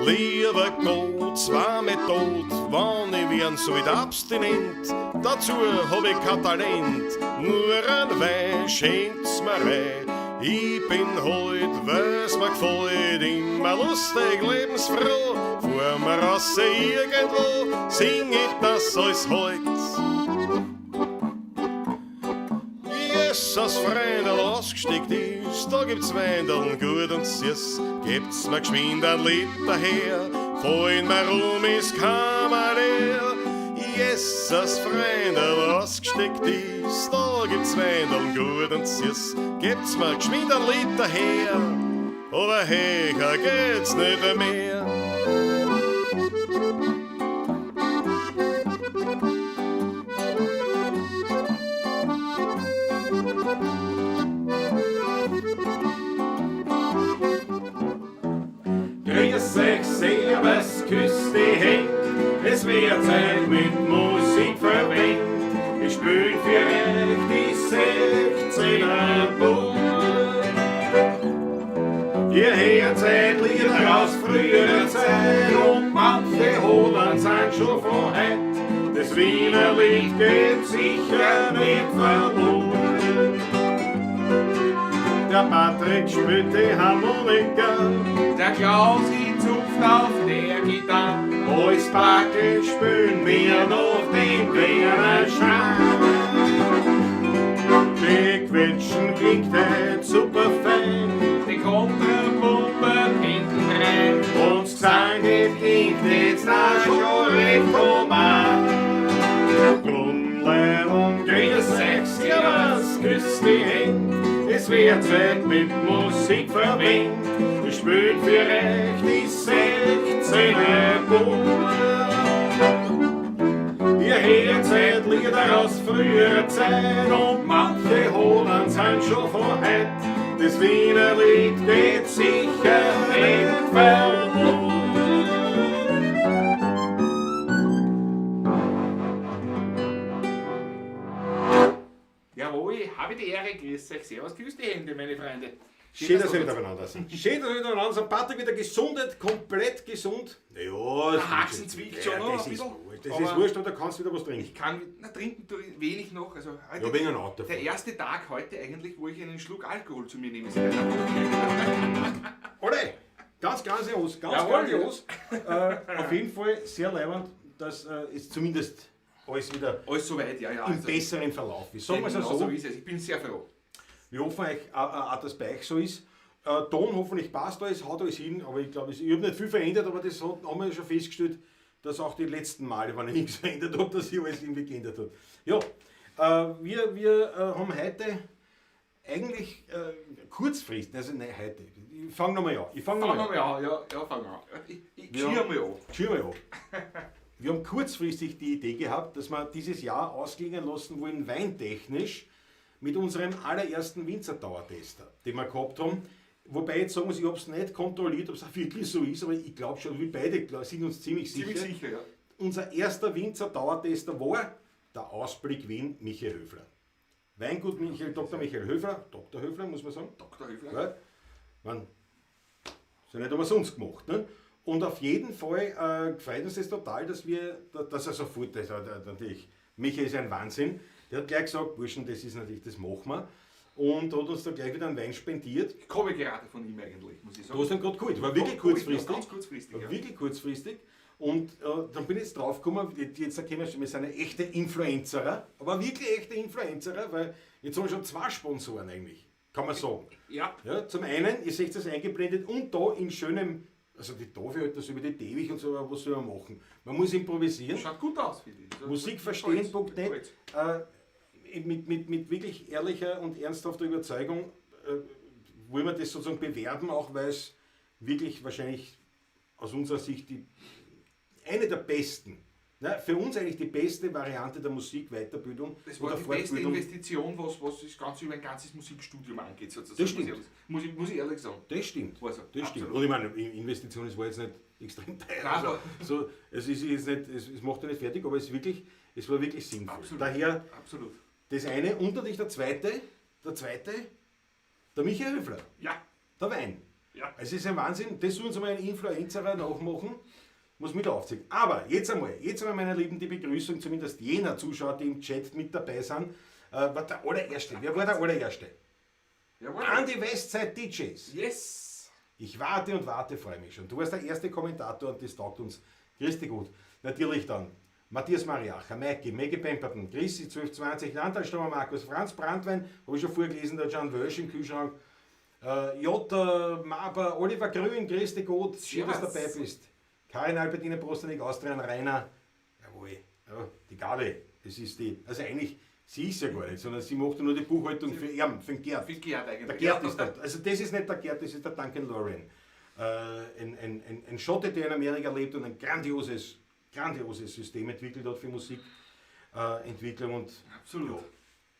Lieber Gott, zwei Method, wann ich werden so wieder abstinent. Dazu hab ich kein Talent, nur ein Wein schenkt's mir rein. Ich bin heut, weil's mir gefällt, immer lustig, lebensfroh. Vor mir raus irgendwo sing ich das als heut. Jesus, Freundel, ausgesteckt ist, da gibt's Weindeln gut und süß. Gibt's mir geschwind ein Lied daher, vorhin mir rum ist Kammerleer. Jesus, Freundel, ausgesteckt ist, da gibt's Weindeln gut und süß. Gibt's mir geschwind ein Lied daher, aber höher geht's nicht mehr. Grüß euch, servus, küss die Hände, es wird Zeit mit Musik verwendet. Ich spiel für euch die 16er Bull. Ihr hört Lieder aus früherer Zeit und manche Holland sind schon von heut. Das Wiener Lied geht sicher nicht verloren. Der Patrick spielt die Harmonika, Der Klausi zupft auf der Gitarre. alles Paket spülen wir noch den Wiener Charme. Die Quetschen klingt halt super fein, Die Kontrabombe hinten rein. und Gesang klingt jetzt auch schon recht human. Grundlein und grüß euch, servus, küss die Hände, es wird Zeit mit Musik verwendet. Ich spiel für euch die 16er Bull. Ihr hört Lieder aus früherer Zeit und manche Holland sind schon von heut. Das Wiener Lied geht sicher nicht verloren. Jawohl, habe die Ehre, grüß euch, servus, grüß die Hände, meine Freunde. Schön, dass wir wieder miteinander sind. Schön, dass wir wieder miteinander sind. Patrick wieder gesundet, komplett gesund. Ja, Der Haxen zwickt schon noch das ein ist bisschen. wurscht. Das aber ist wurscht, aber da kannst du wieder was trinken. Ich kann trinken tue ich wenig noch. Also heute Ja, wegen einem Auto. der erste Tag heute eigentlich, wo ich einen Schluck Alkohol zu mir nehme. Alle, ganz grandios, ganz Jawohl, grandios. Auf jeden Fall sehr leibend, dass es zumindest alles wieder Alles soweit, ja, ja. im besseren Verlauf ist. Sagen wir es genau so. ist es. Ich bin sehr froh. Wir hoffen euch auch, dass bei euch so ist. Ton hoffentlich passt alles, haut alles hin, aber ich glaube, ich habe nicht viel verändert, aber das haben wir ja schon festgestellt, dass auch die letzten Male, wenn ich nichts verändert habe, dass sich alles irgendwie geändert hat. Ja, wir haben heute eigentlich kurzfristig, also nein, heute, ich fange nochmal an. Fangen wir an, ja, fangen wir an. Ich schier mal an. Schier mal an. Wir haben kurzfristig die Idee gehabt, dass wir dieses Jahr ausklingen lassen wollen, weintechnisch, mit unserem allerersten Winzer-Dauertester, den wir gehabt haben. Wobei jetzt sagen wir, ich habe es nicht kontrolliert, ob es auch wirklich so ist, aber ich glaube schon, wir beide sind uns ziemlich sicher. Ziemlich sicher, ja. Unser erster Winzer-Dauertester war der Ausblick Wien Michael Höfler. Weingut Dr. Michael Höfler, Dr. Höfler muss man sagen. Dr. Höfler. Ja, man, ist ja nicht umsonst gemacht. Ne? Und auf jeden Fall gefreut uns das total, dass er sofort, natürlich, Michael ist ein Wahnsinn, der hat gleich gesagt, Burschen, das ist natürlich, das machen wir. Und hat uns da gleich wieder einen Wein spendiert. Ich komme gerade von ihm eigentlich, muss ich sagen. Du hast ihn gerade geholt, war wirklich kurzfristig. Ganz kurzfristig, ja. Wirklich kurzfristig. Und dann bin ich jetzt drauf gekommen, jetzt erkennen wir schon, wir sind eine echte Influencerer, aber wirklich echte Influencerer, weil jetzt haben wir schon 2 Sponsoren eigentlich, kann man sagen. Ja. Ja, zum einen, ihr seht das eingeblendet und da in schönem, also die Tafel halt das über die Ewig und so, aber was soll man machen? Man muss improvisieren. Schaut gut aus, finde ich. Musikverstehen.net mit wirklich ehrlicher und ernsthafter Überzeugung wollen wir das sozusagen bewerben, auch weil es wirklich wahrscheinlich aus unserer Sicht eine der besten, für uns eigentlich die beste Variante der Musikweiterbildung Das war oder die beste Fortbildung. Investition, was das Ganze über ein ganzes Musikstudium angeht, sozusagen. Das stimmt. Muss ich ehrlich sagen. Das stimmt. Also, Das stimmt. absolut. Und ich meine, Investition ist war jetzt nicht extrem teuer. Nein, Also, aber- so, es macht ja nicht fertig, aber es war wirklich sinnvoll. Absolut. Daher Absolut. das eine und natürlich der zweite, der Michael Höfler, Ja. der Wein. Ja. Es ist ein Wahnsinn, das sollen sie mal einen Influencer nachmachen, muss mit aufziehen. Aber jetzt einmal, meine Lieben, die Begrüßung, zumindest jener Zuschauer, die im Chat mit dabei sind, war der allererste. Wer war der allererste? Jawohl. An die Westside DJs. Yes. Ich warte und warte, freue mich schon. Du warst der erste Kommentator und das taugt uns. Grüß dich gut. Natürlich dann Matthias Mariacher, Maiki, Maggie Pemperton, Chrissy 1220, Landtalstammer Markus, Franz Brandwein, habe ich schon vorgelesen, der John Wölsch im Kühlschrank, Jota Maber, Oliver Grün, grüß dich gut, schön, dass du dabei bist. Karin Albertine Prostanik, Austrian Rainer, jawohl, ja, die Gabe, das ist die, also eigentlich, sie ist ja gar nicht, sondern sie macht ja nur die Buchhaltung für ihn, für den Gerd. Für Gerd eigentlich. Der Gerd ist dort. Also das ist nicht der Gerd, das ist der Duncan Lauren. Ein Schotte, der in Amerika lebt und ein grandioses System entwickelt hat für Musikentwicklung und Absolut. ja,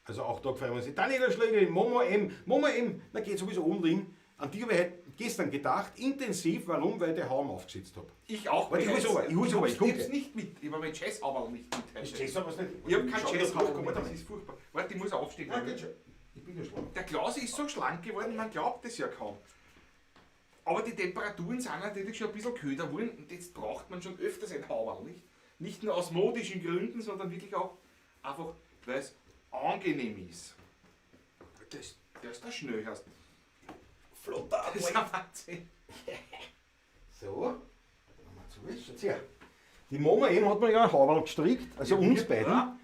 also auch da freuen wir uns. Daniela Schlegel, Momo M, da geht sowieso umliegen. An die habe ich gestern gedacht, intensiv, warum? Weil ich den Haum aufgesetzt habe. Ich auch. Warte, ich hol's aber, ich komm. hab's nicht mit. Ich habe mein Jazz-Hauberl nicht mit. Das Jazz aber nicht. Ich habe kein Schau, Jazz-Hauberl das mit, kommt das ist furchtbar. Warte, ich muss aufstehen. Nein, geht schon. Ich bin ja schlank. Der Klaus ist so schlank geworden, man glaubt es ja kaum. Aber die Temperaturen sind natürlich schon ein bisschen köder geworden und jetzt braucht man schon öfters ein Hauberl, nicht? Nicht nur aus modischen Gründen, sondern wirklich auch einfach, weil es angenehm ist. Der ist da schnell, hast Flotter, das ist ein Wahnsinn. so. Schaut her. Die Mama eben hat mir ja ein Hauberl gestrickt, also uns beiden. Ja.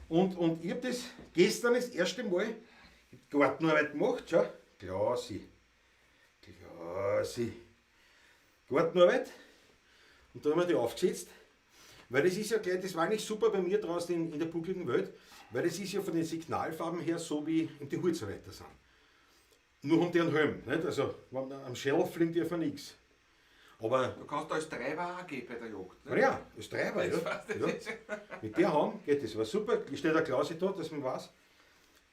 Und ich habe das gestern das erste Mal Gartenarbeit gemacht. Schau, Klausi. Gartenarbeit. Und da haben wir die aufgesetzt. Weil das ist ja gleich, das war eigentlich super bei mir draußen in der buckligen Welt, weil das ist ja von den Signalfarben her so wie in die Holzarbeiter sind. Nur um den Helm. Nicht? Also am Shelf fliegt ja von nichts. Aber Du kannst als Treiber auch gehen bei der Jagd. na ja, das Treiber, ja. Ja. Mit der Hand geht das, war super. Steht der Klausi da, dass man weiß.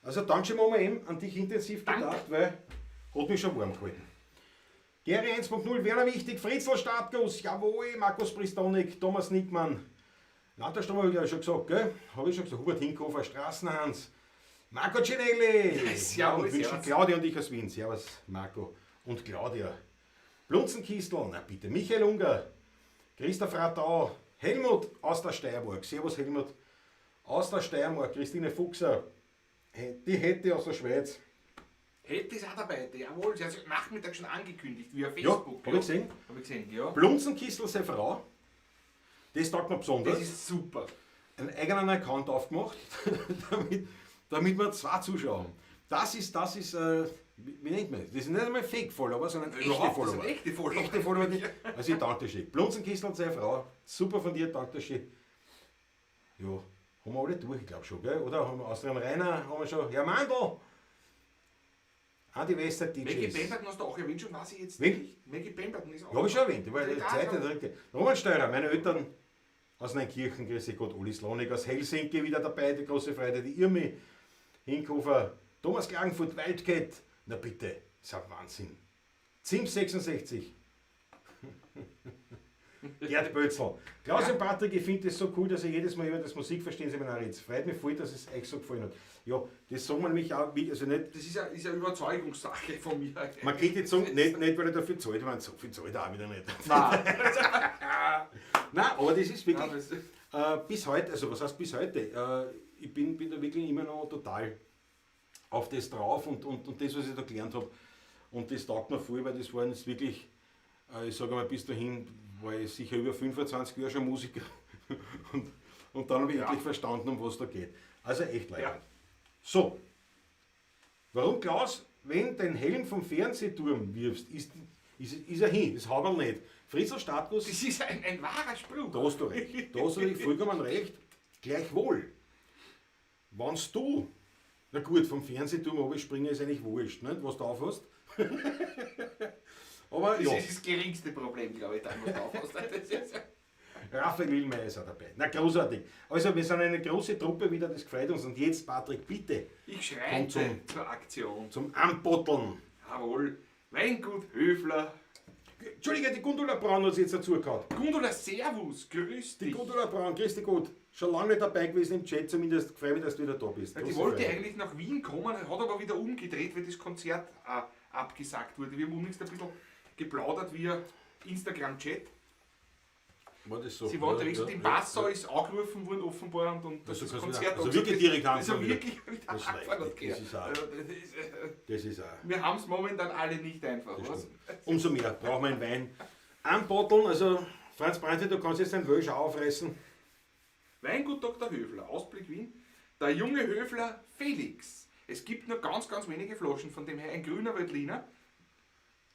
Also danke Mama M, an dich intensiv gedacht, weil hat mich schon warm gehalten. Gary 1.0, Werner Wichtig, Fritzl Startguss, jawohl, Markus Pristonik, Thomas Nickmann. Landtalstammer habe ich ja schon gesagt, gell? Habe ich schon gesagt, Hubert Hinkhofer, Straßenhans, Marco Cinelli. Ja, und wünschen servus. Claudia und ich aus Wien. Servus, Marco und Claudia. Blunzenkistel, na bitte, Michael Unger, Christoph Ratau, Helmut aus der Steiermark. Servus Helmut aus der Steiermark, Christine Fuchser, die Hette aus der Schweiz. Hätte ist auch dabei, jawohl, sie hat sich Nachmittag schon angekündigt, via Ja, Facebook. habe ich gesehen. Habe ich gesehen, ja. Blunzenkistel, seine Frau, das taugt mir besonders. Das ist super. Einen eigenen Account aufgemacht, damit wir 2 Zuschauer haben. Das ist, wie nennt man das? Das sind nicht einmal Fake-Follower, sondern echte Überhaupt, das Follower. sind echte Follower. Echte Follower, also ich danke dir schön. Blunzenkistel und seine Frau, super von dir, danke dir schön. Ja, haben wir alle durch, ich glaube schon, gell? Oder haben wir Austrian Rainer, haben wir schon, Herr Mandl, Andi Wester, Maggie DJs. Pemberton hast du auch erwähnt, schon weiß ich jetzt Wen? nicht. Maggie Pemberton ist auch. Ja, habe ich schon erwähnt, weil die Ja, Zeit schon. der dritte. Roman Steurer, meine Eltern aus Neunkirchen, grüße Gott, Uli Slonik aus Helsinki wieder dabei, die große Freude, die Irmi, Hinkhofer, Thomas Klagenfurt, Wildcat, na bitte, ist ein Wahnsinn. Zims 66. Gerd Bötzl. Klaus und Patrick, ich finde es so cool, dass ihr jedes Mal über das Musikverstehen-Seminar redet. Freut mich voll, dass es euch so gefallen hat. Ja, das sagen wir nämlich auch, also nicht, Das ist eine Überzeugungssache von mir. man geht jetzt sagen, nicht weil er dafür zahlt, weil so viel zahlt er auch wieder nicht. Nein. Nein, aber das ist wirklich, Nein, das- bis heute, also was heißt bis heute, ich bin da wirklich immer noch total auf das drauf und das, was ich da gelernt habe. Und das taugt mir voll, weil das waren jetzt wirklich, ich sage mal, bis dahin war ich sicher über 25 Jahre schon Musiker und dann habe ich Ja. endlich verstanden, um was da geht. Also echt leid. Ja. So, warum Klaus, wenn den Helm vom Fernsehturm wirfst, ist er hin, das Hauberl nicht. Fritzl Startguss, Das ist ein wahrer Spruch. da hast du recht, da hast du vollkommen recht. Gleichwohl, wenn du, na gut, vom Fernsehturm runterspringen ist eigentlich wurscht, nicht, was du aufhast. Aber Das ja, ist das geringste Problem, glaube ich, da was du aufhast. Das ist- Raphael Willmeier ist auch dabei. Na großartig. Also wir sind eine große Truppe wieder, das gefreut uns. Und jetzt, Patrick, bitte Ich schreite zum- zur Aktion. zum Anbotteln. Jawohl. Weingut Höfler. Entschuldige, die Gundula Braun hat sich jetzt dazu gehauen. Gundula, Servus, grüß Die dich. Gundula Braun, grüß dich gut. Schon lange nicht dabei gewesen im Chat, zumindest freue mich, dass du wieder da bist. Die Große wollte Freude. eigentlich nach Wien kommen, hat aber wieder umgedreht, weil das Konzert abgesagt wurde. Wir haben uns ein bisschen geplaudert via Instagram-Chat. War das so? Sie waren direkt in Passau, ist angerufen worden offenbar und das Also Konzert also wirklich direkt also angefangen. wirklich wieder Das ist angefangen hat. leicht, das ist auch- Also Das ist auch. wir haben es momentan alle nicht einfach. Das Was? stimmt. Umso mehr brauchen wir einen Wein. Anbotteln, also Franz Brandl, du kannst jetzt den Welsch auch aufreißen. Weingut Dr. Höfler, Ausblick Wien. Der junge Höfler Felix. Es gibt nur ganz, ganz wenige Flaschen, von dem her ein grüner Veltliner.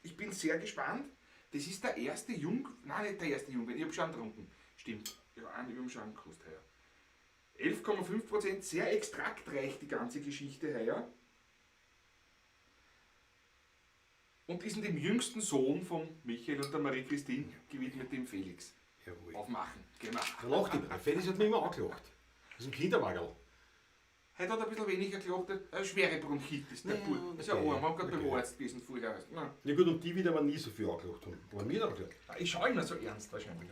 Ich bin sehr gespannt. Das ist der erste nein, nicht der erste Jungwein, ich habe schon getrunken. Stimmt, ja, einen über schon gekostet heuer. 11,5%, sehr extraktreich die ganze Geschichte heuer. Und ist dem jüngsten Sohn von Michael und der Marie-Christine gewidmet, dem Felix. Jawohl. Aufmachen, genau. Da lacht immer. Der Felix hat mich immer angelacht. Das ist ein Kinderwagel. Heute hat er ein bisschen weniger gelacht, eine schwere Bronchitis, der Ja, Bub. Das ist ja okay, arm, haben gerade beim okay. Arzt gewesen vorher. Nein. Ja gut, und die wieder aber nie so viel angelacht haben. Aber mir angelacht. Ich schaue immer so ernst wahrscheinlich.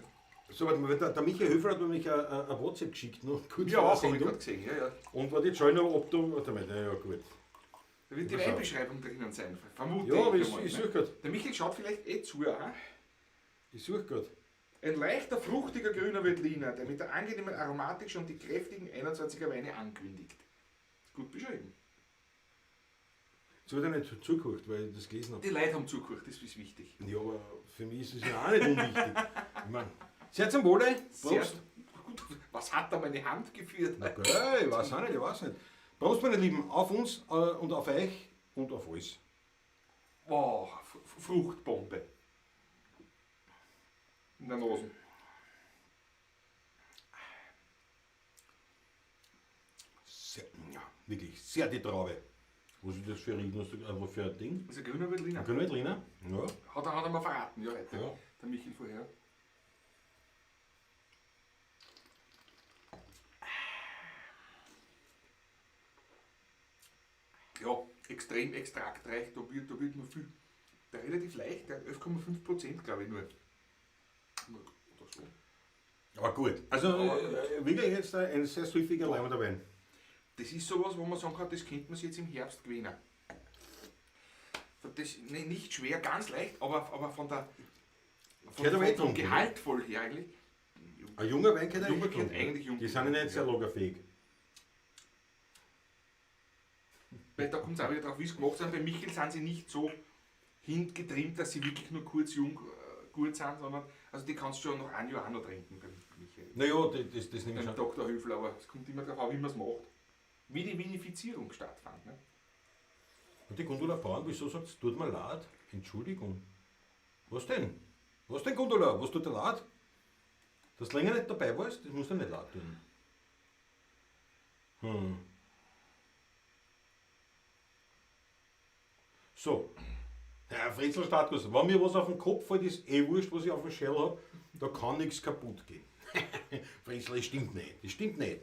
So, warte mal, der Michael Höfer hat mir nämlich ein WhatsApp geschickt, noch kurz Ja, vor der auch habe ich Sendung. gerade gesehen. Ja, ja. Und warte, jetzt schau ich noch, ob du. Warte mal, ja gut. Da wird die Pass auf. Weinbeschreibung drinnen sein, vermute Ja, aber ich. ich einmal, suche ne? gerade. Der Michael schaut vielleicht zu. Auch. Ich suche gerade. Ein leichter, fruchtiger grüner Veltliner, der mit der angenehmen Aromatik schon die kräftigen 21er Weine ankündigt. Gut beschrieben. Jetzt wird er nicht zugeguckt, weil ich das gelesen habe. Die Leute haben zugehört, das ist wichtig. Ja, aber für mich ist es ja auch nicht unwichtig. Ich meine, seid zum Wohle. Sehr Prost. gut. Was hat da meine Hand geführt? Na geil, ich weiß auch nicht, ich weiß nicht. Prost, meine Lieben, auf uns und auf euch und auf alles. Wow, Fruchtbombe. In der Nase. Sehr, ja, wirklich, sehr die Traube. Was ist das für ein Rieden? Was für ein Ding? Das ist ein grüner Veltliner. Können wir drin? Ja. Hat er mal verraten, ja, heute. Ja. Der Michael vorher. Ja, extrem extraktreich, da wird nur viel. Der relativ leicht, der hat 11,5% glaube ich nur. Oder so. Aber gut. Also wirklich jetzt ein sehr süffiger Leimender Wein. Das ist sowas, wo man sagen kann, das könnte man sich jetzt im Herbst gewinnen. Das nicht schwer, ganz leicht, aber von der Gehört aber eh vom drum, Gehalt voll her eigentlich. Ein junger Wein kann Junger eigentlich gehört tun. eigentlich jung. Die sind ja nicht sehr lagerfähig. Weil da kommt es auch wieder drauf, wie es gemacht sind. Bei Michael sind sie nicht so hingetrimmt, dass sie wirklich nur kurz jung gut sind, sondern also die kannst du schon noch ein Jahr auch noch trinken beim Michael. Naja, das nehme ich Beim schon. Dr. Höfler, aber es kommt immer darauf an, wie man es macht. Wie die Vinifizierung stattfand. Ne? Und die Gundula Bauern, wieso sagt es, tut mir leid? Entschuldigung. Was denn? Was denn, Gundula? Was tut dir leid? Dass du länger nicht dabei warst, das musst du nicht leid tun. So. Herr Fritzel Status, wenn mir was auf den Kopf fällt, ist eh wurscht, was ich auf dem Schädel habe, da kann nichts kaputt gehen. Fritzel, das stimmt nicht. Das stimmt nicht.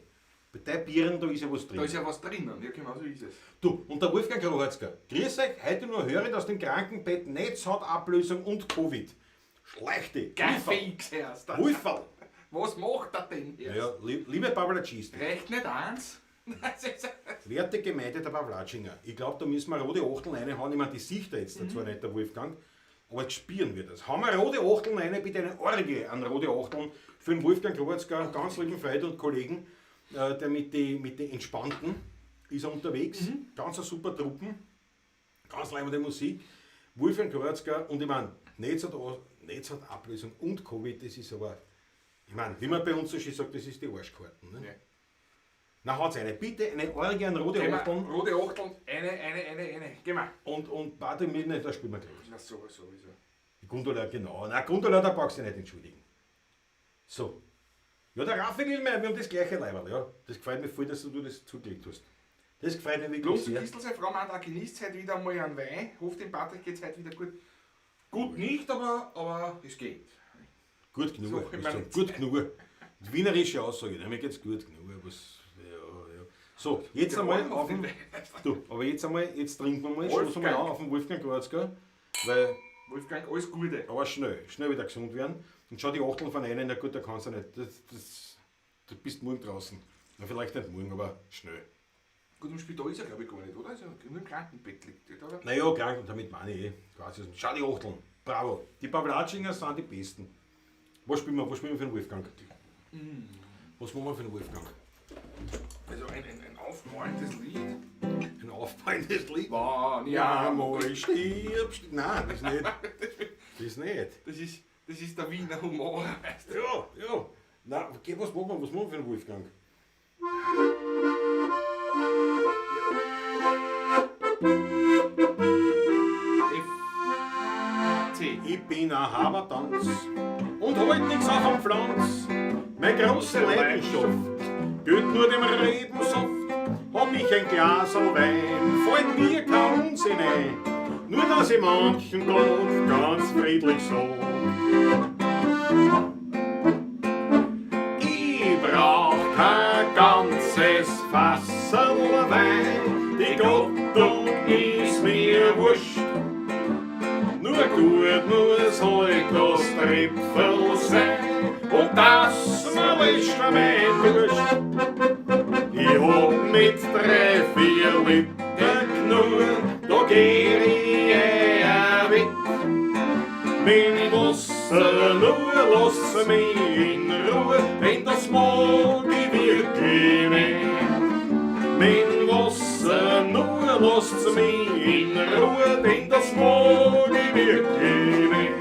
Bei deinen Bieren, da ist ja was drin. Da ist ja was drinnen, ja genau so ist es. Du, und der Wolfgang Krohatzka, grüß euch, heute nur hören aus dem Krankenbett, Netzhautablösung und Covid. Schleichte, Fix erst. Wolferl. Was macht er denn jetzt? Ja, liebe Pavlacist, Reicht nicht eins? werte Gemeinde der Pavlatschinger, ich glaube, da müssen wir rote Achteln reinhauen, ich meine, die sieht er jetzt zwar nicht, der Wolfgang, aber jetzt spüren wir das. Haben wir rote Achteln rein, bitte eine Orgie an rote Achteln für den Wolfgang Krohatzka, ganz lieben Freund und Kollegen, der mit den Entspannten ist er unterwegs, ganz eine super Truppen, ganz leibende Musik, Wolfgang Krohatzka und ich meine, Netzhautablösung und Covid, das ist aber, ich meine, wie man bei uns so schön sagt, das ist die Arschkarten. Ne? Ja. Na haut's eine, bitte eine Orgie an rote Gehen wir, Achteln rote Achteln, eine. Gehen wir. und Party Midnight, da spielen wir gleich. Na sowieso. Die Gundula, genau. Na, Gundula, da brauchst du dich nicht entschuldigen. So. Ja, der Raphael, wir haben das gleiche Leiberl, ja. Das gefällt mir voll, dass du das zugelegt hast. Das gefällt mir wirklich Bloß sehr. Kistel, seine Frau meint, er genießt heute wieder einmal einen Wein. Hofft dem Patrick geht es heute wieder gut. Gut nicht, aber es geht. Gut genug. So, ich meine- gut genug. Die wienerische Aussage, ne, mir geht's gut genug. Aber ja. So, jetzt Wir einmal wollen auf den den. Wein. Du, aber jetzt trinken wir mal, stoßen wir Wolfgang. an auf den Wolfgang Krohatzka, weil, Wolfgang, alles Gute. aber schnell wieder gesund werden. Und schau die Achteln von einer, na gut, da kannst du nicht. Du bist morgen draußen. Na, vielleicht nicht morgen, aber schnell. Gut, im Spital ist er glaube ich gar nicht, oder? Also nur im Krankenbett liegt er, oder? Naja, krank, und damit meine ich quasi. Schau die Achteln. Bravo. Die Pawlatschinger sind die Besten. Was spielen wir für den Wolfgang? Was machen wir für den Wolfgang? Also ein aufmalendes Lied. Ein aufbauendes Lied? Wann Ja, mal stirbst. Nein, das nicht. Das nicht. Das ist der Wiener Humor, weißt du? Ja. Nein, okay, was machen wir für den Wolfgang? C. Ich bin ein Habertanz und halt nix auf dem Pflanz. Meine große Leidenschaft gehört nur dem Rebensaft. Hab ich ein Glas Wein, fällt mir kein Unsinn ein. Nur dass ich manchen Tag ganz friedlich so. Ich brauch kein ganzes Fasserl Wein, die Gattung ist mir wurscht. Nur gut muss halt das Tripfel sein und das mir ist mein Durst. Ich hab mit 3-4 Liter genug, da geh ich weg. Mein Wasser nur lass mich in Ruhe, denn das mag ich wirklich nicht. Mein Wasser nur lasst mich in Ruhe, denn das mag ich wirklich nicht.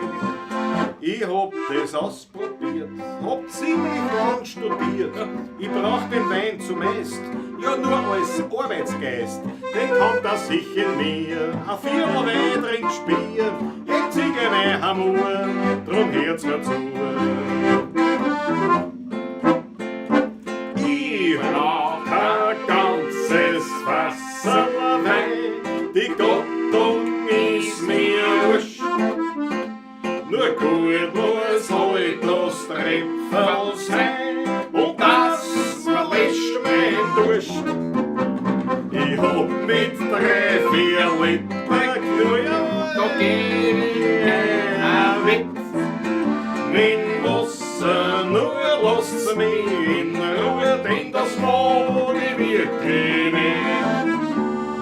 Ich hab das ausprobiert, hab ziemlich lang studiert. Ich brauch den Wein zumeist, ja nur als Arbeitsgeist. Den kann das sich in mir, ein Viertel Wein trinkt Spier. Ich ziege mein Hamur, drum hört's mir zu. Ich brauch ein ganzes Wasser Wein, die Gattung ist mir wurscht. Nur gut muss halt das Tripfel sein und das verlässt mein Durst. Ich hab mit 3-4 Liter genug, da geh ich weg. Mein Wasser nur lasst mich in Ruhe, denn das mag ich wirklich nicht.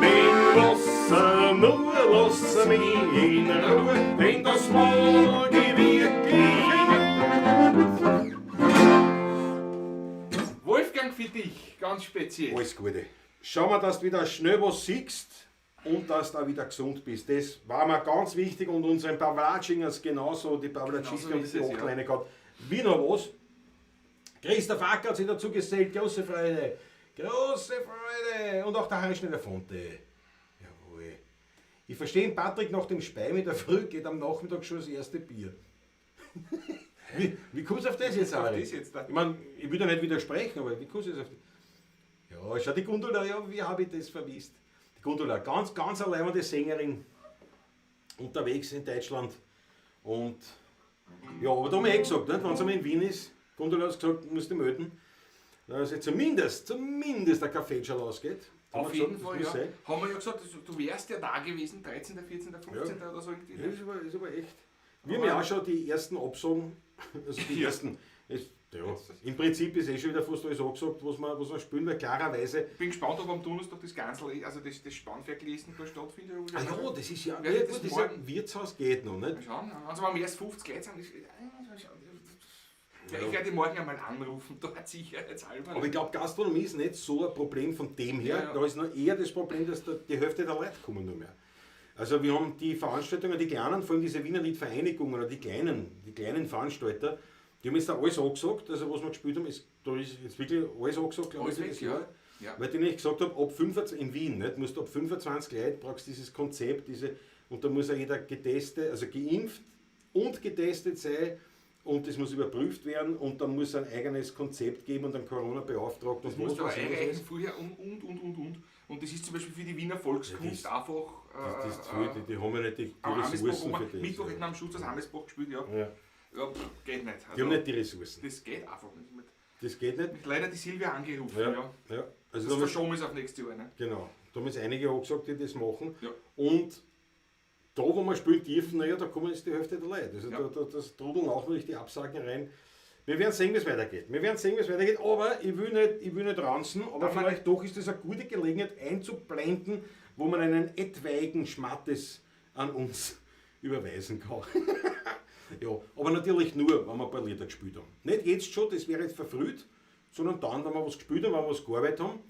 Mein Wasser nur lasst mich in Ruhe, denn das mag ich wirklich nicht. Wolfgang, für dich, ganz speziell. Alles Gute. Schau mal, dass du wieder schnell was siehst und dass du auch wieder gesund bist. Das war mir ganz wichtig und unseren Pawlatschingers genauso, die Pawlatschisten und ist die es, ja. Kleine gehabt. Wie noch was? Christoph Acker hat sich dazu gesellt, große Freude. Große Freude. Und auch der Harry Schneider-Fonte. Jawohl. Ich verstehe Patrick nach dem Spei mit der Früh, geht am Nachmittag schon das erste Bier. Wie kommst du auf das jetzt, Auf Harry? das jetzt da? Ich meine, ich will da nicht widersprechen, aber wie kommst du jetzt auf das? Ja, schau, die Gundula, ja, wie habe ich das vermisst? Die Gundula, ganz eine leibende Sängerin, unterwegs in Deutschland. Und ja, aber da haben wir eh gesagt, wenn es einmal in Wien ist, Gundula hat gesagt, musst du melden, dass jetzt zumindest der Kaffeeschal ausgeht. Auf jeden Fall, ja. Sein. Haben wir ja gesagt, du wärst ja da gewesen, 13., 14., 15. Ja. oder so irgendwie. Ja, ist aber echt. Wir haben ja auch schon die ersten Absagen, also die Ja. ersten. Ja, im Prinzip ist eh schon wieder fast alles angesagt, was wir spielen, weil klarerweise. Ich bin gespannt, ob am Donnerstag das Ganze, also das Spannverglessen da stattfindet. Ah ja, das ist ja, Ja, ja, das gut, das morgen. ja Wirtshaus geht noch, nicht? Mal schauen. Also wenn wir erst 50 Leute sind, ich werde morgen einmal anrufen, dort sicherheitshalber. Aber ich glaube, Gastronomie ist nicht so ein Problem von dem her. Ja, ja. Da ist noch eher das Problem, dass die Hälfte der Leute kommen nur mehr. Also wir haben die Veranstaltungen, die kleinen, vor allem diese Wiener Liedvereinigungen oder die kleinen Veranstalter, die haben jetzt da alles angesagt, also was wir gespielt haben, da ist jetzt wirklich alles angesagt, glaube ich, Alles das weg, Jahr. ja. Weil die nicht gesagt haben, ab 25, in Wien, nicht, musst du ab 25 Leute brauchst dieses Konzept, und da muss ja jeder getestet, also geimpft und getestet sein und das muss überprüft werden und dann muss es ein eigenes Konzept geben und einen Corona-Beauftragten. Das musst du aber einreichen vorher und. Und das ist zum Beispiel für die Wiener Volkskunst Ja, einfach. Das ist zu viel, die haben ja nicht die am Amesbach, Ressourcen wo für wir das. Mittwoch hätten am Schutz das Amesbach gespielt, ja. Ja. Ja, geht nicht. Die haben nicht die Ressourcen. Das geht einfach nicht. Das geht nicht. Leider die Silvia angerufen, Ja. ja. Ja. Also Das da muss, verschoben ist auf nächstes Jahr. Ne? genau. Da haben jetzt einige auch gesagt, die das machen. Ja. Und da, wo man spielen dürfen, naja, da kommen jetzt die Hälfte der Leute. Also Ja. das trudeln auch natürlich die Absagen rein. Wir werden sehen, wie es weitergeht. Aber ich will nicht ranzen, aber Aber vielleicht doch ist das eine gute Gelegenheit einzublenden, wo man einen etwaigen Schmattes an uns überweisen kann. Ja, aber natürlich nur, wenn wir ein paar Lieder gespielt haben. Nicht jetzt schon, das wäre jetzt verfrüht, sondern dann, wenn wir was gespielt haben, wenn wir was gearbeitet haben,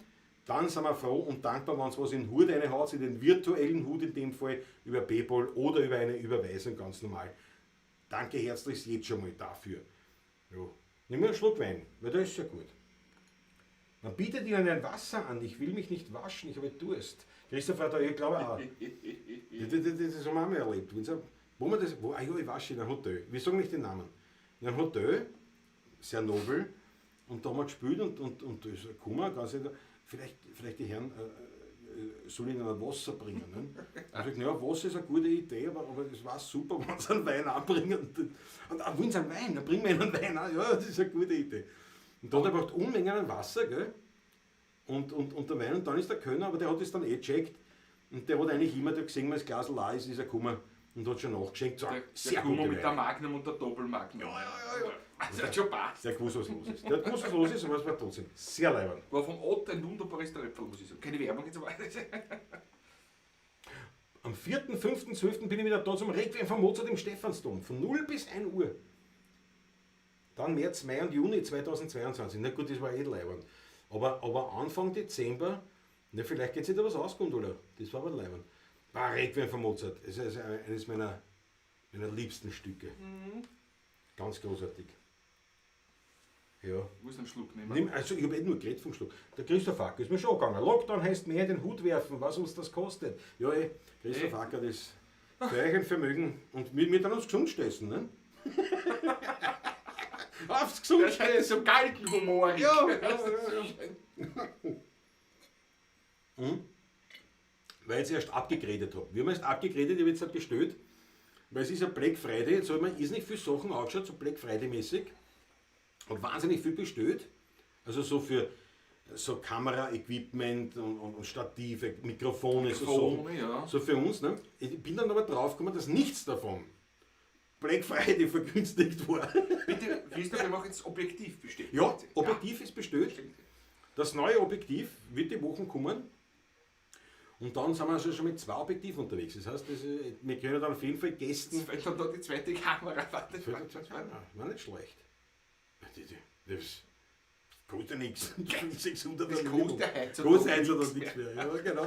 dann sind wir froh und dankbar, wenn es was in den Hut reinhaut, in den virtuellen Hut in dem Fall, über PayPal oder über eine Überweisung ganz normal. Danke herzlich jetzt schon mal dafür. Ja. Nimm mir einen Schluck Wein, weil der ist ja gut. Man bietet ihnen ein Wasser an, ich will mich nicht waschen, ich habe Durst. Christoph hat da, ich glaube auch. Das haben wir auch mal erlebt. Wo man das, ja, ich wasche in einem Hotel. Wir sagen nicht den Namen. In einem Hotel, sehr nobel, und da haben wir gespielt und da ist ein Kummer, ganz ehrlich, vielleicht die Herren soll ihnen ein Wasser bringen. Ne? Ich sage, ja, Wasser ist eine gute Idee, aber es war super, wenn sie einen Wein anbringen. Und wollen sie einen Wein, dann bringen wir ihnen einen Wein an. Ja, das ist eine gute Idee. Und da hat er braucht Unmengen an Wasser, gell? Und der Wein, und dann ist der Kölner, aber der hat es dann gecheckt. Und der hat eigentlich immer, der gesehen, wenn das Glas leer ist, ist er gekommen und hat schon nachgeschenkt. So, der Kummer mit der Magnum und der Doppelmagnum. Ja. Also der hat schon passt. Der hat gewusst, was los ist. Der hat gewusst, was los ist, aber es war trotzdem sehr leibend. War vom Ott ein wunderbares Tröpfel, muss ich sagen. Keine Werbung jetzt, aber Am 4., 5., 12. bin ich wieder da zum Requiem von Mozart im Stephansdom. Von 0 bis 1 Uhr. Dann März, Mai und Juni 2022. Na gut, das war leibend. Aber Anfang Dezember, na, vielleicht geht sich da was aus, Gundula. Das war aber leibend. War Requiem von Mozart. Es ist eines meiner liebsten Stücke. Ganz großartig. Ja. Ich muss einen Schluck nehmen. Also ich habe nur geredet vom Schluck. Der Christoph Acker ist mir schon gegangen. Lockdown heißt mehr den Hut werfen, was uns das kostet. Ja, Christoph Acker, das für euch ein Vermögen. Und wir dann uns gesund stessen, ne? Aufs gesund Das ist so Galgenhumor. Ja. Weil ich es erst abgegradet habe. Wir haben erst abgegradet, ich habe jetzt gestellt, weil es ist ja Black Friday, jetzt habe ich mir irrsinnig viele Sachen angeschaut, so Black Friday-mäßig. Und wahnsinnig viel bestellt. Also so für so Kamera-Equipment und Stative, Mikrofone, so für uns. Ne? Ich bin dann aber draufgekommen, dass nichts davon Black Friday vergünstigt war. Bitte, Christoph, wir machen jetzt Objektiv bestellt. Ja, Objektiv ist bestellt. Das neue Objektiv wird die Woche kommen. Und dann sind wir also schon mit 2 Objektiven unterwegs. Das heißt, wir können dann auf jeden Fall Gästen. Weil dann da die zweite Kamera wartet. War nicht schlecht. Das kostet nichts. 600 Das kostet ja heutzutage nichts mehr. Ja, genau.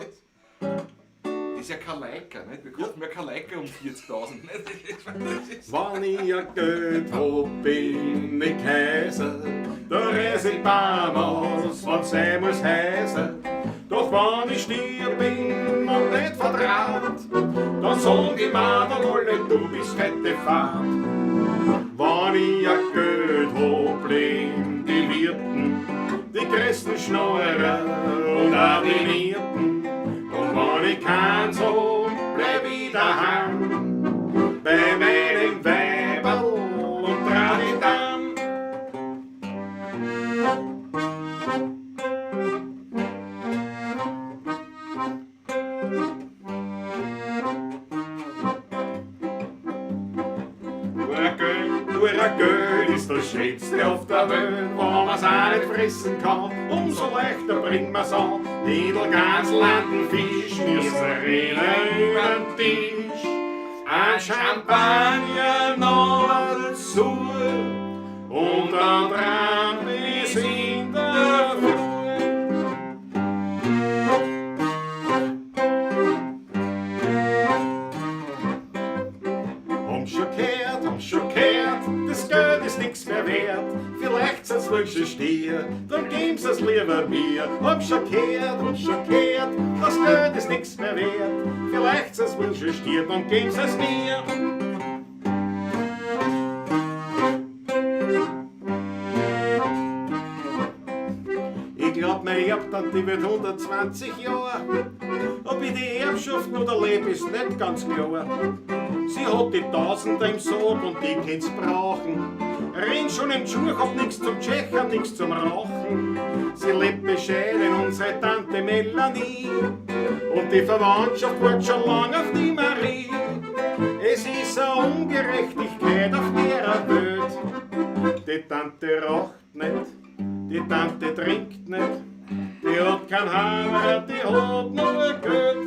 Das ist ja kein Leica, nicht? Wir kaufen ja kein Leica um 40.000. Wenn ich ein Geld hab, bin ich Kaiser. Da reise ich Bahamas, wenn's sein muss heißen. Doch wenn ich stier bin und nicht vertraut, dann sag ich mir dann alle, du bist fette Fahrt. Wenn ich ein Geld hab, bleiben die Wirten, die größten Schnorrer und auch die Nierten. Und wenn ich keins hab, bleib ich daheim, bei meinem Weiberl und Tradidam. Nur ein Geld ist das Schönste auf der Welt, wo man's auch nicht fressen kann, umso leichter bringt man's an. Edelgans, Landenfisch, wir reden übern Tisch, ein Champagner noch dazu und dann dran bis in der Früh. Haben schon gehört, das Geld ist nix mehr wert. Vielleicht sind's Wünsche stier, dann geben's es lieber mir. Haben schon gehört, das Geld ist nix mehr wert. Vielleicht sind's Wünsche stier, dann geben's es mir. Ich glaub, meine Erbtante wird 120 Jahre. Ob ich die Erbschaft noch erlebe, ist nicht ganz klar. Sie hat die Tausender im Sarg und die kennt's brauchen. Renn schon im Schuh, hab nix zum Tschechern, nix zum Rauchen. Sie lebt bescheiden, unsere Tante Melanie. Und die Verwandtschaft wartet schon lang auf die Marie. Es ist eine Ungerechtigkeit auf der Welt. Die Tante raucht nicht, die Tante trinkt nicht. Die hat kein Haar, die hat nur Geld.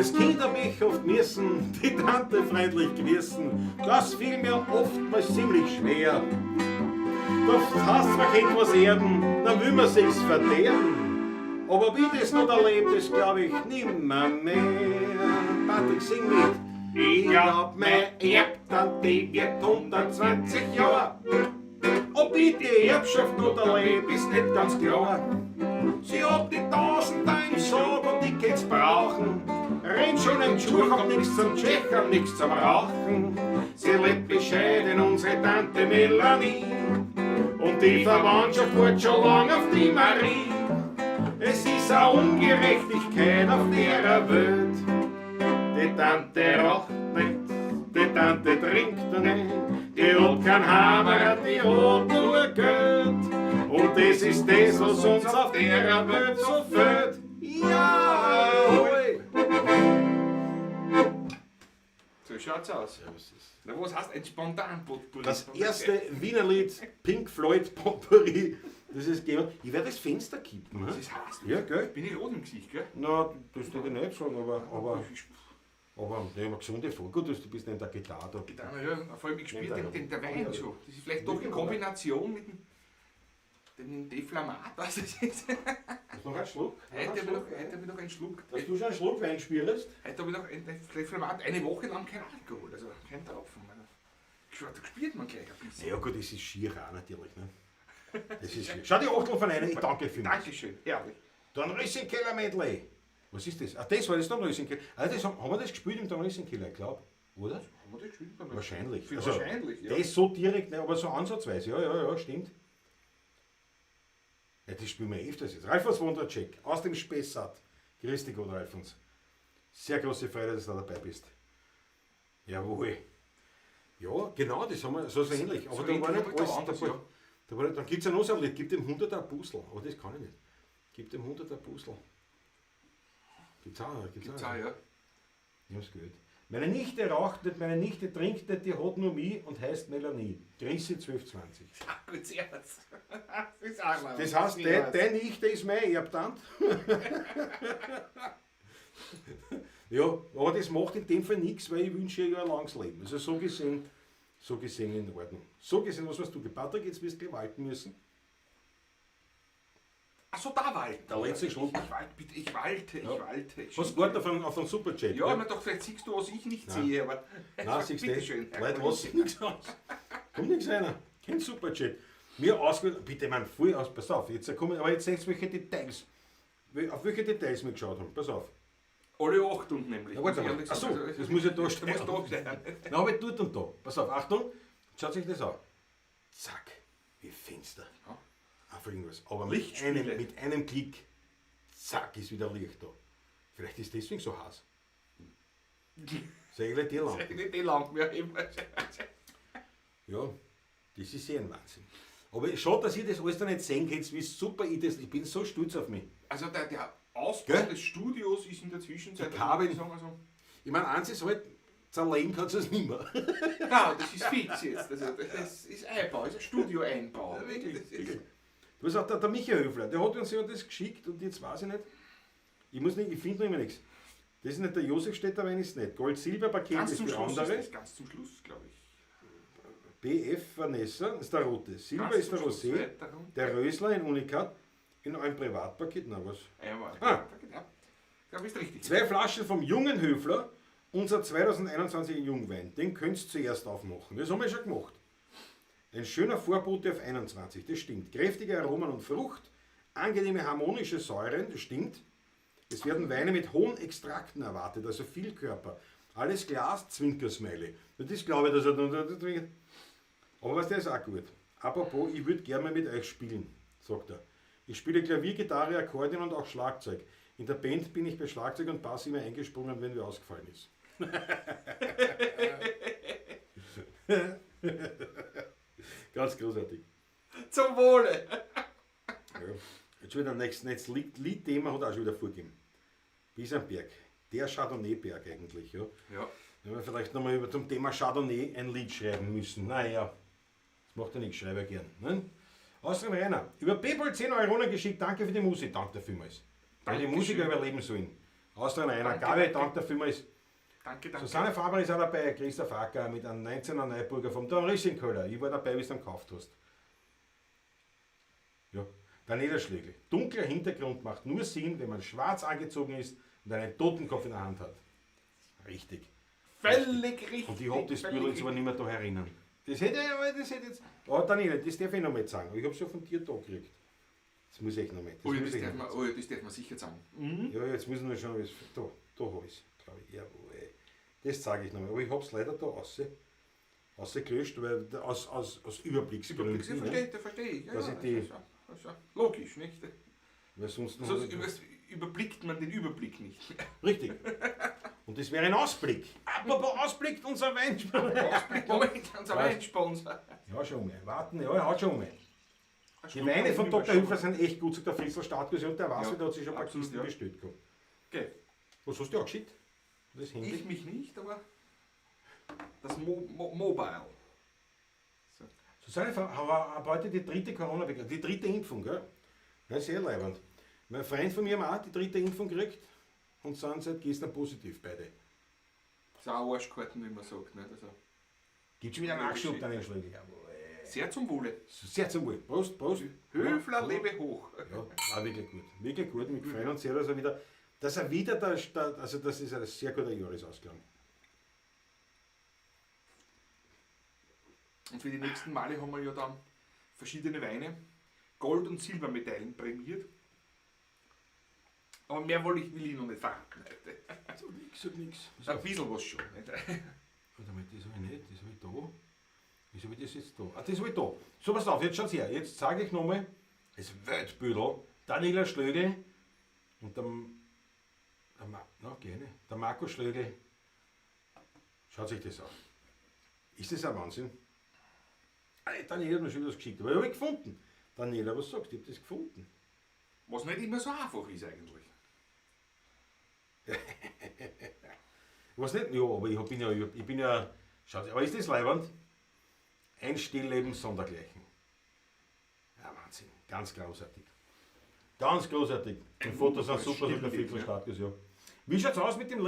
Als Kind hab ich oft müssen die Tante freundlich grüßen. Das fiel mir oftmals ziemlich schwer. Doch hast man kennt was erden, dann will man sich's verderben. Aber wie das noch erlebt, das glaub ich nimmer mehr. Patrick, sing mit. Ich glaub, meine Erbtante wird 120 Jahre. Ob ich die Erbschaft noch erlebe, ist nicht ganz klar. Sie hat die 1000er im Sarg und ich kann's brauchen. Rennt schon im Schuh, hab nix zum Tschechern, nix zum Rauchen. Sie lebt bescheiden, unsere Tante Melanie. Und die Verwandtschaft wartet schon lang auf die Marie. Es ist eine Ungerechtigkeit auf der Welt. Die Tante raucht nicht, die Tante trinkt nicht. Die hat kein Hammer, die hat nur Geld. Und das ist das, was uns auf der Welt so fehlt. Ja, hoi. So schaut's aus. Na, was heißt ein Spontan-Potpourri? Das erste Wiener Lied, Pink Floyd Potpourri, das ist gegeben. Ich werde das Fenster kippen. Das He? ist heiß. Ja, gell? Bin ich rot im Gesicht, gell? Na, das steht ja nicht sagen, aber ne, eine gesunde Folge, du bist nicht der Gitarre da. Getan, ja, vor allem ich gespielt der Wein schon. Das ist vielleicht doch in Kombination mit dem Deflamat, was das ist. Hast du noch einen Schluck? Heute habe ich noch einen Schluck. Dass du schon einen Schluck Wein spürst? Heute habe ich noch ein Deflamat, eine Woche lang kein Alkohol, also kein Tropfen. Da spürt man gleich ein bisschen. Ja gut, das ist schier auch natürlich. Ne? Das ist schier. Schau die Achtel von einer, ich danke vielmals. Dankeschön, herrlich. Dann Röschenkeller Medley. Was ist das? Ah, das war das dann Röschenkeller. Also haben wir das gespielt im Don Röschenkeller, ich glaube. Oder? Haben wir das gespielt? Wahrscheinlich. Wahrscheinlich, ja. Der ist so direkt, ne, aber so ansatzweise. Ja, stimmt. Ja, das spielen wir öfters jetzt. Ralfons Wondercheck aus dem Spessart. Grüß dich, Gott, Ralfons. Sehr große Freude, dass du da dabei bist. Jawohl. Ja, genau, das haben wir so ähnlich. Aber So da war ähnlich, nicht aber alles. anders, Da dann gibt es ja noch so ein Lied, gib dem 100er Puzzle. Aber das kann ich nicht. Gib dem 100er Puzzle. Gibt's auch, Gibt's auch, ja. Ich hab's gehört. Meine Nichte raucht nicht, meine Nichte trinkt nicht, die hat nur mich und heißt Melanie. Chrissy 1220. Ja, gut, sehr. Das ist auch mal Das was. heißt, deine Nichte ist mein Erbtant. Ja, aber das macht in dem Fall nichts, weil ich wünsche ihr ja ein langes Leben. Also so gesehen in Ordnung. So gesehen, was hast du? Patrick, jetzt wirst du gleich walten müssen. Achso, da walten. Der letzte Schluck. Ich walte. Hast du gewartet auf einen Superchat? Ja, na doch, vielleicht siehst du, was ich nicht Nein. sehe, aber. Nein, siehst du nicht. Bitteschön. Leute, lass sich nichts aus. Kommt nichts rein. Kein Superchat. Mir ausgewählt, bitte, man, voll aus, pass auf. Jetzt kommen, aber jetzt seht ihr, welche Details. Auf welche Details wir geschaut haben. Pass auf. Alle 8 und nämlich. Ja, warte mal. Achso, das muss ja da stehen. Das muss da stehen. Na, aber dort und da. Pass auf, Achtung. Schaut sich das an. Zack, wie Fenster. Ja. Einfach irgendwas. Aber Lichtspiele. mit einem Klick, zack, ist wieder Licht da. Vielleicht ist deswegen so heiß. Sag ich dir lang. Nicht die lang mehr eben. Ja, das ist sehr ein Wahnsinn. Aber schade, dass ihr das alles da nicht sehen könnt, wie super ich bin so stolz auf mich. Also der Ausbau Gell? des Studios ist in der Zwischenzeit. Die Kabel- würde ich sagen, also, Ich meine, eins ist halt, zerlegen kannst du es nicht mehr. nein, das ist fix jetzt. Also, das ist Einbau, das ist ein Studio-Einbau. Ja, wirklich, Das ist- wirklich. Du hast auch der Michael Höfler, der hat uns ja das geschickt und jetzt weiß ich nicht. Ich finde noch immer nichts. Das ist nicht der Josefstädter Wein, ist nicht. Gold-Silber-Paket Ganz ist zum für Schluss andere. ist das, ganz zum Schluss, glaube ich. BF Vanessa ist der rote. Silber Ganz ist der zum Schluss Rosé. weiter runter. Der Rösler in Unikat in einem Privatpaket. Na was? Einmal. Ah. Ja, da bist du richtig. 2 Flaschen vom jungen Höfler, unser 2021 Jungwein. Den könnt ihr zuerst aufmachen. Das haben wir schon gemacht. Ein schöner Vorbote auf 21, das stimmt. Kräftige Aromen und Frucht, angenehme harmonische Säuren, das stimmt. Es werden Weine mit hohen Extrakten erwartet, also viel Körper. Alles Glas, Zwinkersmeile. Das glaube ich, dass er da trinkt. Aber was, der ist auch gut. Apropos, ich würde gerne mal mit euch spielen, sagt er. Ich spiele Klavier, Gitarre, Akkordeon und auch Schlagzeug. In der Band bin ich bei Schlagzeug und Bass immer eingesprungen, wenn wer ausgefallen ist. Ganz großartig. Zum Wohle! Ja. Jetzt schon wieder nächstes Liedthema hat er auch schon wieder vorgegeben. Bisernberg, der Chardonnay-Berg eigentlich. Ja. Ja. Wenn wir vielleicht nochmal über zum Thema Chardonnay ein Lied schreiben müssen. Naja, das macht er nicht, schreibe gern. Ne? Außerdem Rainer, über PayPal 10 Euronen geschickt, danke für die Musik, danke vielmals. Weil die Dankeschön. Musiker überleben sollen. Haust rein, Danke, Gabi, danke. danke dafür. Danke. Susanne Faber ist auch dabei, Christoph Acker mit einem 19er Neuburger vom Don Rissingköller. Ich war dabei, wie du ihn gekauft hast. Ja, Daniela Schlegel. Dunkler Hintergrund macht nur Sinn, wenn man schwarz angezogen ist und einen Totenkopf in der Hand hat. Richtig. Völlig richtig. Und ich hab das völlig Bild jetzt aber nicht mehr da erinnern. Das hätte jetzt. Oh, Daniela, das darf ich noch mal sagen. Ich habe es ja von dir da gekriegt. Das muss ich noch mal. Oh ja, muss das ich darf noch man, mal. oh ja, das darf man sicher sagen. Ja, jetzt muss ich noch schauen, wie es. Da habe ich es, glaube ich. Jawohl. Das zeige ich noch mal. Aber ich habe es leider da rausgelöscht, weil aus Überblicksgründen. Verstehe ich. Ja, Dass ja, ich die- das ist ja logisch, nicht? Weil sonst noch Sonst überblickt man den Überblick nicht. Richtig. Und das wäre ein Ausblick. Apropos Ausblick, unser Weinsponsor. Moment, unser Weinsponsor. Ja, schon mal. Warten, ja, er hat schon mal. Die Weine von Dr. Hilfer sind echt gut, sagt der Fritzl Startgus und der Wasser, Ja, der hat sich schon ein paar absolut, Kisten ja. bestellt gehabt. Okay. Was hast du auch geschickt? Das Handy? Ich mich nicht, aber das Mobile. So. Susanne, aber heute die dritte Corona-Bekämpfung, die dritte Impfung, gell? Ja, sehr leibend. Mein Freund von mir hat auch die dritte Impfung gekriegt und sind seit gestern positiv beide. So Arschkarten, wie man sagt. Nicht? Also, Gibt schon wieder einen Nachschub, deine Schläge. Jawohl. sehr zum Wohle. Sehr zum Wohl. Prost, Prost. Höfler, Ja. lebe hoch. Ja, war wirklich gut. Wirklich gut. Wir freuen uns sehr, dass er wieder also das ist ein sehr guter Jahresausklang. Und für die nächsten Male haben wir ja dann verschiedene Weine, Gold- und Silbermedaillen prämiert. Aber mehr will ich noch nicht verraten heute. Sag nix. Ein bisschen was schon. Nicht? Warte mal, das habe ich nicht, das habe ich da. Wieso habe ich das jetzt da? Ah, das habe ich da. So, pass auf, jetzt schaut's her. Jetzt zeige ich nochmal das Weltbüdel. Daniela Schlögl und der Marco Schlögl. Schaut sich das an. Ist das ein Wahnsinn? Daniela hat mir schon wieder was geschickt, aber ich habe ich gefunden. Daniela, was sagst du? Ich habe das gefunden. Was nicht immer so einfach ist eigentlich. Was nicht? Ja, aber ich bin ja. Schaut, aber ist das leibend? Ein Stillleben sondergleichen. Ja, Wahnsinn. Ganz großartig. Ganz großartig. Die Fotos sind super, so der Viertel Starkes, ja. Wie schaut's aus mit dem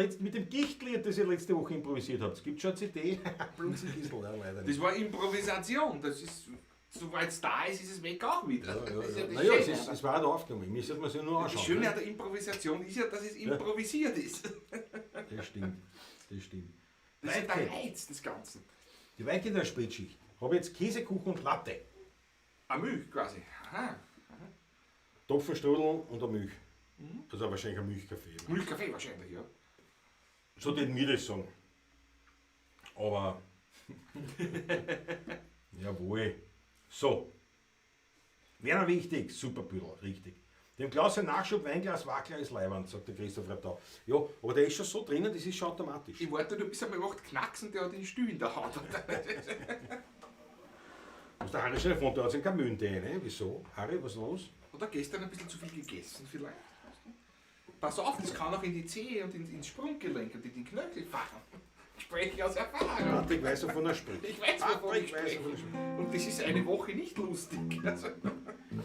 Gichtlied, das ihr letzte Woche improvisiert habt? Gibt es schon eine CD? Blunzenkiesel, ja, leider nicht. Das war Improvisation. Das ist, soweit es da ist, ist es weg auch wieder. Das ist ja das Naja, Schöne. es war auch aufgenommen. Mir sollte man sich nur Das anschauen. Schöne ne? an der Improvisation ist ja, dass es improvisiert ist. Das stimmt. Das stimmt. Das ist der Weitgehend. Reiz des Ganzen. Die Weitgehend Spätschicht. Habe jetzt Käsekuchen und Latte. Eine Milch quasi. Aha. Topfenstrudel und eine Milch. Also wahrscheinlich ein Milchkaffee. Milchkaffee wahrscheinlich, ja. So den wir das sagen. Aber. Jawohl. So. Wäre noch wichtig. Super Büdel, richtig. Dem Glas ein Nachschub, Weinglas, Wackler ist leibend, sagt der Christoph Rettau. Ja, aber der ist schon so drinnen, das ist schon automatisch. Ich warte, du bist einmal gemacht, knacksen, der hat den Stuhl in der Hand. Was der Harry schon von, der hat sich kein Mühen ne? Wieso? Harry, was ist los? Hat er gestern ein bisschen zu viel gegessen vielleicht? Pass auf, das kann auch in die Zehe und ins Sprunggelenk und in den Knöchel fahren. Ich spreche aus Erfahrung. Patrick weiß, wovon er spricht. Ich weiß, wovon ich Patrick weiß, spreche. wovon er spricht. Und das ist eine Woche nicht lustig. Also,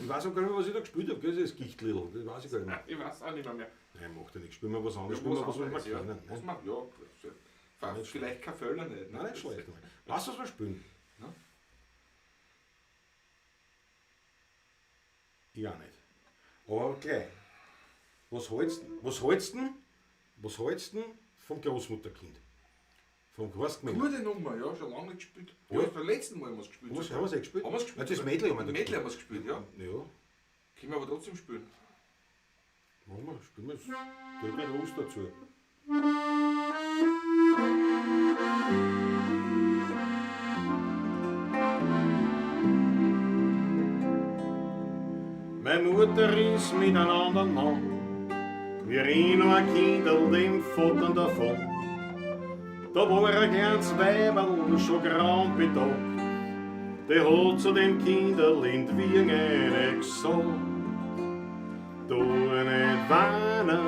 Ich weiß auch gar nicht mehr, was ich da gespielt habe, gell? Das ist Gichtlidl, das weiß ich gar nicht mehr. ich weiß auch nicht mehr. Nein, macht ja nichts. Spielen wir was anderes, spielen wir was wir anderes, ja. kennen. Was Ne? man, ja, Nicht vielleicht kein Völler nicht. Nein, nicht schlecht. Lass uns mal spielen. Ja. Ich auch nicht. Aber gleich. Was hältst du vom Großmutterkind? Vom Großgemeinde? Gute Nummer, ja, schon lange nicht gespielt. Ja. Ja, beim letzten Mal haben wir es gespielt. Was haben wir es gespielt? Haben wir es gespielt? Ja, das Medley haben wir da Medley haben wir es gespielt, ja. Ja, Können wir aber trotzdem spielen. machen wir, spielen wir es. Da hat nicht Lust dazu. Meine Mutter ist mit einem anderen Mann. Wir reden noch ein Kindl dem Futtern davon. Da war ein kleines Weiberl schon grau und betagt. Der hat zu dem Kindl in die Wiege gesagt: Du nicht weinen,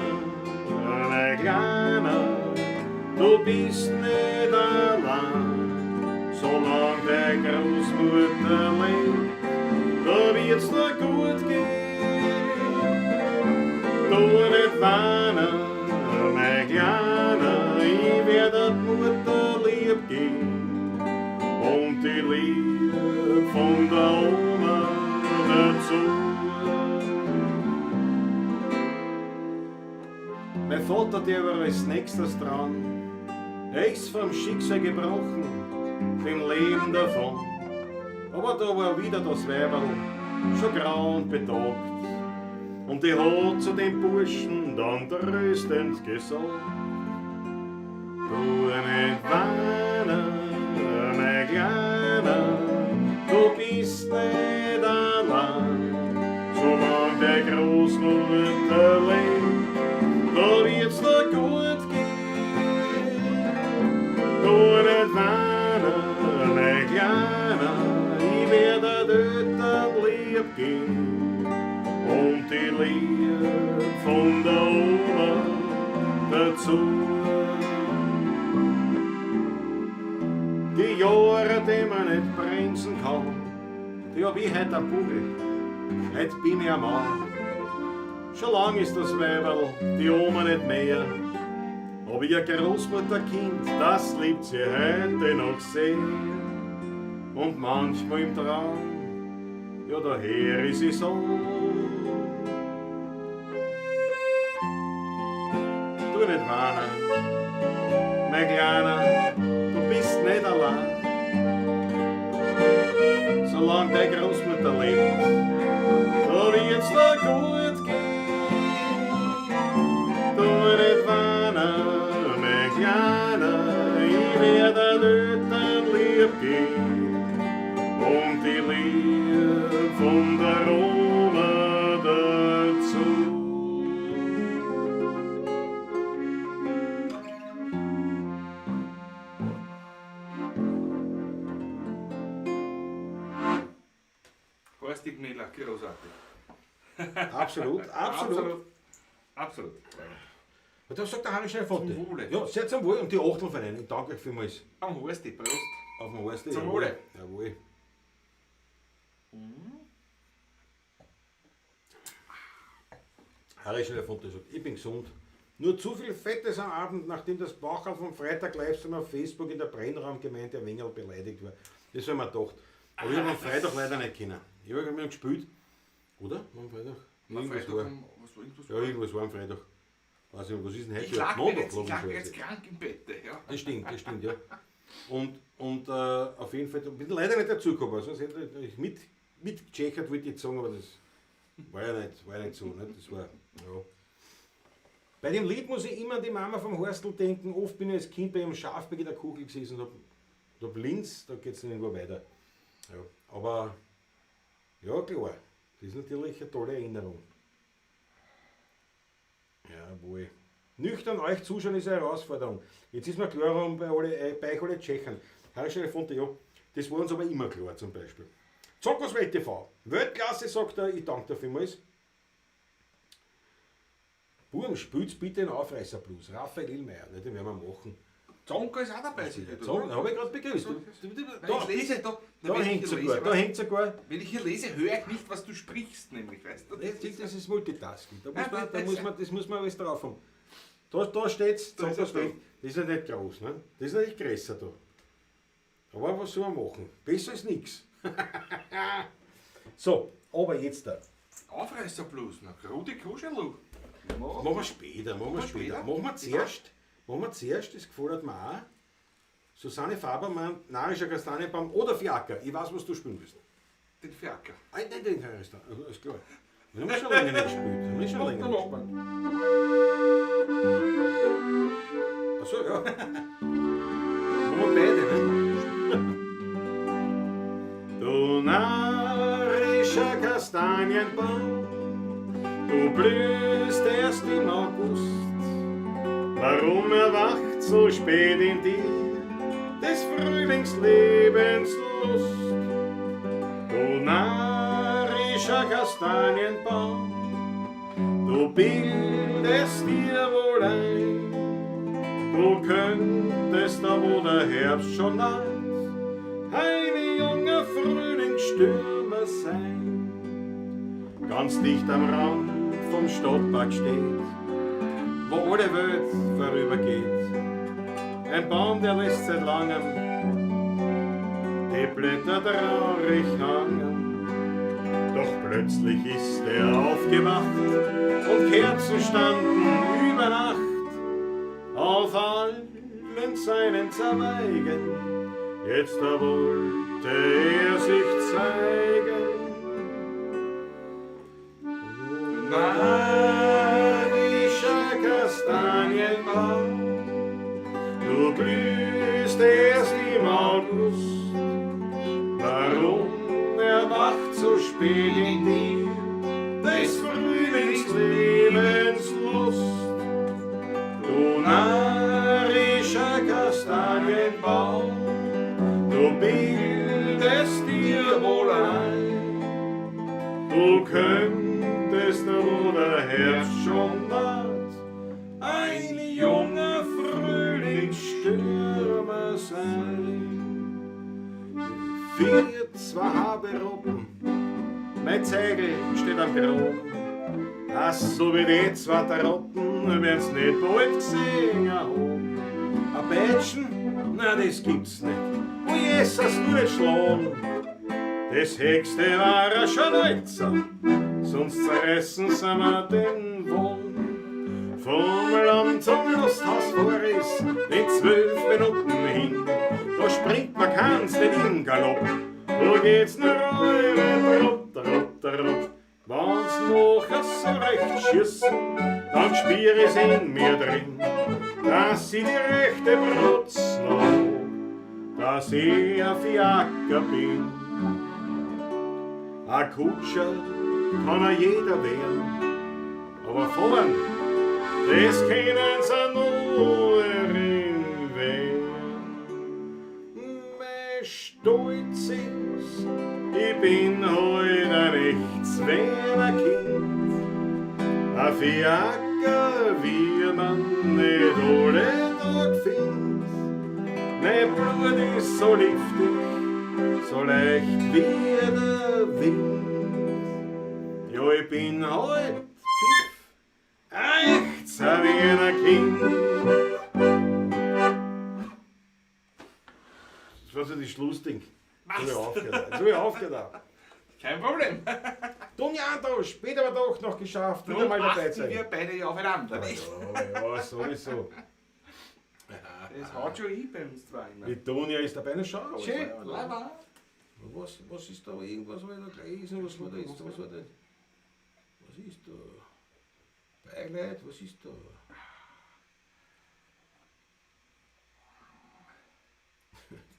mein Kleiner, du bist nicht allein. Solange der Großmutter lebt, da wird's dir gut gehen. Du nicht weinen, die Liebe von der Oma dazu. Mein Vater, der war als nächstes dran. Er ist vom Schicksal gebrochen, dem Leben davon. Aber da war wieder das Weiberl, schon grau und betagt. Und die hat zu dem Burschen dann tröstend gesagt: Du nicht weinen, mein Kleiner, du bist nicht allein. Solange der Großmutter lebt, da wird's dir gut gehen. Du nicht weinen, mein Kleiner, ich werde dort lieb gehen. Und die Liebe von der Oma dazu. Die Jahre, die man nicht bremsen kann, die hab ich heut am Buckel, heut bin ich am Mann. Schon lang ist das Weiberl, die Oma nicht mehr, aber ihr Großmutterkind, das liebt sie heute noch sehr. Und manchmal im Traum, ja daher ist sie so. Du nicht weinen, mein Kleiner, du bist nicht allein. Solange deine Großmutter lebt, da wird's dir gut gehen. Du nicht weinen, mein Kleiner, ich werde dort lieb gehen. Und die Liebe von der Oma dazu. Horst Gmeller, großartig. Absolut, absolut. Absolut. Und da sagt der Harry schnell Foto. Zum Wohle. Ja, sehr zum Wohl und die Achtel von Ihnen. Danke euch vielmals. Am Horsti, Prost. Auf dem Horst. Zum Wohle. Jawohl. Harry schnell Foto sagt, ich bin gesund. Nur zu viel Fettes am Abend, nachdem das Bauchal vom Freitag Livestream auf Facebook in der Brennraumgemeinde ein wenig beleidigt war. Das habe ich mir gedacht. Aber ich habe am Freitag leider nicht können. Ich habe mit ihm gespielt. Oder? Am Freitag? Irgendwas war. Ja, irgendwas war am Freitag. Weiß nicht, was ist denn heute? Ich lag Montag, jetzt krank im Bett. Ja. Das stimmt, ja. Und auf jeden Fall, ich bin leider nicht dazugekommen. Sonst hätte ich mitgecheckt, wollte ich jetzt sagen, aber das war ja nicht so. Nicht? Das war, ja. Bei dem Lied muss ich immer an die Mama vom Horstl denken. Oft bin ich als Kind bei einem Schafberg in der Kugel gesessen und hab Linz, da geht es dann irgendwo weiter. Ja. Aber, ja klar, das ist natürlich eine tolle Erinnerung. Jawohl. Nüchtern euch zuschauen ist eine Herausforderung. Jetzt ist mir klar, warum bei euch alle Tschechen. Herr Schrefonte, ja, das war uns aber immer klar zum Beispiel. Zockers Welt TV. Weltklasse, sagt er, ich danke dir vielmals. Burm, spielt bitte einen Aufreißerblues. Raphael Illmeier, ne, den werden wir machen. Zonka ist auch dabei. Zonka, habe ich gerade begrüßt. Da hängt es sogar. Wenn ich hier lese, höre ich nicht, was du sprichst, nämlich. Weißt du? Das ist Multitasking. Das muss man alles drauf haben. Da steht es, das ist ja nicht groß, ne? Das ist ja nicht größer da. Aber was soll man machen? Besser ist nichts. So, aber jetzt da. Aufreißerblues, Rudi Kuschelu. Machen wir später. Machen wir zuerst, das gefällt mir auch. Susanne Fabermann, Narischer Kastanienbaum oder Fiaker. Ich weiß, was du spielen willst. Den Fiaker. Nein, den kann ich nicht. Alles klar. Wir haben schon länger nicht gespielt. Achso, ja. Machen wir beide, ne? Du narischer Kastanienbaum, du blühst erst im August. Warum erwacht so spät in dir des Frühlingslebens Lust? Du narischer Kastanienbaum, du bildest dir wohl ein, du könntest da, wo der Herbst schon naht, ein junger Frühlingsstürmer sein. Ganz dicht am Rand vom Stadtpark steht, wo alle Welt vorübergeht, ein Baum, der lässt seit langem die Blätter traurig hangen. Doch plötzlich ist er aufgewacht und Kerzen standen über Nacht auf allen seinen Zweigen. Jetzt da wollte er sich zeigen. Magischer Kastanienbaum, du blühst erst im August. Warum erwacht so spät in dir des Frühlings Lebenslust? Du narrischer Kastanienbaum, du bildest dir wohl ein, du könntest, wo der Herbst schon naht, ein junger Frühlingsstürmer sein. Vier, zwei Haberoppen, mein Zeigel steht am Graben. Ach, so wie die zwei Tarotten werden's nicht bald gesehen haben. A Peitschen? Na, das gibt's nicht. Oh Jesus, nur nicht schlagen. Das Höchste war er schon Alter, sonst zerreißen sie mir den Wohn. Vom Land zum Lusthaus vor ist in 12 Minuten hin. Da springt man keins nicht in Galopp. Da geht's nur trott, trott, trott. Wenn's nachher so recht schießen, dann spür ich's in mir drin, dass ich die rechte Brutz noch, dass ich ein Fiaker bin. Ein Kutscher kann er jeder werden, aber vorn, das können sie nur werden. Mein Stolz ist, ich bin heute ein echtes Kind. Ein Fiaker, wie man nicht alle Tag findet. Mein Blut ist so liftig, so leicht wie der Wind. Ja, ich bin heute pfiff, ein echtes Kind. Das war so die Schlussding. So wie aufgedacht. Kein Problem. Donjato, später aber doch noch geschafft. Wieder mal dabei achten sein. wir beide ja aufeinander. nicht? Ja, sowieso. Das haut schon hin bei uns zwei. Die Tonja ist dabei, eine Schau. Schön, lava. Was ist da? Irgendwas war da gelesen? Was war da jetzt? Was war da? Was ist da? Beileid, was ist da?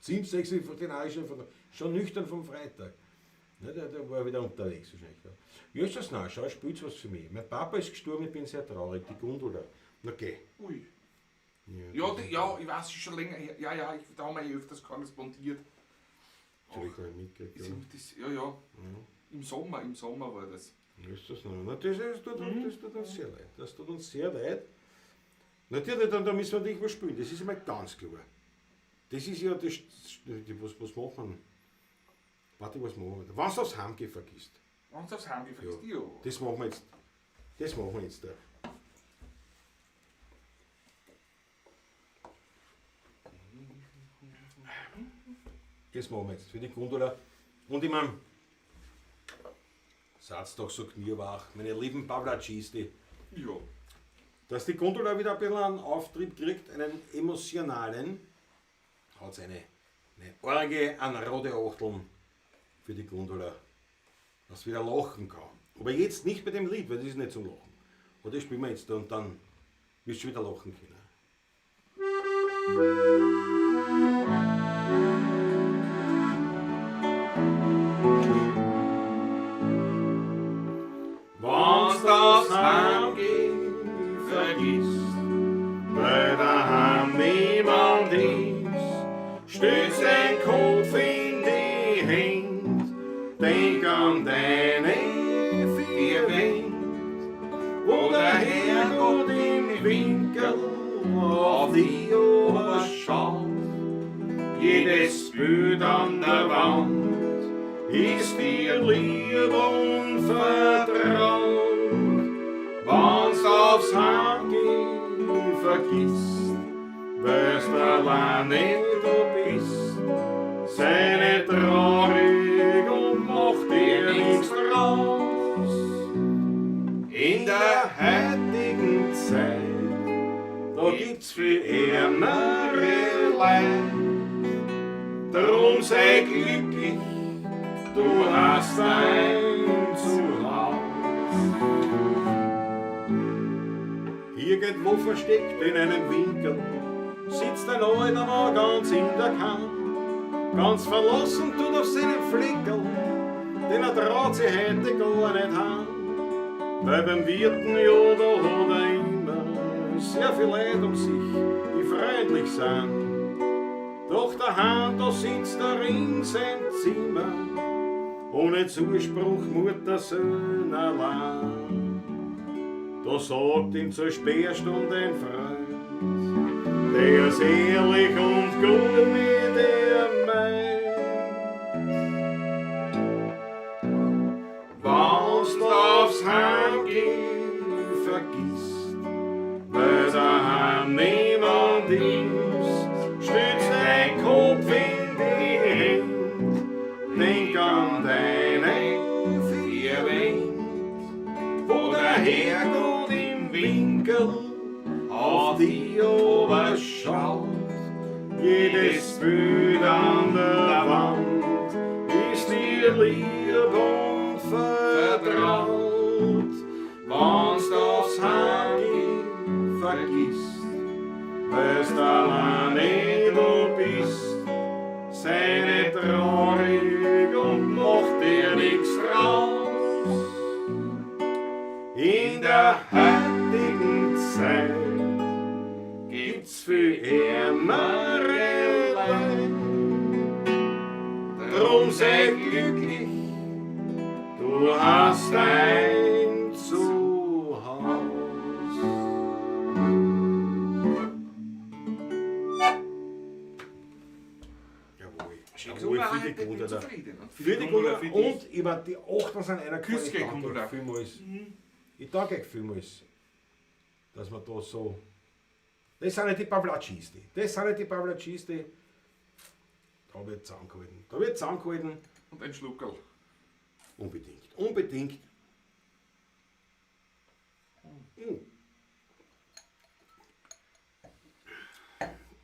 Ziemsechse von den Arischen, schon nüchtern vom Freitag. Ne, der war wieder unterwegs wahrscheinlich. Ja, ist das nah, schau, spielt's was für mich. Mein Papa ist gestorben, ich bin sehr traurig, die Gundula. Na geh. Ui. Ja, Ja, ich weiß, es ist schon länger her. Ja, da haben wir ja öfters korrespondiert. soll ich gar nicht mitgekriegt. Ja. Ja. Im Sommer war das. Ist das noch? Na, das tut uns sehr leid. Das tut uns sehr leid. Natürlich, dann müssen wir dich was spielen. Das ist einmal ganz klar. Das ist ja das. Was machen wir? Warte, was machen wir? Wenn du aufs Heimgehen vergisst. Wenn du aufs Heimgehen vergisst, ja. Das machen wir jetzt. Das machen wir jetzt da. Das machen wir jetzt für die Gundula. Und ich meine, seid doch so knierwach, meine lieben Pavlacisti, Ja. dass die Gundula wieder ein bisschen einen Auftrieb kriegt, einen emotionalen, hat sie eine Orge an rote Achteln für die Gundula, dass sie wieder lachen kann. Aber jetzt nicht bei dem Lied, weil das ist nicht zum Lachen. Aber das spielen wir jetzt da und dann wirst du wieder lachen können. Wenn's das Heimgehen vergisst, Weil daheim niemand ist, stößt dein Kopf in die Hände, denk an deine vier Wände, wo der Herrgott im Winkel auf die Ober schaut. Jedes Bild an der Wand ist dir lieb und vertraut. Wenn's aufs Heimgehen vergisst, weißt allein nicht, du bist, sei nicht gibt's für ärmere. Drum sei glücklich, du hast ein Zuhause. Irgendwo versteckt in einem Winkel sitzt ein alter Mann ganz in der Kant. Ganz verlassen tut auf seinen Fleckel, den er traut sich heute gar nicht haben. Weil beim Wirten, ja, da hat er immer sehr viel Leid um sich, die freundlich sind. Doch daheim, da sitzt er in seinem Zimmer, ohne Zuspruch, Mutter, Sohn allein. Da sagt ihm zur Sperrstunde ein Freund, der ist ehrlich und gut mit ihr meint. Wenn's aufs Heim geht, vergisst, weil daheim niemand ist, stützt dein Kopf in die Hände, denk an deine vier Wände, wo der Herrgott im Winkel auf die Ober schaut. Jedes Bild an der Wand ist dir lieb und vertraut. Wenn's aufs Heim geht, vergisst, weil's alleine du bist. Sei nicht traurig und mach dir nix draus. In der heutigen Zeit gibt's viel ärmere Leid. Drum sei glücklich, du hast ein Zuhause. Jawohl. Schön Jawohl, gesungen, viele ich bin Gute da. zufrieden. Viele Gundula, Gute für dich. und über die Achten sind einer Küss gegen Danke Gundula. vielmals. Ich danke euch vielmals, dass wir da so. Das sind nicht die Pavlacisti. Das sind nicht die Pavlacisti. Da wird zusammengehalten. Da wird zusammengehalten. Und ein Schluckerl. Unbedingt. Unbedingt.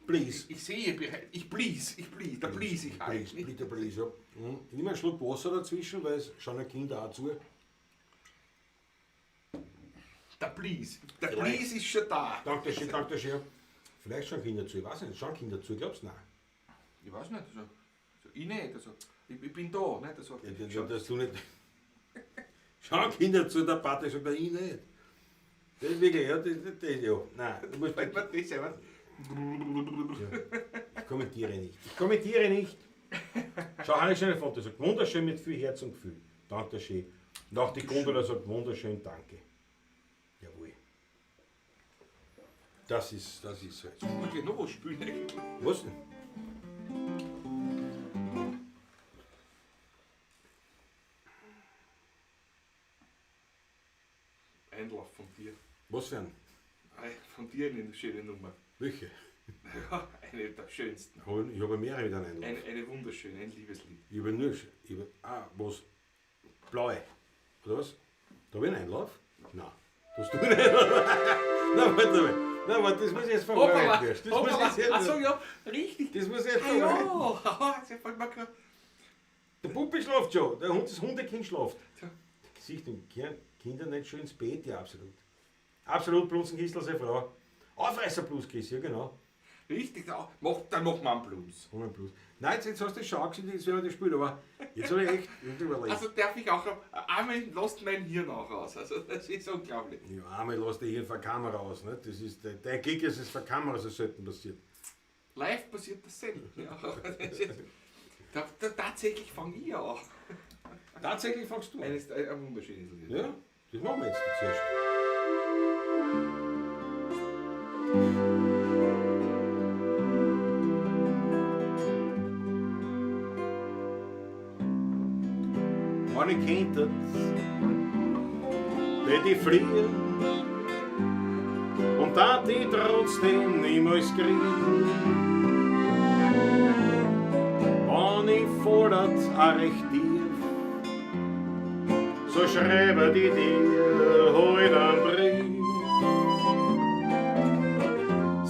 Please. Ich sehe, ich blies, da blies ich halt. Please, bitte, please. Ja. Ich nehme einen Schluck Wasser dazwischen, weil es schauen ein Kind auch zu. Der blies Vielleicht. ist schon da. Danke schön, danke schön. Vielleicht schauen Kinder zu. Ich weiß nicht, schauen Kinder zu. Glaubst du? Nein. Ich weiß nicht, also, ich nicht, also, ich bin da, nicht? Also, Ja, dass du nicht. Schauen Kinder zu, der Vater sagt, ich nicht. Das ist wirklich, ja, das ja. Nein, du musst. Warte, warte, das, ja, warte. Ich kommentiere nicht. Ich kommentiere nicht. Schau, eine schöne Foto. Sagt wunderschön mit viel Herz und Gefühl. Danke schön. Und auch die Gundula sagt wunderschön Danke. Jawohl. Das ist so jetzt. Jetzt muss man gleich noch was spielen eigentlich. Was denn? Einlauf von dir. Was für ein? Von dir eine schöne Nummer. Welche? Ja, eine der schönsten. Ich habe mehrere wieder einen Einlauf. Eine wunderschöne, ein Liebeslied. Ich habe nur. Was? Blaue. Oder was? Da habe ich einen Einlauf? Nein. Da hast du einen Einlauf. Nein, warte mal. Nein, warte, das muss ich jetzt verarbeiten. Das muss ich jetzt. Achso, ja, richtig. Das muss ich jetzt Ah, verarbeiten. ja, das fällt mir gerade. Der Puppe schlaft schon, das Hundekind schlaft. Tja. Siehst du, Kinder nicht schön ins Bett, ja, absolut. Absolut, Blusenkistel, seine Frau. Aufreißer-Blues-Kiss, ja genau. Richtig, dann macht man einen Blues. Ohne Blues. Nein, jetzt hast du das schon gesehen, jetzt werden wir das spielen, aber jetzt habe ich echt überlegt. Also darf ich auch einmal lasst mein Hirn auch raus. Also das ist unglaublich. Ja, einmal lass dich hier von der Kamera aus, ne? Das ist, dein Gig ist es von der Kamera so selten passiert. Live passiert das selten. Ja, das ist, tatsächlich fange ich an. Tatsächlich fangst du an. Ein wunderschönes Lied. Ja, das machen wir jetzt zuerst. Meine Kinder, die fliehen und da die trotzdem niemals kriegen. Wenn ich fordert auch recht tief, so schreibe die dir heute einen Brief.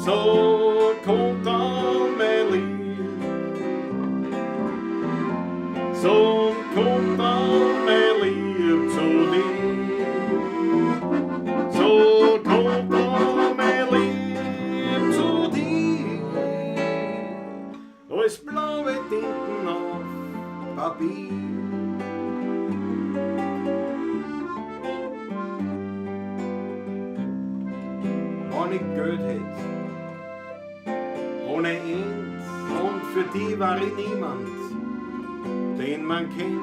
So kommt dann mein Lied, so kommt dann mein Lied zu dir, so kommt dann mein Lied zu dir, als blaue Tinten auf Papier. Wenn ich Geld hätte, ohne End, und für die war ich niemand, den man kennt.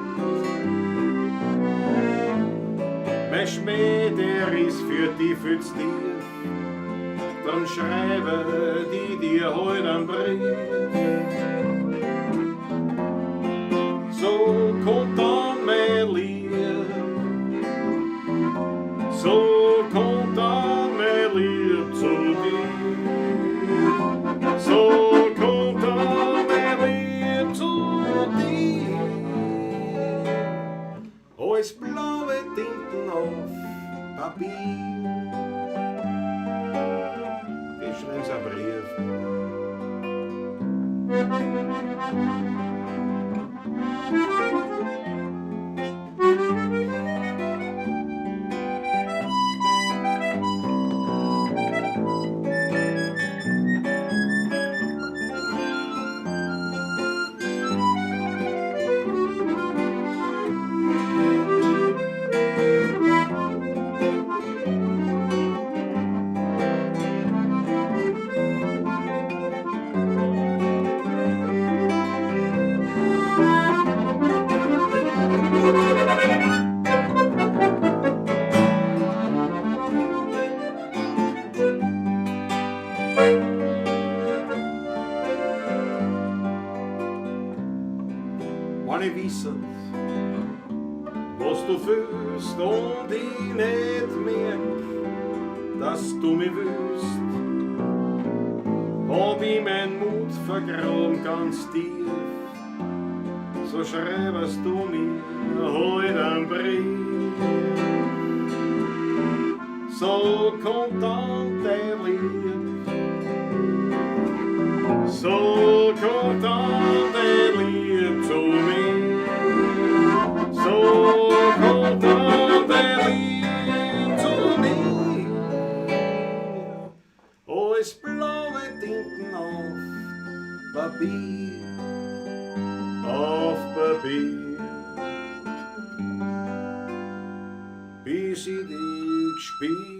Mein Schmäh, der ist für die viel zu tief, dann schreibe die dir heute einen Brief. So kommt dann mein Lied, so kommt dann mein Lied zu dir, so kommt dann mein Lied zu dir, als blaue Tinten auf Papier. Ich schreib's ein Brief. Wenn ich wisse, was du fühlst und ich nicht merk, dass du mich willst, hab ich mein Mut vergraben ganz tief, so schreibst du mir heute einen Brief. So kommt dann dein Lied, so kommt dann dein Lied zu mir, so kommt dann dein Lied zu mir, als blaue Tinten auf Papier, auf Papier, bis ich dich spiel.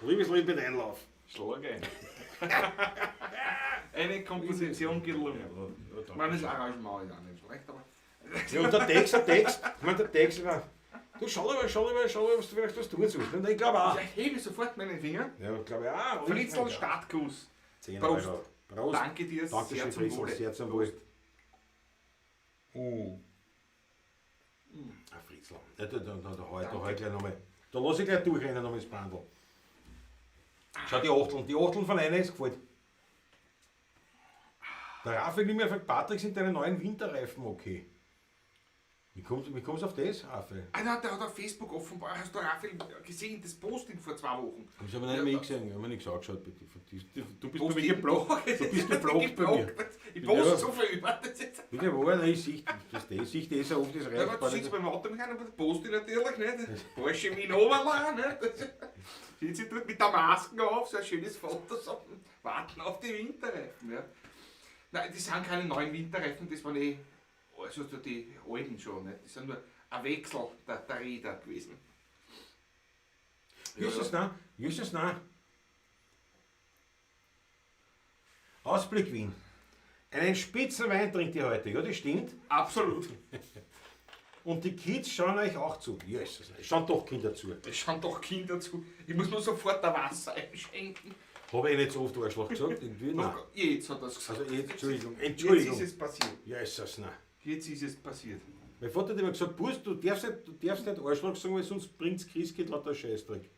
Liebes Lied mit Einlauf. Schlager. Eine Komposition gelungen. Ich meine, das Arrangement ist auch nicht schlecht, aber. Ja, und der Text, ich meine, der Text war. Du schau lieber, was du vielleicht was tun sollst. Und ich glaube auch. Ich hebe sofort meinen Finger. Ja, glaube ich auch. Fritzl Startgruß. 10 Prost. Euro. Prost. Danke dir sehr Dankeschön, zum Fritzl, Wohle. sehr zum Wohl. Ah, Fritzl. Ja, da hau ich gleich nochmal. Da lass ich gleich durchrennen nochmal das Bandel. Schau, die Achteln von einer ist gefällt. Der Raphael nimmt mir von Patrick, sind deine neuen Winterreifen okay? Wie kommst du auf das, Raphael? Ah, der hat auf Facebook offenbar, hast du Raphael gesehen, das Posting vor 2 Wochen. Ich habe nicht mehr gesehen, ich habe mir nichts angeschaut. Bitte. Du bist bei mir Posting geblockt. Du bist geblockt bei mir. Ich poste so viel über das jetzt. Bitte wo, nein, ich sehe das so oft, das Ja, aber du sitzt beim Automechaniker, aber das poste ich natürlich nicht. Porsche Minova, nicht? Sitzt sie dort mit der Maske auf, so ein schönes Foto, so, warten auf die Winterreifen. Ja. Nein, das sind keine neuen Winterreifen, das waren also die alten schon, nicht? Das sind nur ein Wechsel der Räder gewesen. Justus, nein. Ausblick Wien. Einen Spitzenwein trinkt ihr heute, ja, das stimmt. Absolut. Und die Kids schauen euch auch zu. Jesus, es schauen doch Kinder zu. Es schauen doch Kinder zu. Ich muss nur sofort ein Wasser einschenken. Habe ich nicht so oft Arschloch gesagt? Nein. Jetzt hat er es gesagt. Also Entschuldigung. Jetzt ist es passiert. Jesus, nein. Jetzt ist es passiert. Mein Vater hat immer gesagt, Burs, du darfst nicht Arschloch sagen, weil sonst bringt das Christkind lauter Scheißdreck.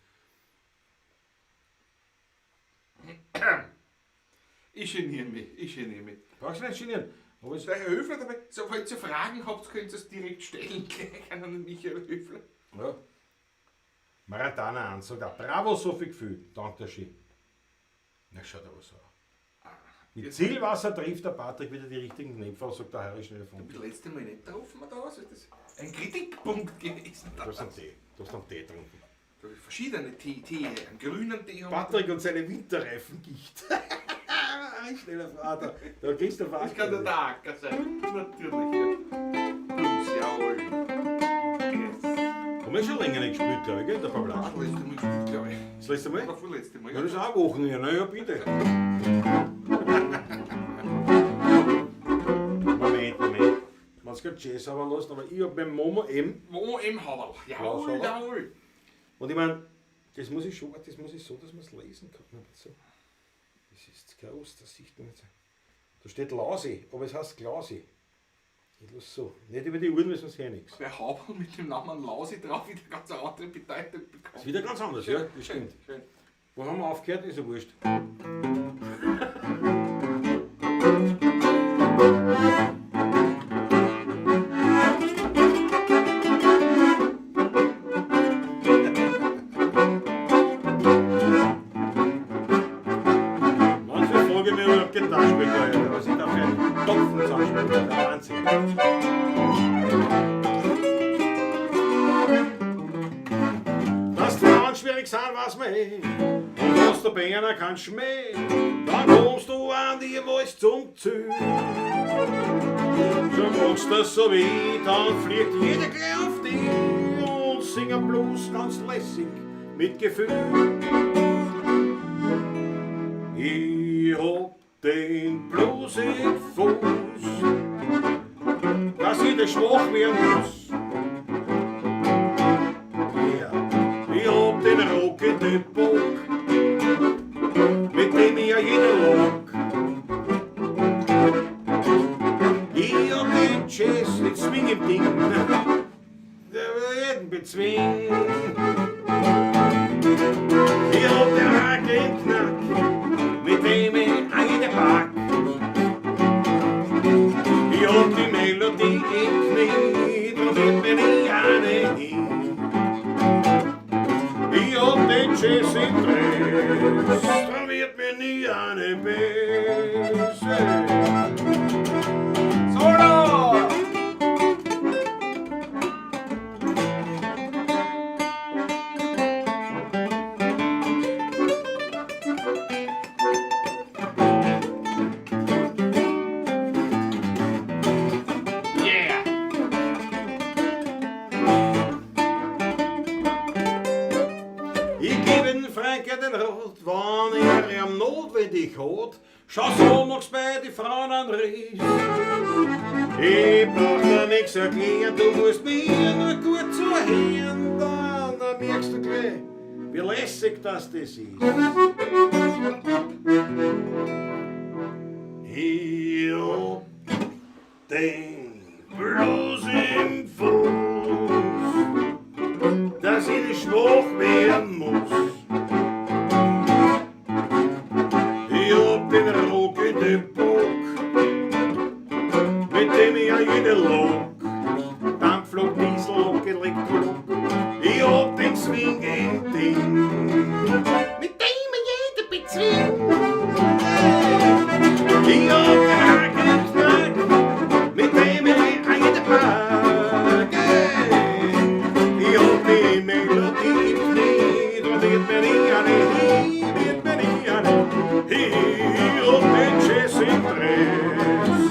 Ich geniere mich. Brauchst du nicht genieren. Aber es, Der Herr Höfler dabei, sobald ihr Fragen habt, könnt ihr es direkt stellen gleich an den Michael Höfler. ja. Maratana an, sagt er. Bravo, so viel Gefühl. Dank der Ski. Na, schaut aber so. Mit Zielwasser trifft der Patrick wieder die richtigen Knöpfe, sagt der Harry schnell von. Das letzte Mal nicht drauf, da was ist das ein Kritikpunkt gewesen. Du hast einen Tee. Du hast einen Tee getrunken. Da habe ich verschiedene Tee, einen grünen Tee. Patrick und seine Winterreifengicht. Ein schneller Vater. Der Christoph Das kann der Acker sein. Natürlich. Plus, jawohl. Yes. Haben wir schon länger nicht gespielt, glaube ich, gell, der Pablo? Das letzte Mal gespielt, glaube ich. Das letzte Mal? Oder vorletzte Mal. Ja, das ist auch Wochen her, na ja, bitte. Moment. Man kann Jazz aber lassen, aber ich hab beim Momo M. Momo M. Haberl. Jawohl, Ja, jawohl. Und ich meine, das muss ich so, dass man es lesen kann. Nicht so. Das ist groß, das sieht man nicht. Da steht Lasi, aber es heißt Glasi. Ich lasse so. Nicht über die Uhren müssen wir sehen nichts. Bei Haberl mit dem Namen Lausi drauf wieder ganz eine andere Bedeutung bekommen. Das ist wieder ganz anders, ja, das stimmt. Schön. Wo haben wir aufgehört? Ist ja wurscht. Manche fragen mich, ob ich Gitarre spielen kann, aber ich darf keinen Topfen zusammenspielen. Das ist der Wahnsinn. Dass die Frauen schwierig sind, weiß man eh. Und dass der Berner kein Schmäh, dann kommst du an die Wals zum Ziel. So machst du das so wie, dann fliegt jeder gleich auf dich und singen Blues ganz lässig mit Gefühl. Ich hab den Blues im Fuß, dass ich nicht schwach werden muss. Ich hab den Rock in den Bock, mit dem ich ja jeder lock. Ich hab den Jazz, den Swing im Ding, der will jeden bezwingen. Ich hab den Haken im Knack, mit dem ich eine pack. Ich hab die Melodie im Knie, drum wird mir nie eine hin. Ich hab den Jazz im Dress, da wird mir nie eine Bäse. Solo! Yeah! Ich gebe den Franke den Rot, wann er ihm notwendig hat. Schau so mach's bei die Frauen an Ries. Ich brauch dir nix erklären, du musst mir nur gut zuhören, dann merkst du gleich, wie lässig das ist. Ich hab den Blues im Fuß, dass ich nicht schwach werden muss. Ich hab den Rock in den Bock, mit dem ich ja jede Lok, Dampflok, Diesellok, Elektrolok. Ich hab den Swing im Ding, mit dem ich jede bezwingt. Ich hab den Haken im Knack, mit dem ich jede pack. Ich hab die Melodie im Knie, da wird mir nie eine hin, wird mir nie eine. Ich hab den Jazz im Dress,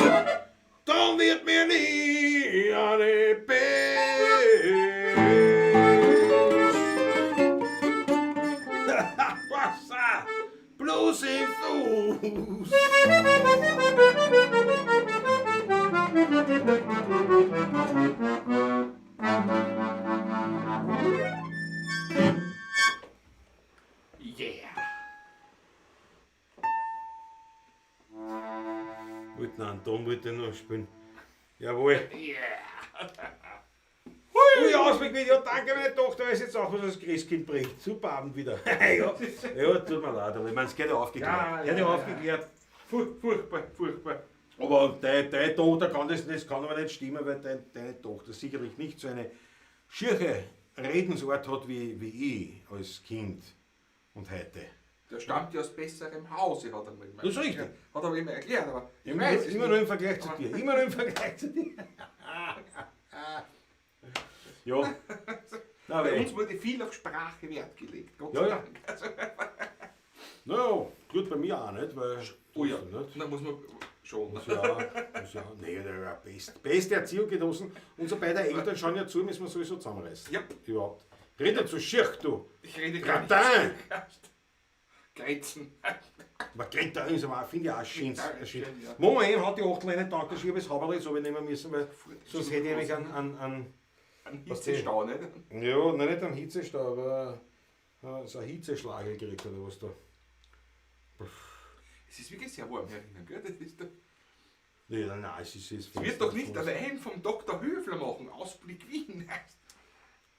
dann wird mir nie eine Bass. Wasser, bloß im Fuß. Yeah! Wollten Anton wollte noch spielen. Jawohl. Yeah! Ui, Auswegvideo, danke meine Tochter, weil sie jetzt auch was das Christkind bringt. Super Abend wieder. Ja, tut mir leid, aber ich meine, es geht ja aufgeklärt. Ja, Ja, ja, aufgeklärt. Furchtbar, furchtbar. Aber deine Tochter kann das kann aber nicht stimmen, weil deine Tochter sicherlich nicht so eine schiere Redensart hat wie ich als Kind und heute. Der stammt ja aus besserem Hause, hat er mal gemeint. Das ist richtig. Hat er immer erklärt, aber ich Immer, weiß es immer nicht. nur im Vergleich zu dir. Immer nur im Vergleich zu dir. Ja. Na, Bei uns wurde viel auf Sprache Wert gelegt, Gott Ja, sei ja. Dank. Also, Naja, gut bei mir auch nicht, weil. oh ja, Nicht. da muss man schon. Muss ja, nee, der war beste Erziehung genossen. Unsere beiden Eltern schauen ja zu, müssen wir sowieso zusammenreißen. Ja. Überhaupt. Rede zu schier, du. Ich rede gar Gratin. nicht. Greizen. Aber Greta ist aber, finde ich auch schön. Ja, schön. schön, ja. Mama eben hat die 8 Leine danke, ich habe das Haberl so nehmen müssen, weil sonst hätte ich nämlich an Ein Was Hitzestau, nicht? ja, nein, nicht einen Hitzestau, aber so einen Hitzeschlag gekriegt oder was da. Es ist wirklich sehr warm hier drinnen, gell? Das ist doch, Ja, nein, es ist es wird doch nicht allein vom Dr. Höfler machen, Ausblick Wien.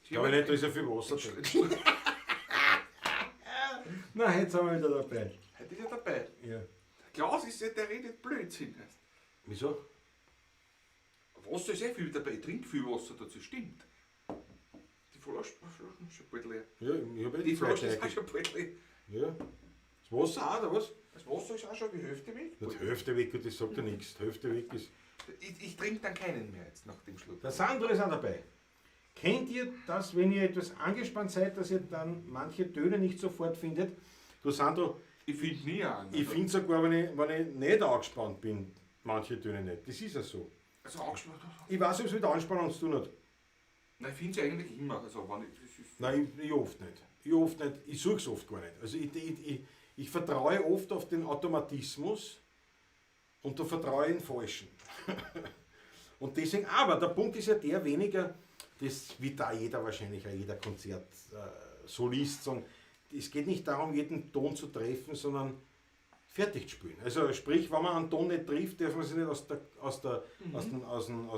Ich glaube nicht, da ist ja viel Wasser drin. Nein, jetzt sind wir wieder dabei. Heute ist er dabei. Ja. Klaus ist ja, der redet Blödsinn. Wieso? Wasser ist eh viel dabei, ich trinke viel Wasser dazu, stimmt. Die Flasche ist schon bald leer. Ja, ich habe Die die Flasche ist auch Flasche. schon bald leer. Ja. Das Wasser auch, oder was? Das Wasser ist auch schon die Hälfte weg. Die Hälfte weg, und das sagt ja nichts. Die Hälfte weg ist. Ich trinke dann keinen mehr jetzt nach dem Schluck. Der Sandro ist auch dabei. Kennt ihr das, wenn ihr etwas angespannt seid, dass ihr dann manche Töne nicht sofort findet? Du Sandro, Ich finde nie an. ich finde sogar, wenn ich nicht angespannt bin, manche Töne nicht. Das ist ja so. Also angesprochen. Ich weiß nicht, ob es mit der Anspannung zu tun hat. Nein, ich finde es eigentlich immer. Also, wenn ich, das ist, Nein, ich oft nicht. Ich suche es oft gar nicht. Also ich vertraue oft auf den Automatismus und da vertraue ich den Falschen. Und deswegen, aber der Punkt ist ja der weniger, das wird da jeder wahrscheinlich, auch jeder Konzert-Solist sagen, es geht nicht darum, jeden Ton zu treffen, sondern fertig zu spielen. Also sprich, wenn man einen Ton nicht trifft, darf man sich nicht aus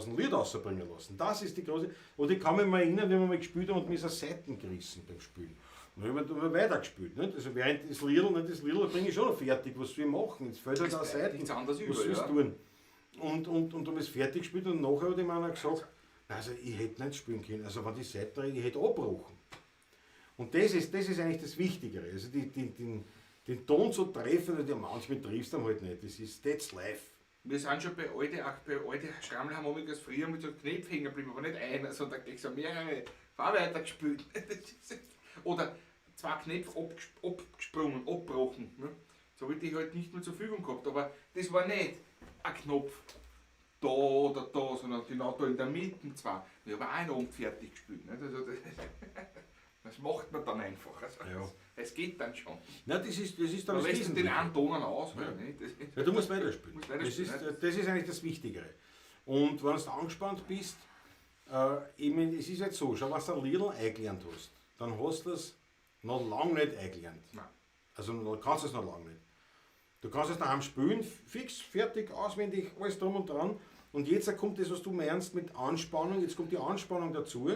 dem Lied rausbringen lassen. Das ist die große. Oder ich kann mich mal erinnern, wenn wir mal gespielt haben und mir ist eine Seiten gerissen beim Spielen. Und dann haben wir weitergespielt. Nicht? Also während das Lied bringe ich schon noch fertig, was soll ich machen? Jetzt fällt halt eine Seiten. nichts anderes Was über, soll ich ja. tun? Und haben es fertig gespielt und nachher hat ihm einer gesagt, also ich hätte nicht spielen können. Also wenn die Seite ich hätte abbrochen. Und das ist eigentlich das Wichtigere. Also den Ton zu treffen, und ja, manchmal triffst du ihn halt nicht. That's life. Wir sind schon bei alten Schrammlharmonikas früher mit so Knöpfen hängen geblieben, aber nicht einer, sondern gleich so mehrere. Fahr weiter gespielt. Oder zwei Knöpfe abgesprungen, abgebrochen. Ne? So habe ich die halt nicht mehr zur Verfügung gehabt. Aber das war nicht ein Knopf da oder da, sondern genau da in der Mitte zwei. Ich habe auch einen Abend fertig gespielt. Nicht? Also das macht man dann einfach. Also Ja. es geht dann schon. Nein, das ist dann Man das lässt den Wesentliche. einen Ton aus. Ja. Nicht? Ja, du musst weiterspielen. Musst weiterspielen, Das ist eigentlich das Wichtigere. Und wenn du angespannt bist, ich mein, es ist jetzt so, schau, was du ein Lied eingelernt hast, dann hast du es noch lange nicht eingelernt. Nein. Also du kannst es noch lange nicht. Du kannst es daheim spielen, fix, fertig, auswendig, alles drum und dran. Und jetzt kommt das, was du meinst mit Anspannung, jetzt kommt die Anspannung dazu.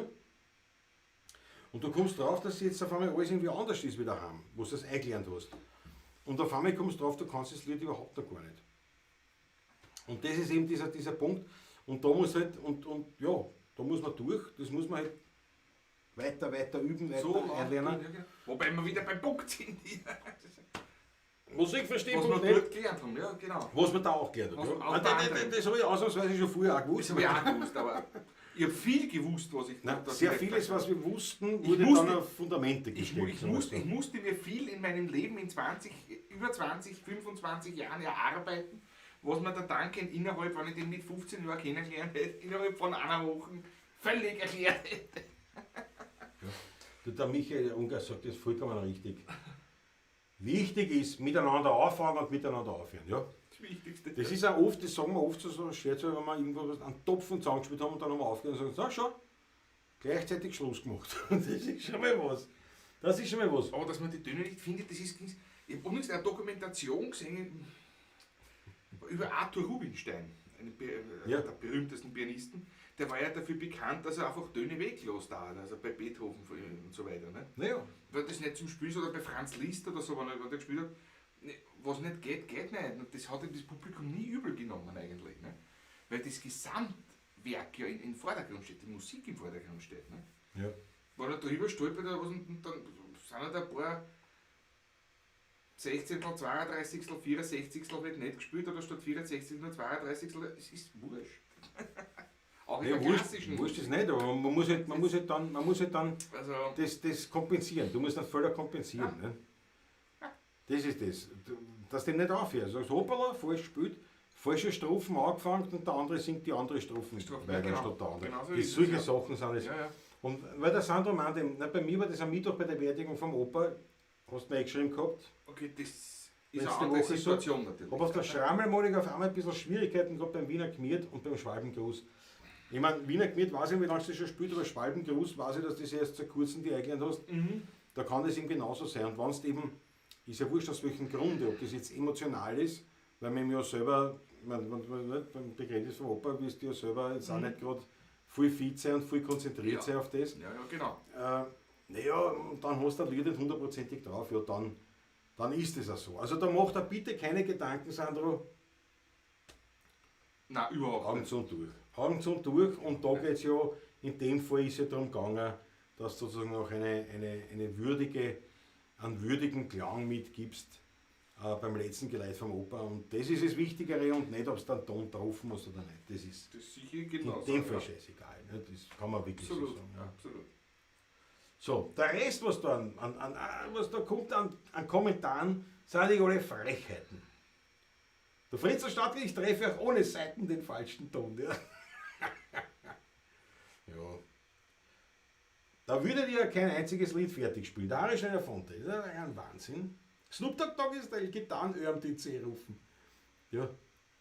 Und du kommst drauf, dass jetzt auf einmal alles irgendwie anders ist wie daheim, wo du das eingelernt hast. Und auf einmal kommst du drauf, du kannst das Lied überhaupt noch gar nicht. Und das ist eben dieser Punkt. Und da muss halt, ja, da muss man durch, das muss man halt weiter üben, weiter einlernen. Ja, genau. Wobei wir wieder beim Punkt sind. Musik Was wir dort gelernt haben, ja genau. Was man da auch gelernt Was hat. auch Ja. da andere. Das habe ich ausnahmsweise schon früher auch Das gewusst. habe ich auch gewusst, aber ich habe viel gewusst, was ich Nein, da sehr vielleicht vieles, weiß. was wir wussten, Ich wurde musste- dann auf Fundamente gestellt. Ich musste mir viel in meinem Leben in über 20, 25 Jahren erarbeiten, was mir der Duncan innerhalb, wenn ich den mit 15 Jahren kennengelernt hätte, innerhalb von einer Woche völlig erklärt hätte. Der Michael Unger sagt das vollkommen richtig. Wichtig ist, miteinander anfangen und miteinander aufhören. Ja? Das Wichtigste. Das ist auch oft, das sagen wir oft so Scherz, wenn wir irgendwo einen Topf und zusammengespielt haben und dann haben wir aufgehört und sagen, schau, gleichzeitig Schluss gemacht. Das ist schon mal was. Das ist schon mal was. Aber dass man die Töne nicht findet, das ist. Ich habe übrigens eine Dokumentation gesehen über Arthur Rubinstein, Ja. der berühmtesten Pianisten. Der war ja dafür bekannt, dass er einfach Töne weglässt, also bei Beethoven und so weiter. Ne? Naja. Weil das nicht zum Spiel ist oder bei Franz Liszt oder so, wenn er gespielt hat. Was nicht geht, geht nicht. Und das hat ja das Publikum nie übel genommen eigentlich. Ne? Weil das Gesamtwerk ja im Vordergrund steht, die Musik im Vordergrund steht. Ne? Ja. Wenn er drüber stolpert oder was, und dann sind halt ein paar 16, 32, 64 wird nicht gespielt oder statt 64 nur 32, es ist wurscht. Auch in Ja, der wurscht, klassischen wurscht ist Musik. nicht, aber man muss halt dann Also, das kompensieren. Du musst das voll kompensieren. Ne? Das ist das. Dass dem nicht aufhört. Also hoppala, falsch gespielt, falsche Strophen angefangen und der andere singt die andere Strophen Strophen, weiter ja, genau. statt der andere. Genau so Das ist es, solche ja. Sachen sind es. ja, ja. Und weil der Sandro meinte, bei mir war das am Mittwoch bei der Beerdigung vom Opa, hast du mir eingeschrieben gehabt, Okay, das ist Letzte eine andere Woche so. Situation natürlich. habe auf der Schrammelmonika auf einmal ein bisschen Schwierigkeiten gehabt beim Wiener Gmiert und beim Schwalbengruß. Ich meine, Wiener Gmiert weiß ich, wie lange du das schon spielt, aber Schwalbengruß weiß ich, dass du das erst seit kurzem die Eigenheit hast. Da kann das eben genauso sein. Und wenn es eben, ist ja wurscht aus welchem Grunde, ob das jetzt emotional ist, weil man ja selber, wenn nicht beim Begräbnis vom Opa bist du ja selber jetzt auch nicht gerade viel fit sein und viel konzentriert sein auf das. Ja, ja, genau. Naja, und dann hast du ein Lied nicht hundertprozentig drauf, ja, dann ist es auch so. Also da macht er bitte keine Gedanken, Sandro, Nein, überhaupt Augen nicht. zu und durch. Augen zu und durch, und da geht es ja, in dem Fall ist es ja darum gegangen, dass du sozusagen auch einen würdigen Klang mitgibst beim letzten Geleit vom Opa. Und das ist das Wichtigere und nicht, ob es dann Ton drauf muss oder nicht. Das ist Das ist sicher in genau dem so. Fall scheißegal. Ne? Das kann man wirklich Absolut, so sagen. ja, Ja. absolut. So, der Rest, was da, was da kommt an Kommentaren, sind die alle Frechheiten. Der Fritzer Stadtl, ich treffe auch ohne Seiten den falschen Ton. Ja. Ja. Da würdet ihr ja kein einziges Lied fertig spielen. Der Harry Schneider Fonte, das ist ja ein Wahnsinn. Snoop Dogg ist der Gitarren ÖMTC rufen. Ja,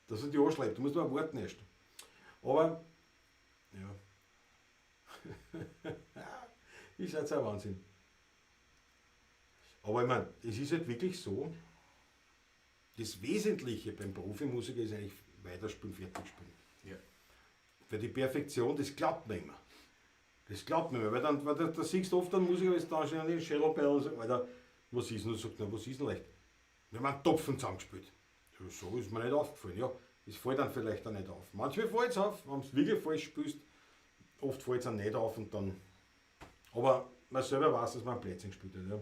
dass er die anschreibt, du musst mal warten erst. Aber, ja. Ist halt so ein Wahnsinn. Aber ich meine, es ist halt wirklich so, das Wesentliche beim Profimusiker ist eigentlich weiterspielen, fertig spielen. Ja. Für die Perfektion, das glaubt man immer. Das glaubt man immer, weil da siehst du oft einen Musiker, ist da schon an den Shadowbell und sagt, Alter, was ist denn? Und sagt, na, was ist denn leicht? Wir haben einen Topfen zusammengespielt. Ja, so ist mir nicht aufgefallen. Ja, es fällt dann vielleicht auch nicht auf. Manchmal fällt es auf, wenn du es wirklich falsch spielst. Oft fällt es dann nicht auf und dann. Aber man selber weiß, dass man ein Plätzchen gespielt hat. Ja.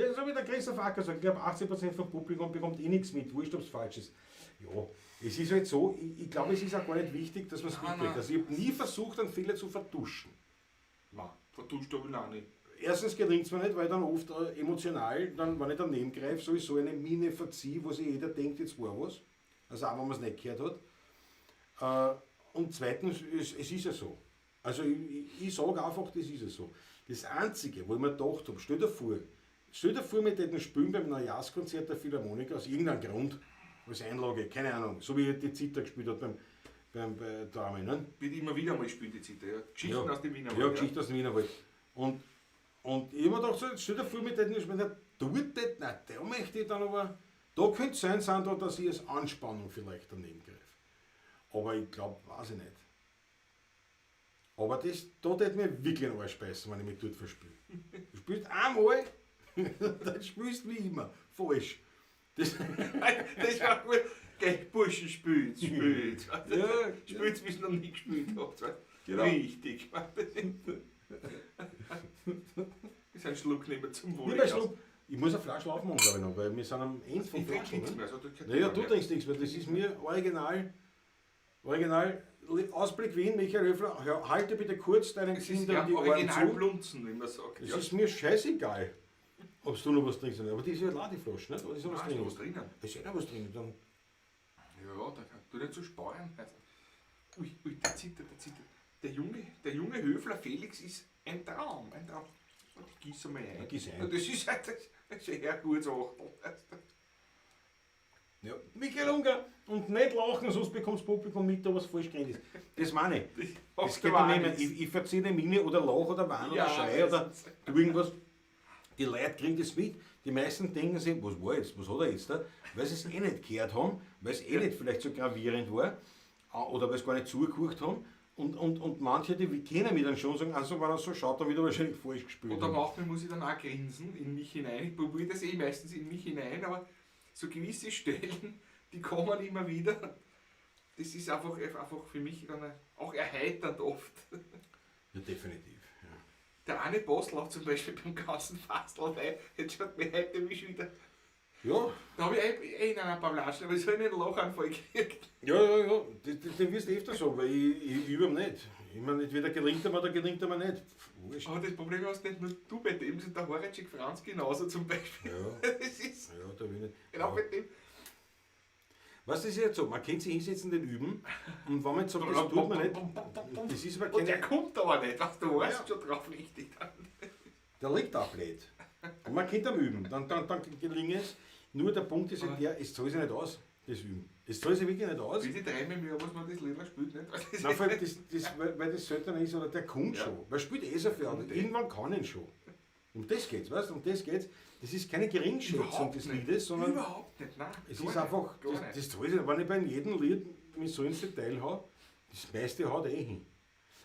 Ja, so wie der Christoph Acker sagt, ich glaube 80% vom Publikum bekommt eh nichts mit, wurscht ob es falsch ist. Ja, es ist halt so, ich glaube, es ist auch gar nicht wichtig, dass man es mitkriegt. Also ich habe nie versucht, einen Fehler zu vertuschen. Nein, vertuscht habe ich auch nicht. Erstens gelingt es mir nicht, weil ich dann oft emotional, dann, wenn ich daneben greife, sowieso eine Mine verziehe, wo sich jeder denkt, jetzt war was. Also auch wenn man es nicht gehört hat. Und zweitens, es ist ja so. Also ich sage einfach, das ist ja so. Das Einzige, wo ich mir gedacht habe, stell dir vor, mit dem Spielen beim Neujahrskonzert der Philharmoniker aus irgendeinem Grund, als Einlage, keine Ahnung, so wie die Zither gespielt hat bei der Arme. Ne? Wird immer wieder mal gespielt, die Zither. Ja. Geschichten aus dem Wiener Ja, Geschichten aus dem Wienerwald. Und ich habe mir gedacht, so, stell dir vor, mit dem Spielen, der tut das nicht, der möchte ich dann aber, da könnte es sein, Sandro, dass ich als Anspannung vielleicht daneben greife. Aber ich glaube, weiß ich nicht. Aber das, da tät mir wirklich einen Arsch beißen, wenn ich mich dort verspiele. Du spielst einmal, dann spielst du wie immer. Falsch. Das, Das war gut. Geh, Burschen, spielt. ja, Spielt, wie es noch nie gespielt habt. Genau. Richtig. Das ist ein Schluck nehmen zum Wohl. Lieber Schluck, ich muss eine Flasche aufmachen, glaube ich noch, weil wir sind am Ende vom Ich trinke Flaschen. nichts Ne? mehr. Also, du kannst Naja, du trinkst nichts mehr, das ist mir original. Ausblick Wien, Michael Höfler, halte bitte kurz deinen Das ist Kindern ja die Ohren original zu. Blunzen, wie man sagt. Es Ja. ist mir scheißegal, ob du noch was trinkst oder nicht. Aber die ist ja klar, die Flasche, nicht? Oder ist noch was Ah, ist drin? noch was drinnen? Ist ja noch was drin. Dann Ja, da kannst du nicht so sparen. Ui, der zittert. Der junge Höfler Felix ist ein Traum. Ich gieße mal ein. gieß ein. Ja, das ist ein sehr gutes Achtel. ja. Michael Unger, und nicht lachen, sonst bekommst du das Publikum mit, da was falsch geredet ist. Das meine ich. Das geht mir nicht mehr. Ich verziehe eine Miene oder lach oder weine oder schrei oder tu irgendwas. Die Leute kriegen das mit. Die meisten denken sich, was war jetzt, was hat er jetzt da? Weil sie es eh nicht gehört haben, weil es eh nicht vielleicht so gravierend war oder weil sie gar nicht zugehört haben. Und manche, die kennen mich dann schon, sagen, also wenn er so schaut, dann wird er wahrscheinlich falsch gespielt. Und manchmal muss ich dann auch grinsen in mich hinein. Ich probiere das meistens in mich hinein, aber so gewisse Stellen, die kommen immer wieder. Das ist einfach für mich dann auch erheiternd oft. Ja, definitiv. Ja. Der eine Postlauf zum Beispiel beim ganzen Fastelwein, jetzt schaut mir heute mich wieder. Ja, Da habe ich in einer Pavlatschen, aber so einen Lochanfall gekriegt. ja, den wirst du öfter so, weil ich übe ihn nicht. Ich meine, entweder gelingt er mir oder gelingt er mir nicht. Wurscht. Aber das Problem hast nicht nur du bei dem, sondern der Horacek Franz genauso zum Beispiel. Ja, Das ist ja, da will ich nicht. genau bei dem. Was ist jetzt so? Man kann sich hinsetzen, den üben. Und wenn man jetzt sagt, das tut man nicht, das ist aber Und der keine. kommt aber nicht, was du weißt Ja. schon drauf richtig dann. Der liegt auch blöd. Und man kann am üben. Dann gelingt es. Nur der Punkt ist halt der, es zahlt sich nicht aus, das Üben. Es zahlt sich wirklich nicht aus. Wie die dreimal im Jahr, was man das Lied spielt, nicht? Nein, vor allem weil das selten ist, oder der kommt Ja. schon. Man spielt so viel an. Und Irgendwann kann ihn schon. Um das geht's, weißt du? Um das geht's. Das ist keine Geringschätzung Überhaupt des nicht. Liedes, sondern Überhaupt nicht, nein. es gar ist nicht, einfach, gar das nicht. zahlt sich, wenn ich bei jedem Lied mich so ins Detail haue, das meiste haut hin.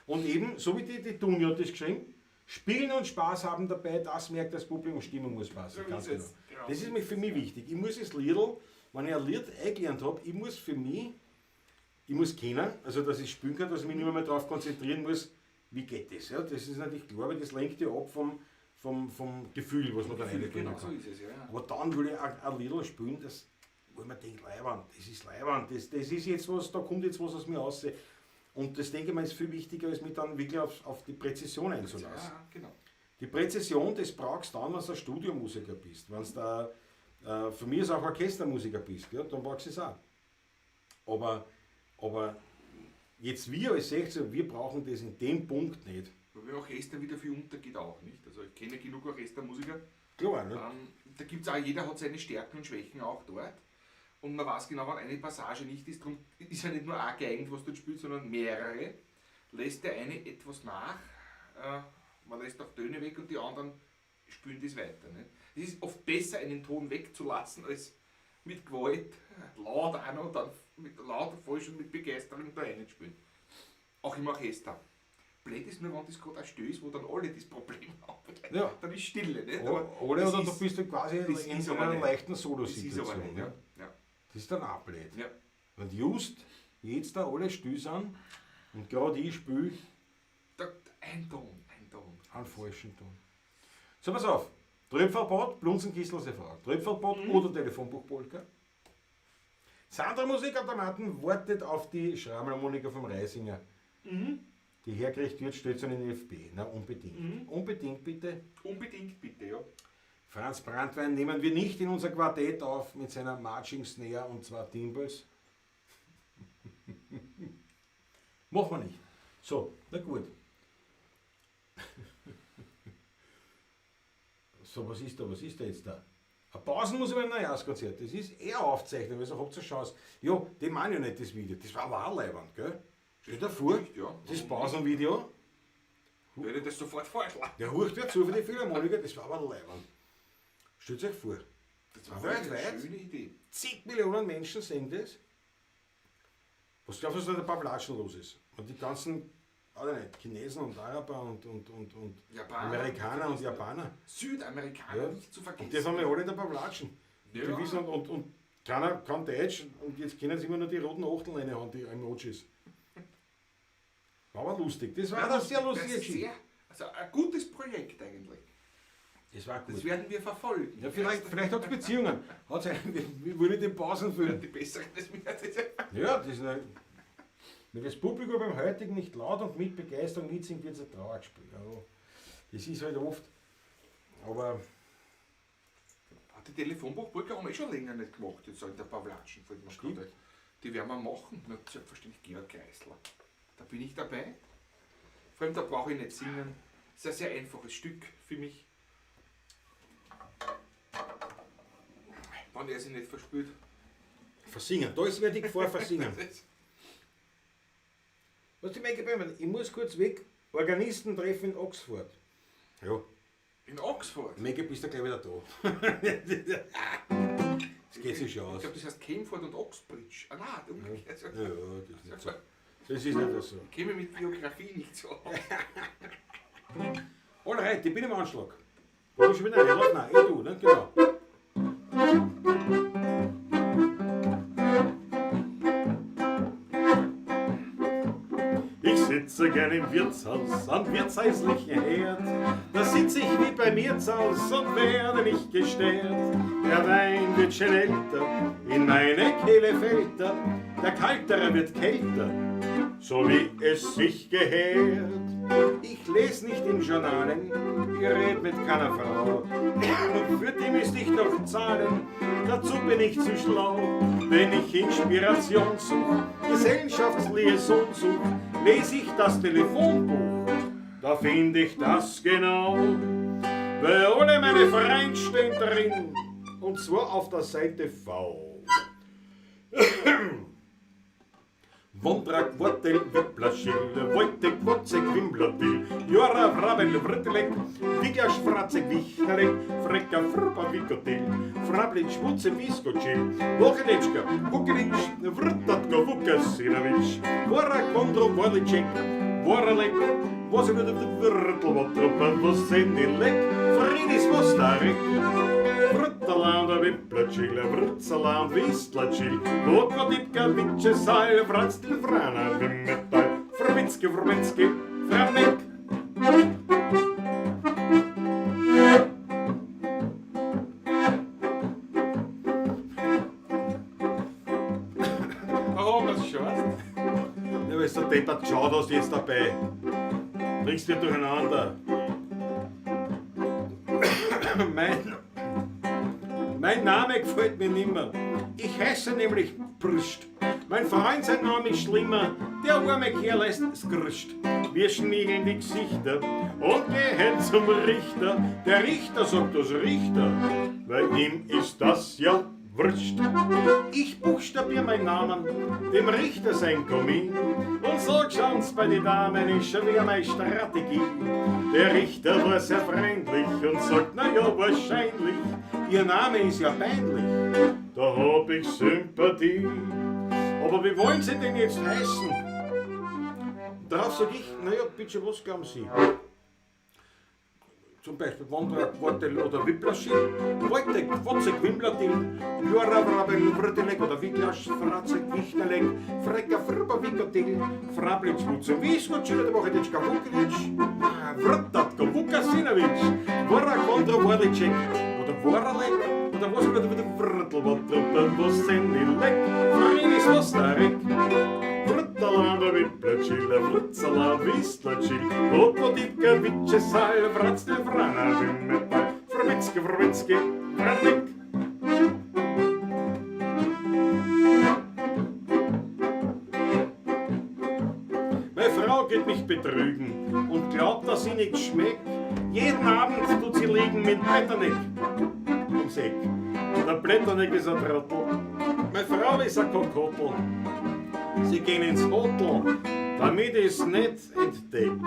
Und eben, so wie die Tuni hat das geschrieben, spielen und Spaß haben dabei, das merkt das Publikum, Stimmung muss passen. So Ganz ist genau. es. Genau. Das ist mir für mich wichtig. Ich muss das Liedl, wenn ich ein Lied eingelernt habe, ich muss für mich, ich muss kennen, also dass ich spielen kann, dass ich mich nicht mehr darauf konzentrieren muss, wie geht das. Ja? Das ist natürlich klar, weil das lenkt ja ab vom Gefühl, was man da reinbringen Genau, kann. so ist es, ja. Aber dann will ich ein Liedl spielen, das, wo man denkt, Leiwand, das ist Leiwand, das ist jetzt was, da kommt jetzt was aus mir raus. Und das denke ich mal ist viel wichtiger, als mich dann wirklich auf die Präzision einzulassen. Ja, genau. Die Präzision, das brauchst du dann, wenn du ein Studiomusiker bist. Wenn du da, für mich ist auch Orchestermusiker bist, ja, dann brauchst du es auch. Aber jetzt wir als 16, wir brauchen das in dem Punkt nicht. Weil Orchester wieder viel untergeht auch nicht. Also ich kenne genug Orchestermusiker. Klar, ne? Da gibt es auch, jeder hat seine Stärken und Schwächen auch dort. Und man weiß genau, wenn eine Passage nicht ist, darum ist ja nicht nur ein geeignet, was du spielst, sondern mehrere. Lässt der eine etwas nach, man lässt auch Töne weg und die anderen spielen das weiter. Nicht? Es ist oft besser, einen Ton wegzulassen, als mit Gewalt, laut auch noch, dann mit lauter Falsch und mit Begeisterung da reinspielen. Auch im Orchester. Blöd ist nur, wenn das gerade ein Stöß, wo dann alle das Problem haben. Ja. Dann ist Stille. Nicht? Oder das du ist- bist du quasi das in ist so aber einer nicht. leichten Das ist aber Solo-Situation. nicht, Ne? ja. Das ist dann auch blöd. Ja. Wenn just jetzt da alle still sind und gerade ich spiele Ein Ton. einen falschen Ton. So, pass auf. Tröpfelbad, Blunzenkistel, seine Frau. Tröpfelbad oder Telefonbuchpolka. Sandra Musikautomaten wartet auf die Schrammelharmonika vom Reisinger. Die hergerichtet wird, stellt sie in den FB. Na, unbedingt. Unbedingt bitte. Unbedingt bitte, ja. Franz Brandwein nehmen wir nicht in unser Quartett auf mit seiner Marching Snare und 2 Timbals. Machen wir nicht. So, na gut. So, was ist da jetzt da? Eine Pause muss ich beim Neujahrskonzert. Das ist eher Aufzeichnung, also habt ihr eine Chance. Ja, die meine ja nicht das Video. Das war aber auch leibend, gell? Steht da vor? Ja. Das Pausenvideo. Ich würde das sofort vorschlagen. Der hurcht ja zu für die Philharmoniker, das war aber leibend. Stellt euch vor. Das war Weltweit? eine schöne Idee. Zig Millionen Menschen sehen das. Was glaubst du, was da der Pavlatschen los ist? Und die ganzen, weiß ich nicht, Chinesen und Araber und Japaner. Amerikaner und Japaner. Südamerikaner Ja. nicht zu vergessen. Und das haben wir alle in der Pavlatschen. Ja. Die wissen und keiner kann Deutsch und jetzt kennen sie immer nur die roten Achteln reinhauen, die Emojis. War aber lustig. Das war Ja, eine das- sehr das lustige ist Geschichte. Also ein gutes Projekt eigentlich. Das war Das gut. werden wir verfolgen. Ja, vielleicht hat es Beziehungen. Hat's wie würde ich den Pausen fühlen? Die besseren des mehr. Ja, das ist wenn das Publikum beim heutigen nicht laut und mit Begeisterung mitsingt, wird es ein Trauerspiel. Ja, das ist halt oft. Aber Die Telefonbuchbrücke haben wir schon länger nicht gemacht, jetzt in der Pavlatschen. Fällt mir Stimmt. gerade ein. Die werden wir machen. Na, selbstverständlich Georg Kreisler. Da bin ich dabei. Vor allem, da brauche ich nicht singen. Das ist ein sehr einfaches Stück für mich. Wenn er sich nicht verspürt. versingen, da ist werde ich vor versingen. Das- Was die Menge bei mir? Ich muss kurz weg. Organistentreffen in Oxford. Ja, In Oxford. Menge bist du gleich wieder da. Das geht sich schon Ich aus. glaube, das heißt Cambridge und Oxbridge. Ah nein, umgekehrt. Ja, das ist nicht so. Das ist nicht so. Ich kenne mich mit Geografie nicht so aus. Alright, ich bin im Anschlag. Du bist schon wieder rein? Nein, du, ne? Genau. Ich sitze gern im Wirtshaus am wirtshäuslichen Herd. Da sitz ich wie beim Wirtshaus und werde nicht gestört. Der Wein wird schon älter, in meine Kehle fällt er. Der Kaltere wird kälter, so wie es sich gehört. Ich lese nicht in Journalen, ich red mit keiner Frau. Für die müsste ich doch zahlen, dazu bin ich zu schlau. Wenn ich Inspiration suche, Gesellschaftsliaison suche, lese ich das Telefonbuch, da finde ich das genau. Weil alle meine Freunde stehen drin, und zwar auf der Seite V. Wondrak, Wortel, Wipplaschill, Wojtek, Wozek, Wimbladil, Jora, Vrabel, Vrtelek, Viglas, Fratzek, Wichtelek, Freka, Frpa, Vikotil, Frablic, Schmutze, Viskocil, Wochenetschka, Vukelic, Vrtatko, Vukasinovic, Vora, Kondro, Vorlicek, Voralek, Vosek, Vrtlvotropa, Vosenilek, Fridis, Vostarek, Vrtalanda, Viplacil, Vrtsaland, Vistlacil, Vokodipka, Vicesal, Vratstil, Vrana, Vimmetal, Vrmitski, Vrmitski, Vramnek. Warum das schaust? Ja, weil du deppert geschaut hast jetzt dabei. Bringst dir durcheinander. Mein Name gefällt mir nimmer. Ich heiße nämlich Brüst. Mein Freund, sein Name ist schlimmer. Der arme Kerl heißt Skrst. Wir schniegeln die Gesichter und gehen zum Richter. Der Richter sagt das Richter, weil ihm ist das ja wurscht. Ich buchstabier meinen Namen, dem Richter sein Kommin, und sag, schauen's bei den Damen, ist schon wieder meine Strategie. Der Richter war sehr freundlich und sagt, na ja, wahrscheinlich, ihr Name ist ja peinlich. Da hab ich Sympathie. Aber wie wollen Sie denn jetzt heißen? Darauf sag ich, na ja, bitte, was glauben Sie? Zum Beispiel Wondrak, Wortel oder Wiplaschil, Wojtek, Wozek, Wimbladil, Jora, Vrabel, Vrtelek oder Viglas, Fratzek, Wichtelek, Freka, Frpa, Vikotil, Frablic, Schmutze, Viskocil, der Wochenetschka, Vukelic, Vrtatko, Vukasinovic, Vora, Kondro, Vorlicek oder Voralek oder was wird Vrtlvotropa, Vosenilek, Frinis, Vostarek, Vrtalanda, Viplacil, Vrtsaland, Vistlacil, Vokodipka, Vicesal, Vratstil, Vrana, Vimmetal, Vrmitski, Vrmitski, Vratnik. Meine Frau geht mich betrügen und glaubt, dass sie nicht schmeckt. Jeden Abend tut sie liegen mit Blätterneck im Seck. Der Blätterneck ist ein Trottel. Meine Frau ist ein Kokottel. Sie gehen ins Hotel, damit ich es nicht entdecke.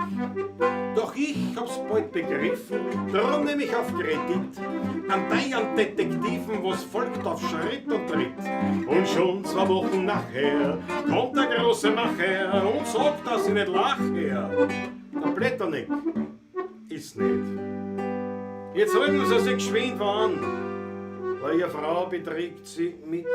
Doch ich hab's bald begriffen, darum nehm ich auf Kredit an Bayern Detektiven, was folgt auf Schritt und Tritt. Und schon 2 Wochen nachher kommt der große Macher und sagt, dass ich nicht lache. Der Blätterneck ist nicht. Jetzt halten sie sich geschwind an, weil ihre Frau beträgt sie mit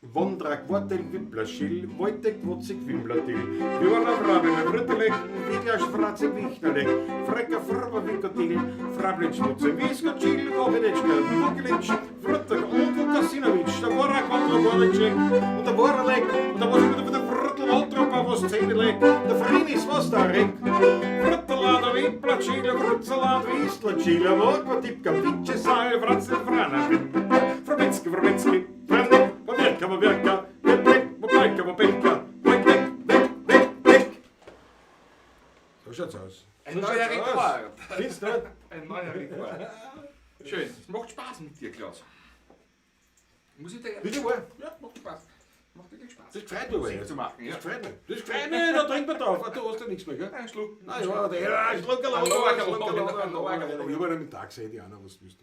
Wondrak, Wortel, Wiplaschil, Wojtek, Wozek, Wimbladil, Jora, Vrabel, Vrtelek, Viglas, Fratzek, Wichtelek, Freka, Frpa, Vikotil, Frablic, Schmutze, Viskocil, Wochenetschka, Vukelic, Vrtak und Vukasinovic, der Vora, Kondro, Vorlicek und der Voralek und der Vrtlvotropa, Vosenilek, der Frinis, Vostarek, Vrtalanda, Viplacil, Vrtsaland, Vistlacil, Vokodipka, Vicesal, Vratstil, Vrana, Vrmitski, Vrmitski, Vramnek. Werka, Belka, weg. So schaut's aus. Ein neuer Rekord. Findest du? Ein neuer Rekord. Schön. Es macht Spaß mit dir, Klaus. Muss ich dir ehrlich Bitte mal. Ja, macht Spaß. Macht wirklich Spaß. Das freut mich, Musik ja. zu machen, ja. Das freut mich. Das freut mich, da trinkt man drauf. Du hast ja nichts mehr, gell? Ein Schluck. Na ja, der Schluck Ein Ich Schluck. habe einen Tag gesehen, die anderen, was du willst.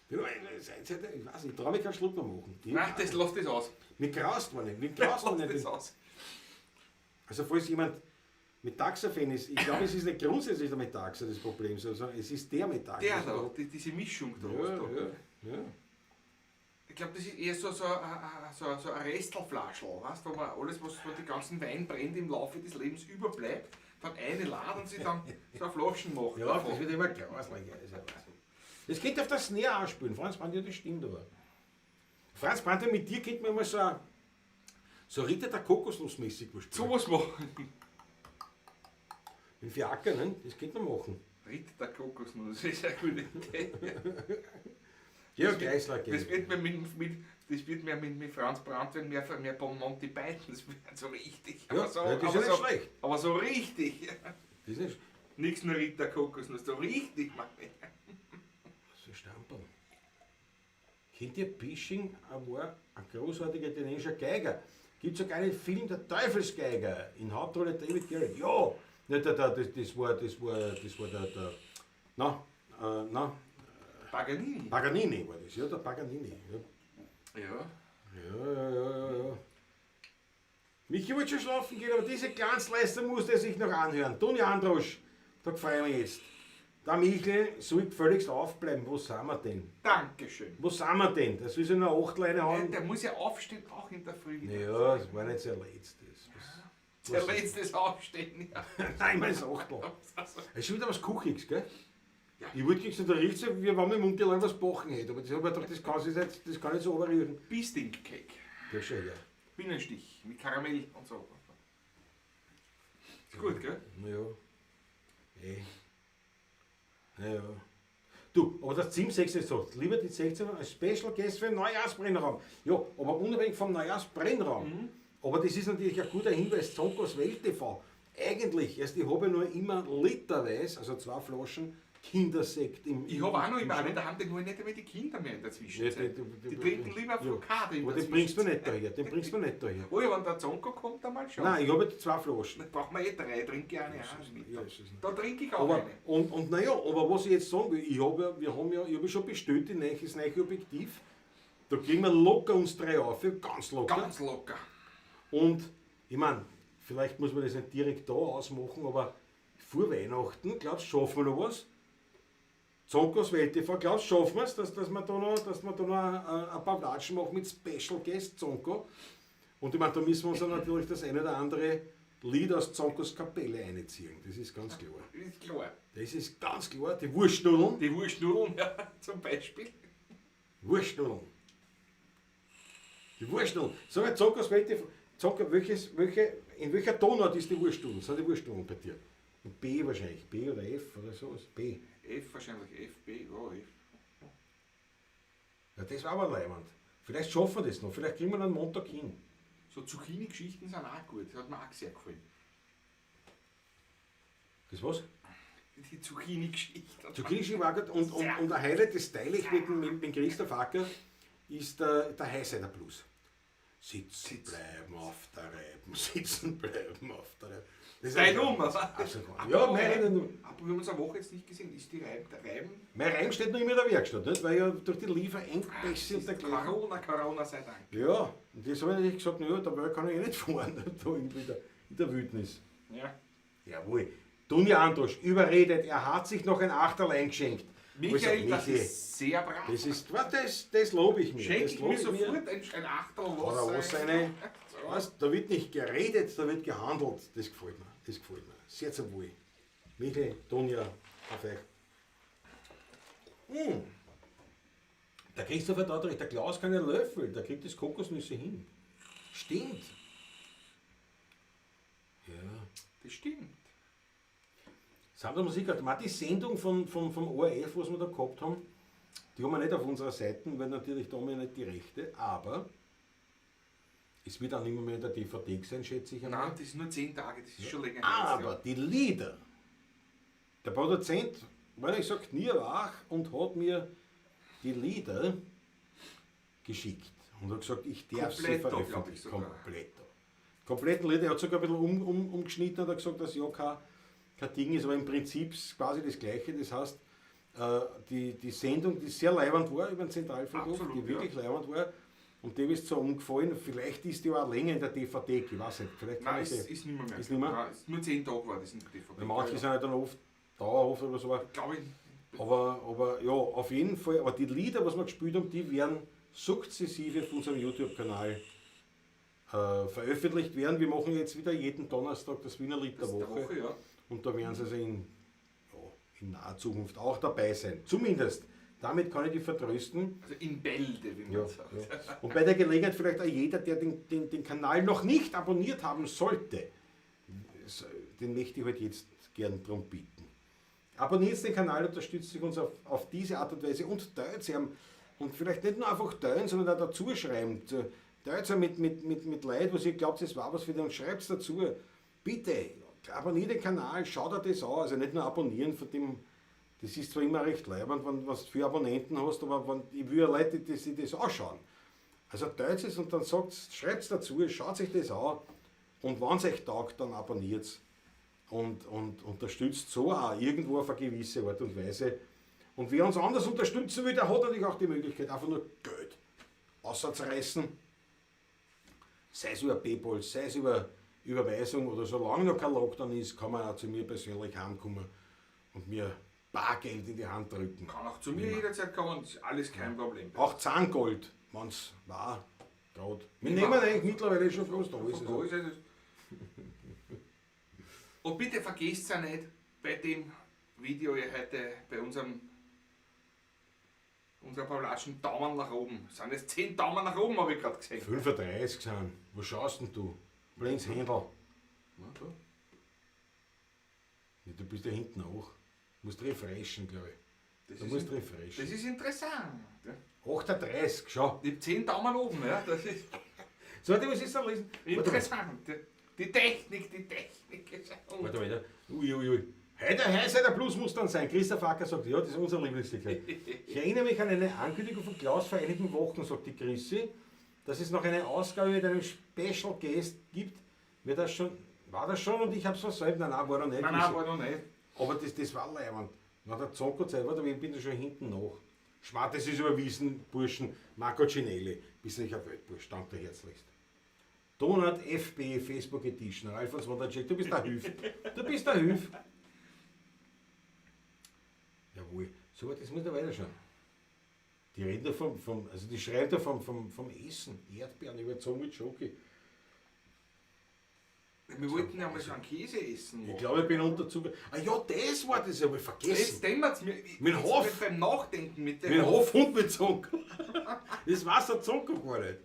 Ich weiß nicht, ich traue mich keinen Schluck mehr machen. Ach, lass das aus. Mir graust man nicht. Lass das aus. Also falls jemand Metaxa-Fan ist, ich glaube, es ist nicht grundsätzlich der Metaxa das Problem, sondern es ist der Metaxa. Der da, diese Mischung da. was da. Ja. Ich glaube, das ist eher so ein Restelflaschel, weißt, wo man alles, was von den ganzen Wein brennt im Laufe des Lebens überbleibt, dann eine laden und sich dann so eine Flaschen machen. Ja, das wird immer grauslicher. Das könnte auf das Snare anspielen. Franz Brandt, ja, das stimmt aber. Franz Brandt, mit dir könnte man mal so Ritter der Kokosnuss-mäßig was spielen. Sowas machen. Mit Fiaker, ne? Das könnte man machen. Ritter der Kokosnuss, das ist eine gute Idee. Ja, Kreisler geht. Das wird mir mit Franz Brandt mehr von Monty Python, das wird so richtig. Ja, Aber so, das ist aber ja nicht so, schlecht. aber so richtig. Das ist nicht Nichts nur Ritter Kokosnuss, so richtig, Mann. so Stampel. Kennt ihr Pisching? Er war ein großartiger italienischer Geiger. Gibt sogar einen Film Der Teufelsgeiger in Hauptrolle David Garrett. Ja, nicht das war der Paganini. Paganini war das, ja, der Paganini. Ja. Ja. Michi wollte schon schlafen gehen, aber diese Glanzleister musste er sich noch anhören. Toni Androsch, da freuen wir jetzt. Der Michel soll gefälligst aufbleiben. Wo sind wir denn? Dankeschön. Wo sind wir denn? Das soll so eine Achtleine haben. Der muss ja aufstehen, auch in der Früh wieder. Ja, das war nicht sein letztes. Der letztes Aufstehen, ja. Nein, mein Achtel. Also, Es ist schon wieder was Kuchiges, gell? Ja. Ich wollte nicht so, da riecht es, wie wenn man im Mund was backen hätte. Aber das habe ich gedacht, das kann nicht so runterrühren. Beestink Cake. Das ist schon, ja. Bienenstich mit Karamell und so. Ist gut, gell? Naja. Naja. Du, aber das Team 6 ist so, lieber die 16 als Special Guest für den Neujahrsbrennraum. Ja, aber unabhängig vom Neujahrsbrennraum. Aber das ist natürlich ein guter Hinweis, Zonkos Welt TV. Eigentlich, ich habe nur immer literweise, also 2 Flaschen Kindersekt im Ich habe auch noch immer einen, da haben die nur nicht einmal die Kinder mehr in der Zwischenzeit. Die trinken lieber Flocade in aber der den bringst du Zwischenzeit. nicht daher, den bringst du nicht daher. Oh ja, wenn der Zonko kommt, dann mal schon. Nein, ich habe jetzt 2 Flaschen. Dann brauchen wir 3, trinke ich eine auch mit. Ja, ist es nicht. Da trinke ich auch Aber, eine. und naja, aber was ich jetzt sagen will, ich habe ja schon bestellt, das neue Objektiv. Da kriegen wir locker uns 3 auf, ganz locker. Ganz locker. Und ich meine, vielleicht muss man das nicht direkt da ausmachen, aber vor Weihnachten, glaubst du, schaffen wir noch was? Zonkos Welt TV, glaubst du, schaffen wir es, dass wir da noch ein paar Watschen machen mit Special Guest Zonko? Und ich meine, da müssen wir uns dann natürlich das eine oder andere Lied aus Zonkos Kapelle einziehen. Das ist ganz klar. Ist klar. Das ist ganz klar. Die Wurstnudeln. Die Wurstnudeln, ja, zum Beispiel. Wurstnudeln. Die Wurstnudeln. Sag mal, Zonkos Welt TV. Zonko, in welcher Tonart ist die Wurstnudeln? Sind die Wurstnudeln bei dir? B wahrscheinlich. B oder F oder sowas. B. F wahrscheinlich, F, B, ja, F. Ja, das war aber leibend. Vielleicht schaffen wir das noch. Vielleicht kriegen wir einen Montag hin. So Zucchini-Geschichten sind auch gut, das hat mir auch sehr gefallen. Das was? Die Zucchini-Geschichte. Zucchini war gut. Und ein Highlight, das teile ich mit Christoph Acker, ist der Highsider Blues. Sitzen bleiben auf der Reiben, sitzen bleiben auf der Reiben. Das ist Deine ein- Nummer, Also, ja, meine Nummer. Aber wir haben uns eine Woche jetzt nicht gesehen. Ist der Reiben? Mein Reim steht noch immer in der Werkstatt, nicht? Weil ja durch die Lieferengpässe und dergleichen. Corona sei Dank. Ja, und das habe ich natürlich gesagt, naja, dabei kann ich eh nicht fahren, da in der Wildnis. Ja. Jawohl. Dunja Androsch, überredet, er hat sich noch ein Achterlein geschenkt. Michael, das Michi, ist sehr brav. das lobe ich mir. Schenk das ich lobe mir sofort ein Achtel Oder was seine, weißt, da wird nicht geredet, da wird gehandelt. Das gefällt mir. Das gefällt mir. Sehr zum Wohl. Michael, Dunja, auf euch. Der Christopher da recht, der Klaus kann ja Löffel, der kriegt das Kokosnüsse hin. Stimmt. Ja. Das stimmt. Sandra Musik hat mal die Sendung vom ORF, was wir da gehabt haben, die haben wir nicht auf unserer Seite, weil natürlich da haben wir nicht die Rechte, aber es wird auch nicht mehr in der DVD sein, schätze ich einmal. Nein, das ist nur 10 Tage, das ist schon länger Aber die Lieder, der Produzent war nicht so knierwach und hat mir die Lieder geschickt und hat gesagt, ich darf sie Kompletto, glaub ich veröffentlichen. sogar. Kompletten Lieder, er hat sogar ein bisschen umgeschnitten und hat gesagt, dass ja kein Ding ist, aber im Prinzip ist quasi das Gleiche. Das heißt, die Sendung, die sehr leibend war über den Zentralfriedhof, Absolut, die wirklich leibend war, Und dem ist so umgefallen, vielleicht ist die auch länger in der DVD, ich weiß nicht. Vielleicht Nein, ich ist nicht mehr. Ist nicht mehr? Nein, nur 10 Tage war das in der DVD. Manche sind halt dann oft dauerhaft oder so. Glaube ich. Aber ja, auf jeden Fall. Aber die Lieder, was wir gespielt haben, die werden sukzessive auf unserem YouTube-Kanal veröffentlicht werden. Wir machen jetzt wieder jeden Donnerstag das Wiener Lied der Woche. Ja. Und da werden sie also in naher Zukunft auch dabei sein. Zumindest. Damit kann ich die vertrösten. Also in Bälde, wie man Ja, sagt. ja. Und bei der Gelegenheit vielleicht auch jeder, der den Kanal noch nicht abonniert haben sollte, den möchte ich halt jetzt gern darum bitten. Abonniert den Kanal, unterstützt sich uns auf diese Art und Weise und teilt sie und vielleicht nicht nur einfach teilen, sondern auch dazu schreiben. Teilt sie mit Leuten, was ihr glaubt, das war was für dich und schreibt es dazu. Bitte, abonniert den Kanal, schaut euch das an. Also nicht nur abonnieren von dem. Das ist zwar immer recht leibend, wenn du für Abonnenten hast, aber ich will ja Leute, die sich das anschauen. Also teilt es und dann schreibt es dazu, schaut sich das an und wenn es euch taugt, dann abonniert es und unterstützt so auch irgendwo auf eine gewisse Art und Weise. Und wer uns anders unterstützen will, der hat natürlich auch die Möglichkeit, einfach nur Geld auszureißen. Sei es über PayPal, sei es über Überweisung oder solange noch kein Lockdown ist, kann man auch zu mir persönlich heimkommen und mir Bargeld in die Hand drücken. Kann auch zu mir jederzeit kommen, ist alles kein Problem. Auch Zahngold, wenn es war, gerade. Wir Ja. nehmen eigentlich mittlerweile schon fast alles. Da ist es. Und bitte vergesst ja nicht, bei dem Video hier heute, bei unserer Paulatschen Daumen nach oben. Es sind jetzt 10 Daumen nach oben, habe ich gerade gesehen. 35 sind. Wo schaust denn du? Blends Händel. Na, da. Ja, du bist da hinten auch. Du musst refreshen, glaube ich. Das Du ist musst Das refreshen. ist interessant. Ja. 38, schau. Ich habe 10 Daumen oben, ja. Das ist So, warte, was ist da lesen? interessant. Die Technik ist Warte. Ui. Heute der Plus muss dann sein. Christoph Acker sagt, ja, das ist unser Lieblingslied. Ich erinnere mich an eine Ankündigung von Klaus vor einigen Wochen, sagt die Chrissy, dass es noch eine Ausgabe mit einem Special Guest gibt. War das schon und ich habe es versäumt? Nein, war noch nicht. Nein, war noch nicht. Aber das war leibend. Na, der Zonko-Zeit war, ich bin da schon hinten nach. Schmarrt, das ist überwiesen, Burschen. Marco Cinelli, bist du Weltbursch, danke dir herzlichst. Donut FB, Facebook Edition, Alfons Wondercheck, du bist der Hüf. Du bist der Hüf. Jawohl, so, das muss da weiterschauen. Die reden da die schreiben da vom Essen. Erdbeeren überzogen mit Schoki. Wir wollten ja mal so einen Käse essen. Ich glaube, ich bin unter Zucker. Ah ja, das war das, habe ich Jetzt vergessen. dämmert's mir. Mit jetzt Hof. beim Nachdenken mit dem Mit Hof und mit Zonko. Das weiß der Zonko gar nicht.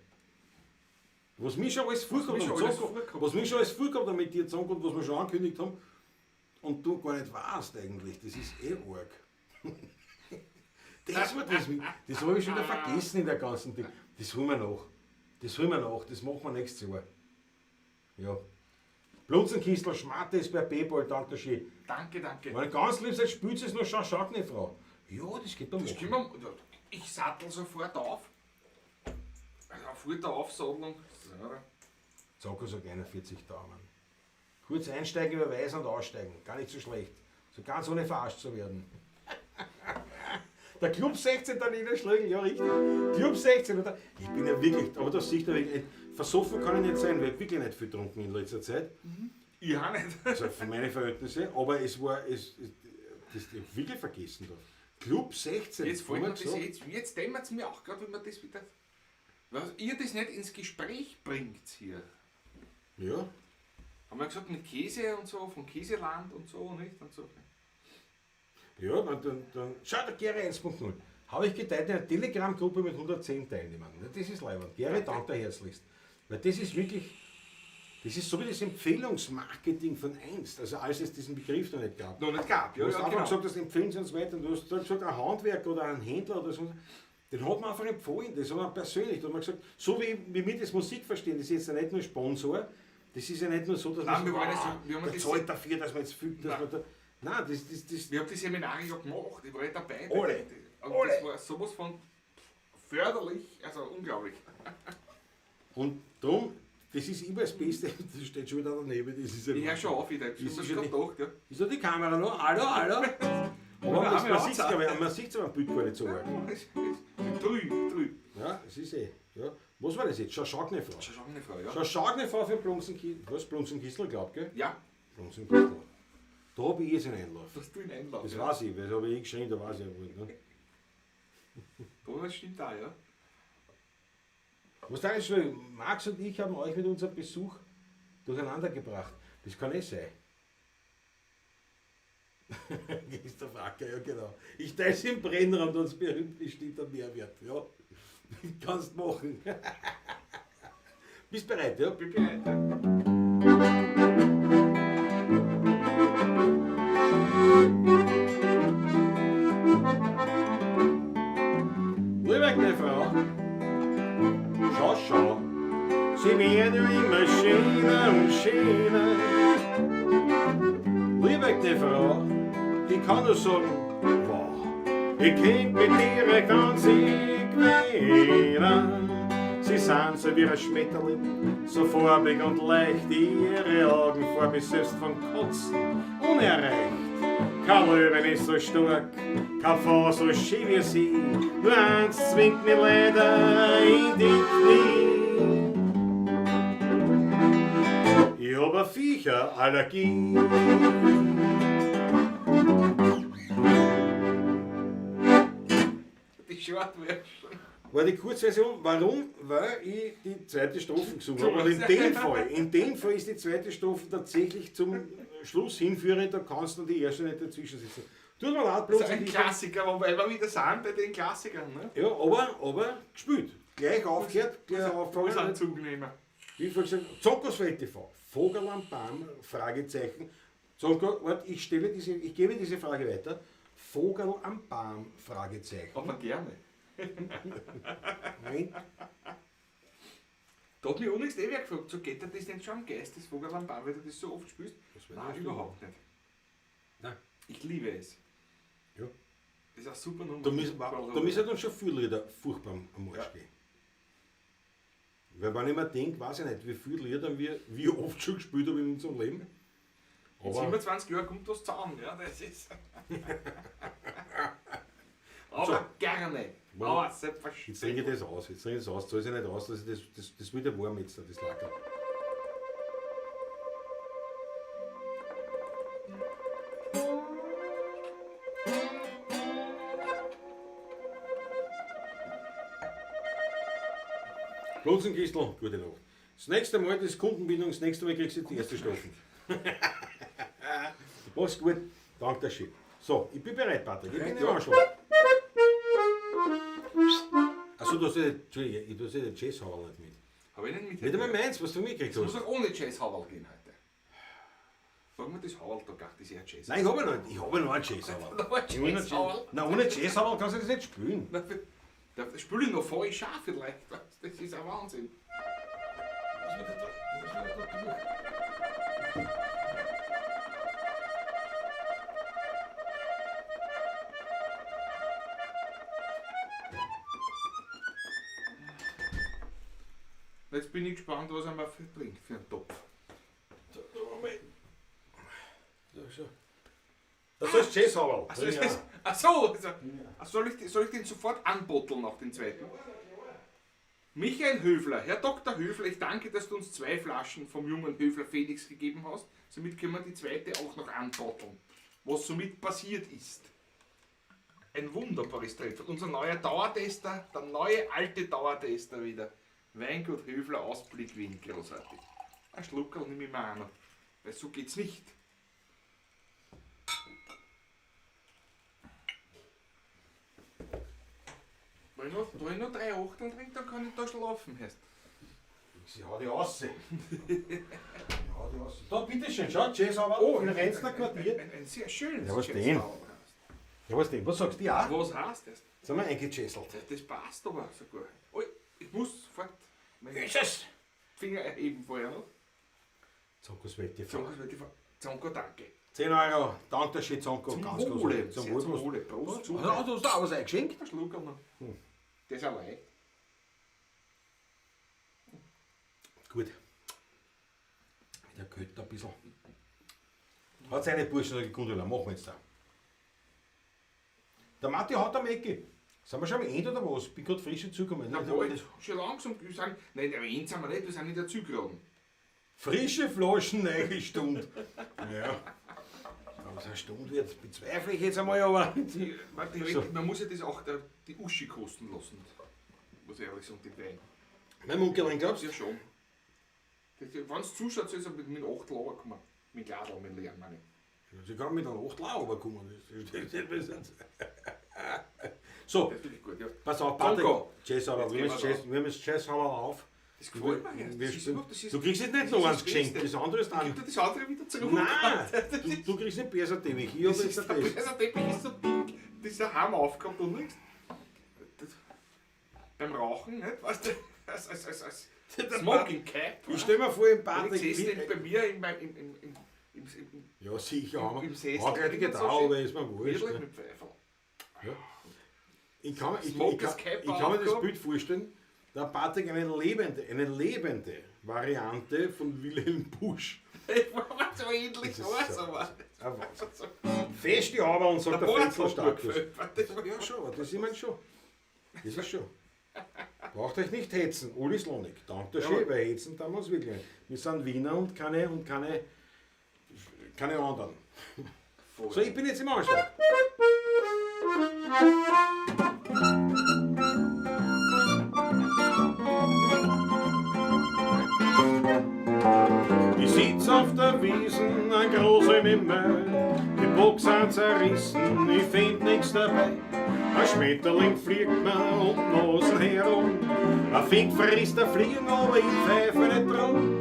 Was mich schon alles vorgehabt hat mit dir, Zonko, und was wir schon angekündigt haben, und du gar nicht weißt eigentlich, das ist arg. Das habe ich schon wieder vergessen in der ganzen Ding. Das holen wir nach. Das machen wir nächstes Jahr. Ja. Blutzenkistel, Schmatte ist bei PayPal, danke schön. Danke. Wenn ihr ganz lieb seid, spült es noch, schaut nicht, Frau. Ja, das geht dann Das können wir, ich sattel sofort auf. Sofort der Aufsattelung. So. Sag so 41 Daumen. Kurz einsteigen, überweisen und aussteigen. Gar nicht so schlecht. So ganz ohne verarscht zu werden. Der Club 16 der Niederschläge, ja richtig. Club 16, oder? Ich bin ja wirklich, aber das sehe ich da wirklich. Versoffen kann ich nicht sein, weil ich wirklich nicht viel getrunken in letzter Zeit. Ich auch nicht. Also für meine Verhältnisse. Aber das ich wirklich vergessen da. Club 16. Jetzt fällt haben mir wir das gesagt. jetzt dämmert es mir auch gerade, wenn man das wieder. Was ihr das nicht ins Gespräch bringt hier. Ja. Haben wir gesagt mit Käse und so, vom Käseland und so, nicht? Und so. Ja, dann schau, der Gary 1.0. Habe ich geteilt in einer Telegram-Gruppe mit 110 Teilnehmern. Das ist leibend. Gary, danke herzlichst. Weil das ist wirklich, das ist so wie das Empfehlungsmarketing von einst, also als es diesen Begriff noch nicht gab. Noch nicht gab, Du hast einfach gesagt, das empfehlen sie uns weiter. Du hast gesagt, ein Handwerker oder ein Händler oder so, den hat man einfach empfohlen, das hat man persönlich. Da hat man gesagt, so wie wir das Musik verstehen, das ist jetzt ja nicht nur Sponsor, das ist ja nicht nur so, dass Nein, man wir haben der das- zahlt dafür, dass man jetzt fühlt, dass man da. Nein, das Wir haben die Seminare ja gemacht, ich war ja dabei. Alle. Und Alle. das war sowas von förderlich, also unglaublich. und darum, das ist immer das Beste, das steht schon wieder daneben, das ist ja Ich höre schon auf wieder, ich Ist habe schon schon gedacht. Ja. Ist da die Kamera noch? Hallo? Aber man sieht es aber am Bild gar nicht so arg. Drü. Ja, es ist ja. Was war das jetzt? Schaschagnefer. Schaschagnefer, ja. Schaschagnefer für Blumsenkistel. Was? Blumsenkistel, glaubt ihr? Ja, Blumsenkistel. Da habe ich einen Einlauf. dass du ihn einlaufst. Das ja. weiß ich, weil das habe ich geschrien, da weiß ich ja wohl. Ne? Das stimmt auch, ja. Was da ist, weil Max und ich haben euch mit unserem Besuch durcheinander gebracht. Das kann nicht sein. Ist der Frage, ja genau. Ich teile es im Brennraum, dann bestimmt ein Mehrwert. Ja, kannst machen. Bist bereit, ja? Bin bereit. Ja. Liebe Frau, schau, sie werden ja immer schöner und schöner. Liebe Frau, ich kann nur sagen, wow, ich kennt mit dir ganz gewähren. Sie sind so wie ein Schmetterling, so farbig und leicht, ihre Augen vor mich selbst von Kotzen unerreicht. Kein Löwen ist so stark, kein Frau so schön wie sie, nur eins zwingt mich leider in die Knie. Ich hab eine Viecherallergie. Die Short-Version. War die Kurzversion, warum? Weil ich die zweite Strophe gesungen habe. Und in dem Fall ist die zweite Strophe tatsächlich zum Schluss hinführend, da kannst du die erste nicht dazwischen sitzen. Tut mir leid, bloß. Das ist ein Klassiker, wobei wir wieder sind bei den Klassikern. Ne? Ja, aber gespielt. Gleich aufgehört, gleich aufgefangen. Anzug nehmen. Wie vorhin gesagt, Zonkos Welt TV. Vogel am Baum, Fragezeichen. Zonko, warte, ich gebe diese Frage weiter. Vogel am Baum, Fragezeichen. Aber gerne. Nein. Da hat mich übrigens wer gefragt, so geht dir das denn schon am Geist, das Vogel am Baum, weil du das so oft spielst? Nein, überhaupt nicht. Nein. Ich liebe es. Ja. Das ist eine super Nummer. Da müssen dann schon viele Lieder furchtbar am Arsch gehen. Weil wenn ich mir denke, weiß ich nicht, wie viele Lieder wir wie oft schon gespielt haben in unserem Leben. In 27 Jahren kommt was zusammen, ja, das ist. Aber So. gerne. Wann- Aber Jetzt trinke ich selbstverständlich. das aus, zahle ich nicht aus, dass ich das wieder warm jetzt, das Lager. Blutzenkistel, gute Nacht. Das nächste Mal, das ist Kundenbindung, das nächste Mal kriegst du die erste Strophe. Mach's gut, danke der Shit. So, ich bin bereit, Patrick, ich bin ja schon. Achso, du hast ja den Jazzhauer nicht mit. Habe ich nicht Nicht mit. einmal meins, was du mitgekriegt Es muss hast. auch ohne Jazz-Hauerl gehen heute. Sagen wir das Hauerl da gar das ist ja Jazz. Nein, ich habe noch einen Jazzhauer. Da war Jazz-Hauerl. Nein, ohne Jazzhauer kannst du das nicht spielen. Da spiele ich noch voll scharf vielleicht. Das ist ein Wahnsinn. Jetzt bin ich gespannt, was er mir bringt für einen Topf. Das heißt Jazzhauer. Achso, soll ich den sofort anbotteln nach dem zweiten? Michael Höfler, Herr Dr. Höfler, ich danke, dass du uns 2 Flaschen vom jungen Höfler Felix gegeben hast. Somit können wir die zweite auch noch anbotteln. Was somit passiert ist. Ein wunderbares Treffen. Unser neuer Dauertester, der neue alte Dauertester wieder. Weingut Höfler Ausblick Wien, großartig. Ein Schluckerl nehme ich mir an, weil so geht's nicht. Wenn ich noch 3 Achteln trinke, dann kann ich da schlafen. Heißt. Sie hau die aus. Da, bitteschön, schau, Jazzhauer, in Renzner Quartier. Ein sehr schönes Ja, was denn? Jazzhauerl hast. Ja, was denn? Was sagst du? Ja? Was heißt das? Sind wir eingechesselt? Das passt aber sogar. Oh, ich muss sofort meine Jesus! Finger erheben vorher noch. Zonkos Welt TV. Zonko, danke. 10 Euro, danke der Shit Zonko. Zum Ganz Wohle. groß. Zum Sehr Wohl. zum Wohle. Prost. Du hast da was eingeschenkt? Ein Schluckerl noch. Das ist allein. Gut. Der könnte ein bisschen. Hat seine Burschen gekundet, machen wir jetzt da. Der Matti hat am Ecke. Sind wir schon am Ende oder was? Bin gerade frisch dazugekommen. Na bald, schon langsam. Wir sind, nein, am Ende sind wir nicht, wir sind in der Zielgeraden. Frische Flaschen, neue Stunde. Ja. Aber so eine Stunde wird, bezweifle ich jetzt einmal, aber. Man muss ja das auch die Uschi kosten lassen. Muss ich ehrlich sagen, den Wein. Mein Munkelin, glaubst du? Ja schon. Wenn es zuschaut, soll es mit 8 Lauer kommen. Mit Gladl, mit Leeren, meine ich. Sie kann mit einer 8 Lauer kommen. So, Das finde ich gut, ja. pass auf, Patrick. Danke. Jazzhauer, wir müssen Jazzhauer auf. Das gefällt mir jetzt. Das ist Du gut, das ist- kriegst jetzt nicht das noch ist eins das geschenkt, Beste. das andere ist Ich gebe an. dir das andere wieder zurück. Nein, du kriegst nicht besser Teppich. Ich Das habe ist jetzt der das. Bläserteppich ist so dick, das ist ein Hammer aufgehabt und nichts. Beim Rauchen, nicht? Weißt du, als Smoking Cap. Ich stell mir vor, im Wenn Patrick. ich sehe den bei mir im Ja, sicher, haben im wir. Sessel, Hagleitige so Trau, schön. aber ist mir wurscht. Wirklich Ne? mit Pfeifer. Ich kann mir Smokers Cap das aufgehabt. Bild vorstellen, da hat Patrick eine lebende Variante von Wilhelm Busch. So ähnlich Das so ist so- aber. Ein Wahnsinn. Feste aber und sagt der Fensterstatus. Fensterstatus. Ja, schon, das ist mein schon. Das ist schon. Braucht euch nicht hetzen, Uli Slonik. Danke Ja. schön, weil hetzen tun wir uns wirklich nicht. Wir sind Wiener und keine anderen. So, ich bin jetzt im Anschlag. Ich sitz auf der Wiesen, ein großer Himmel, die Box sind zerrissen, ich find nix dabei. Ein Schmetterling fliegt mir um die Nasen herum, ein Fink frisst der Fliegen, aber ich pfeife nicht drum.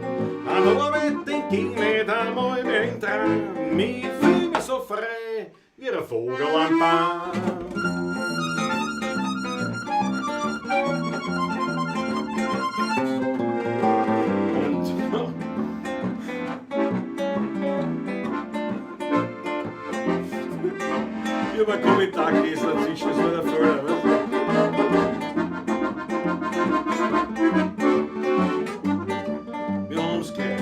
An Arbeit denk ich nicht einmal mehr in Traum, ich fühl mich so frei wie ein Vogel am Baum. Ich habe einen Kommentar gelesen dazwischen, das war der Fall. Wir haben es gleich.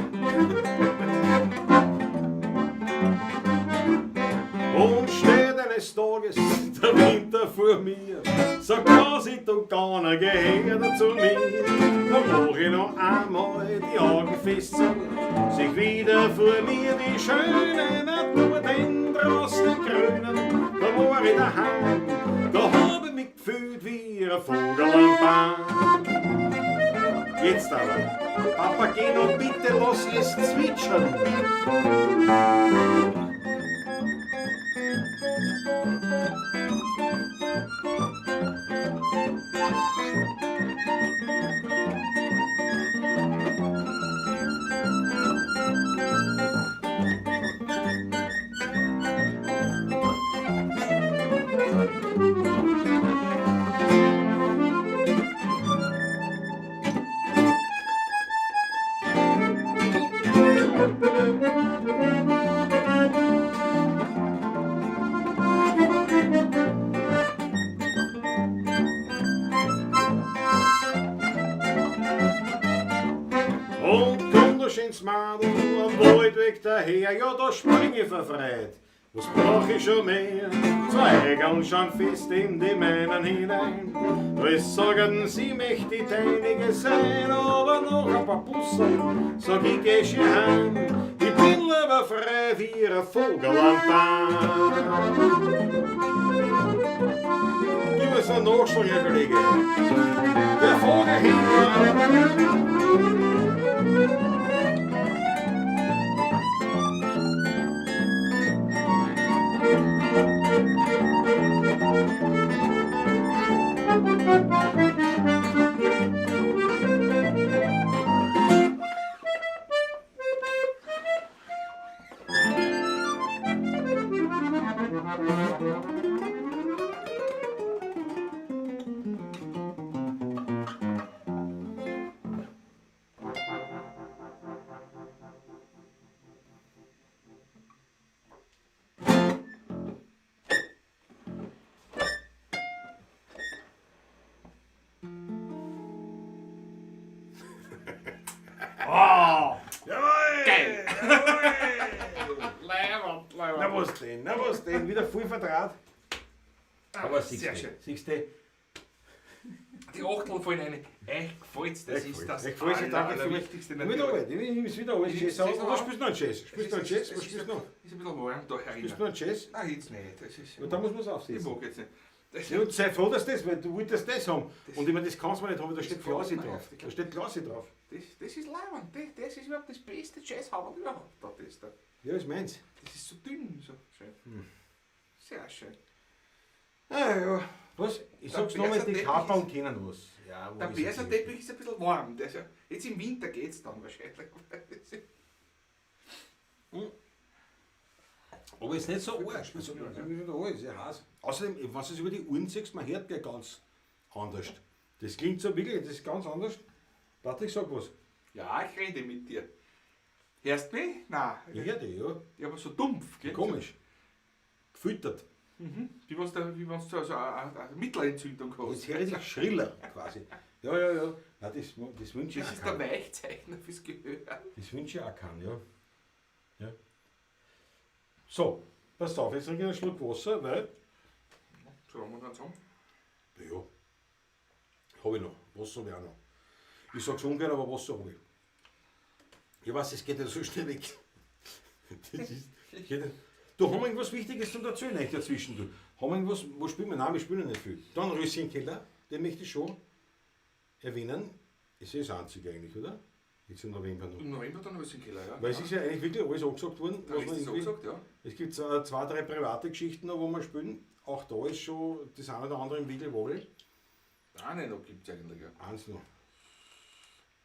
Und steht eines Tages der Winter vor mir, sagt quasi du gar nicht gehört zu mir. Dann mach ich noch einmal die Augen fest zu, sich wieder vor mir die schöne Natur, denn draußen im Grünen, da war ich daheim, da hab ich mich gefühlt wie ein Vogel am Baum. Jetzt aber, Papageno, bitte lass es zwitschern. Und wunderschönes Madel am Waldweg daher, ja da spring ich verfreit. Was brauch ich schon mehr? Zwei Eigeln schauen fest in die Meinen hinein. Es sagen sie, möchte die deinige sein, aber noch ein paar Bussen, sag ich geh schon heim. Ich bin aber frei wie ein Vogel am Baum. Gib mir so einen Nachschlag, Herr Kollege. Der Vogel hinten. Geil! Na was denn, wieder voll vertraut. Aber Sehr schön. siehst du, die Achtel fallen rein. Euch gefällt's, das ist das Allerwichtigste natürlich. Wieder alt, ich muss wieder alles Jazz haben. Oder spielst du noch einen Jazz? Spielst du noch einen Jazz? Was Es spielst du noch? ist ein bisschen warm da Spielst du herinnen. noch einen Jazz? Nein, jetzt nicht. Das ist, Ja, da muss man es ich aufsetzen. mag jetzt nicht. Das, Ja, und sei froh, dass das, weil du wolltest das haben. Das- Und ich meine, das kannst du nicht haben, weil da steht das Klasi kann man drauf. nicht. Da steht Klasi drauf. das ist leibend. Das ist überhaupt das beste Jazzhaber überhaupt. Das da. Ja, ist meins. Das ist so dünn, so schön. Sehr schön. Ah ja, was? Ich Der sag's nochmal, die Berserteppich Kapern kennen was. Ja, wo Der ist er Berserteppich ist ein bisschen warm. Das ja, jetzt im Winter geht's dann wahrscheinlich. Aber ist nicht so arg. Also, Ja, ja. ist ja heiß. Außerdem, wenn du es über die Uhren siehst, man hört gleich ganz anders. Das klingt so wirklich, das ist ganz anders. Patrick, sag was. Ja, ich rede mit dir. Hörst du mich? Nein. Ich höre dich, ja. Ja, aber so dumpf, gell? Komisch. Gefüttert. Wie wenn du so eine Mittelentzündung hast. Jetzt höre ich dich schriller quasi. Ja. Ja, das wünsche ich Das auch ist der keinen. Weichzeichner fürs Gehör. Das wünsche ich auch keinen, ja. So, pass auf, jetzt trinke ich einen Schluck Wasser, weil. Schauen wir ganz an. Ja, habe ich noch. Wasser habe ich auch noch. Ich sage es ungern, aber Wasser habe ich. Ich weiß, es geht ja so schnell weg. Das ist, geht ja. Du, haben wir irgendwas Wichtiges zum Erzählen eigentlich dazwischen? Du? Haben wir irgendwas, wo spielen wir? Nein, wir spielen nicht viel. Dann Röschenkeller, den möchte ich schon erwähnen. Ist ja das einzige eigentlich, oder? Jetzt im November noch. Im November dann alles im Keller, ja. Weil es ist ja eigentlich wirklich alles angesagt worden. Da was ist man es so irgendwie- gesagt, ja. Es gibt zwei, drei private Geschichten noch, wo wir spielen. Auch da ist schon das eine oder andere im Wiggelwogel. Nein, nein, da gibt es eigentlich, ja. Eins noch.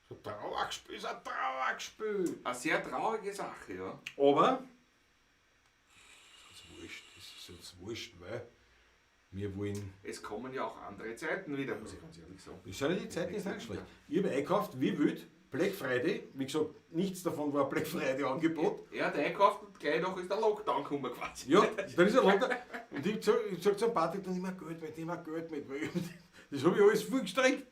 So ein Trauerspiel ist ein Trauerspiel. Eine sehr traurige Sache, ja. Aber, das ist wurscht, das ist jetzt wurscht, weil wir wollen, Es kommen ja auch andere Zeiten wieder, muss ich ganz ehrlich sagen. das sind ja die Zeiten nicht schlecht. Ich habe eingekauft wie wild, Black Friday, wie gesagt, nichts davon war ein Black Friday Angebot. Er hat eingekauft und gleich noch ist der Lockdown gekommen quasi. Ja, dann ist er runter. Und ich sag zu einem Patrick, dann nimm mal Geld mit. Weil das habe ich alles viel gestreckt.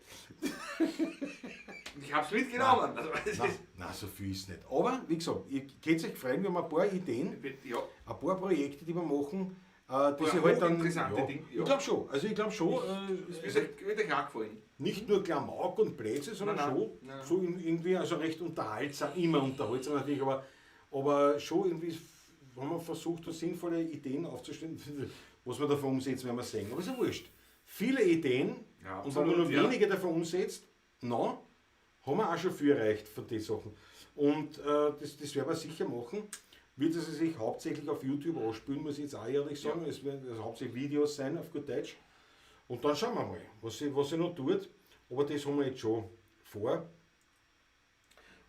Ich hab's mitgenommen. Also, das Nein, so viel ist nicht. Aber, wie gesagt, ihr könnt euch freuen, wir haben ein paar Ideen, ist, ja, ein paar Projekte, die wir machen, die Paar sich halt dann... hochinteressante Dinge, ja. Ich glaube schon. Also ich glaube schon, es wird euch auch gefallen. nicht nur Klamauk und Plätze, sondern Nein, schon nein. so irgendwie, also recht unterhaltsam, immer unterhaltsam natürlich, aber schon irgendwie haben wir versucht, so sinnvolle Ideen aufzustellen, was wir davon umsetzen, werden wir sehen. Aber ist ja wurscht. Viele Ideen, Ja, und wenn man nur ja. wenige davon umsetzt, haben wir auch schon viel erreicht von den Sachen. Und das werden wir sicher machen. Wird es sich hauptsächlich auf YouTube ausspielen, muss ich jetzt auch ehrlich sagen. Es werden also hauptsächlich Videos sein, auf gut Deutsch. Und dann schauen wir mal, was sie noch tut. Aber das haben wir jetzt schon vor.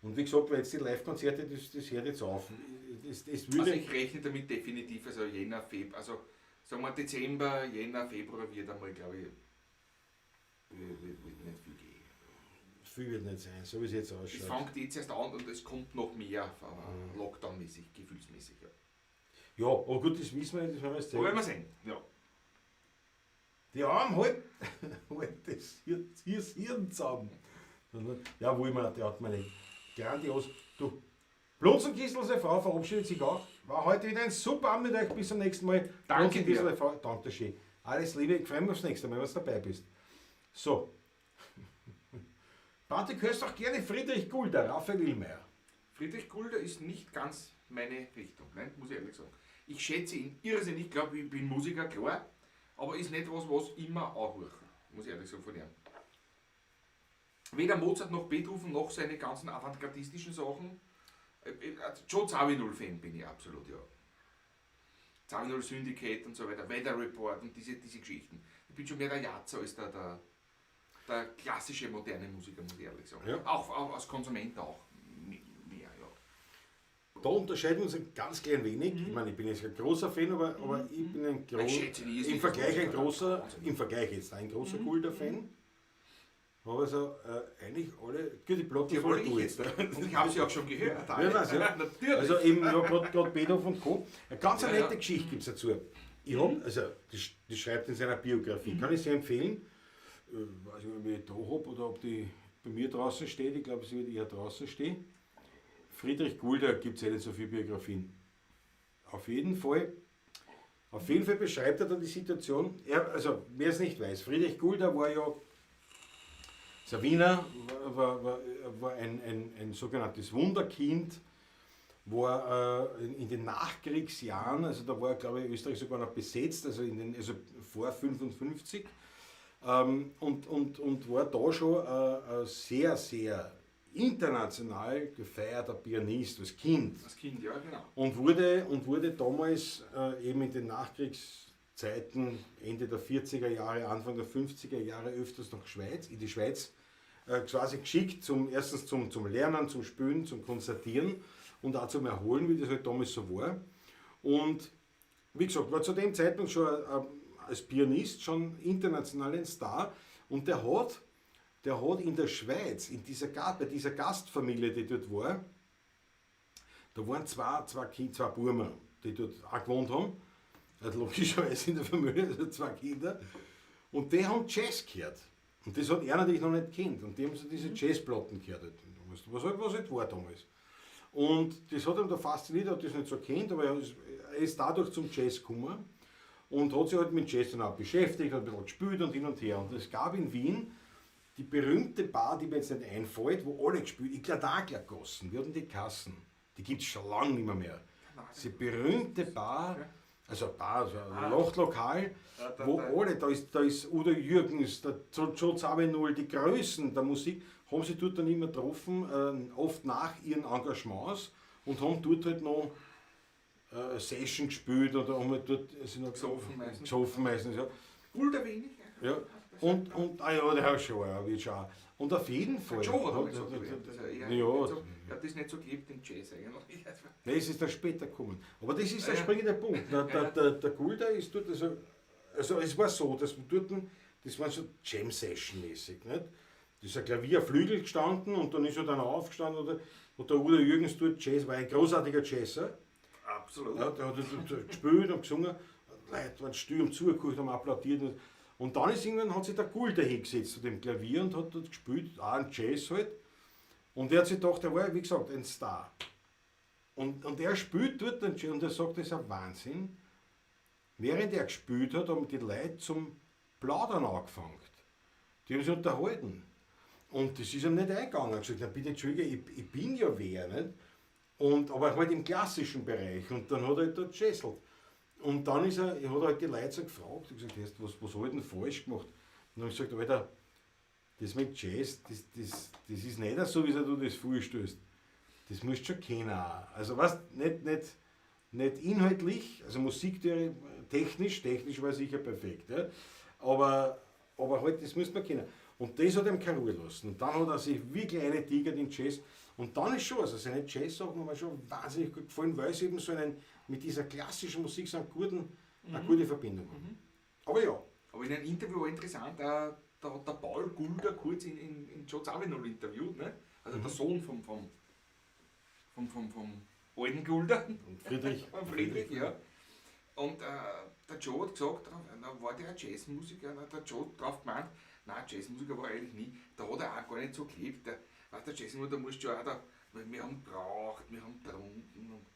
Und wie gesagt, weil jetzt die Live-Konzerte, das hört jetzt auf. Das würde, Also ich rechne damit definitiv, also Jänner, Februar, also sagen wir Dezember, Jänner, Februar wird einmal, glaube ich, wird nicht viel gehen. viel wird nicht sein, so wie es jetzt Es ausschaut. fängt jetzt erst an und es kommt noch mehr, Lockdown-mäßig, gefühlsmäßig. Ja. Ja, aber gut, das wissen wir, das werden wir jetzt Aber werden zeigen. wir sehen. Ja. Die haben halt das Hirn zusammen. Ja, wo immer, der hat meine grandios. Du, Blutzenkistel, seine Frau, verabschiedet sich auch. War heute wieder ein super Abend mit euch. Bis zum nächsten Mal. Danke Blutzenkistel, dir. seine Frau, danke schön. Alles Liebe, ich freue mich aufs nächste Mal, wenn du dabei bist. So. Patrick, hörst auch gerne Friedrich Gulder, Raphael Illmeier. Friedrich Gulder ist nicht ganz meine Richtung, nein, muss ich ehrlich sagen. Ich schätze ihn irrsinnig, ich glaube, ich bin Musiker, klar, aber ist nicht was immer anhören, muss ich ehrlich sagen von ihm. Weder Mozart noch Beethoven noch seine ganzen avantgardistischen Sachen. Schon Zawinul-Fan bin ich absolut, ja. Zawinul Syndicate und so weiter, Weather Report und diese Geschichten. Ich bin schon mehr der Jatzer als der klassische moderne Musiker, muss ich ehrlich sagen. Ja. Auch als Konsument auch mehr, ja. Da unterscheiden wir uns ein ganz klein wenig. Ich meine, ich bin jetzt kein großer Fan, aber ich bin ein Ich schätze ihn irrsinnig, im Vergleich ein was großer, Wahnsinn. im Vergleich jetzt ein großer Gulder-Fan. Aber also eigentlich alle, gut, die Platte Die voll wollte du ich jetzt. jetzt. Und ich habe sie auch schon gehört. Ja, weiß, ja. Natürlich. Also eben, ja, gerade Beethoven und Co. Eine ganz Ja, nette ja. Geschichte gibt es dazu. Ich hab, also, das schreibt in seiner Biografie, kann ich sehr empfehlen. Weiß nicht, ob ich die da habe oder ob die bei mir draußen steht. Ich glaube, sie wird eher draußen stehen. Friedrich Gulder gibt es ja nicht so viele Biografien. Auf jeden Fall beschreibt er dann die Situation. Also, wer es nicht weiß, Friedrich Gulder war ja Der Wiener war ein sogenanntes Wunderkind, war in den Nachkriegsjahren, also da war, glaube ich, Österreich sogar noch besetzt, also vor 55, und war da schon ein sehr, sehr international gefeierter Pianist als Kind. Als Kind, ja, genau. Und wurde damals eben in den Nachkriegszeiten, Ende der 40er Jahre, Anfang der 50er Jahre öfters nach Schweiz, in die Schweiz quasi geschickt, erstens zum Lernen, zum Spielen, zum Konzertieren und auch zum Erholen, wie das halt damals so war. Und wie gesagt, war zu dem Zeitpunkt schon als Pianist schon international ein Star und der hat in der Schweiz, bei dieser Gastfamilie, die dort war, da waren zwei Burmer, die dort auch gewohnt haben, also logischerweise in der Familie, also zwei Kinder, und die haben Jazz gehört. Und das hat er natürlich noch nicht kennt. Und die haben so diese Jazzplatten gehört, was halt war damals. Und das hat ihm da fasziniert, er hat das nicht so kennt, aber er ist dadurch zum Jazz gekommen und hat sich halt mit Jazz dann auch beschäftigt, hat ein bisschen gespielt und hin und her. Und es gab in Wien die berühmte Bar, die mir jetzt nicht einfällt, wo alle gespielt haben, Ikladaglergassen, wir hatten die Kassen, die gibt es schon lange nicht mehr. Diese berühmte Bar, also eine Bar, also ein Lachtlokal, wo alle, da ist Udo Jürgens, der Joe Zawinul, die Größen der Musik, haben sich dort dann immer getroffen, oft nach ihren Engagements und haben dort halt noch Session gespielt oder haben halt dort gesoffen meistens. Ja. Ultra wenig. Ja. Und ja, der Herr Schauer wird schon auch. Und auf jeden Fall. Joe hat so er hat das nicht so geliebt im Jazz eigentlich. Nein, es ist dann später gekommen. Aber das ist der springende Punkt. Der Gulda ist dort, also es war so, dass wir dort, das war so Jam-Session-mäßig. Nicht? Da ist ein Klavierflügel gestanden und dann ist er dann aufgestanden und der Udo Jürgens dort Jazz, war ein großartiger Jazzer. Absolut. Ja, der hat gespielt und gesungen, Leute waren still und zugeguckt, haben applaudiert. Und dann hat sich der Gulda hingesetzt zu dem Klavier und hat dort gespielt, auch ein Jazz halt. Und er hat sich gedacht, er war, wie gesagt, ein Star. Und er spielt dort den Jazz und er sagt, das ist ein Wahnsinn. Während er gespielt hat, haben die Leute zum Plaudern angefangen. Die haben sich unterhalten. Und das ist ihm nicht eingegangen. Er hat gesagt, na bitte, Entschuldige, ich bin ja wer, nicht? Aber halt im klassischen Bereich. Und dann hat er halt dort jazzelt. Und dann hat er halt die Leute so gefragt, ich gesagt, was hat denn falsch gemacht? Und dann habe ich gesagt, Alter, das mit Jazz, das ist nicht so, wie du das vorstellst. Das musst du schon kennen. Also weißt, nicht inhaltlich, also Musiktheorie, technisch war sicher perfekt. Ja? Aber halt, das muss man kennen. Und das hat ihm keine Ruhe lassen. Und dann hat er sich wirklich eingetigert in Jazz. Und dann ist schon, also seine Jazz-Sachen haben mir schon wahnsinnig gut gefallen, weil es eben so mit dieser klassischen Musik so eine gute Verbindung haben. Aber ja. Aber in einem Interview war interessant, da hat der Paul Gulda kurz in Joe Zawinul interviewt, ne? Also der Sohn vom alten Gulda. Und Friedrich. Von Friedrich, ja. Und der Joe hat gesagt, da war der Jazzmusiker, der Joe drauf gemeint, nein, Jazzmusiker war er eigentlich nie, da hat er auch gar nicht so gelebt. Der Jazzmusiker, da musst du ja auch, wir haben geraucht, wir haben getrunken und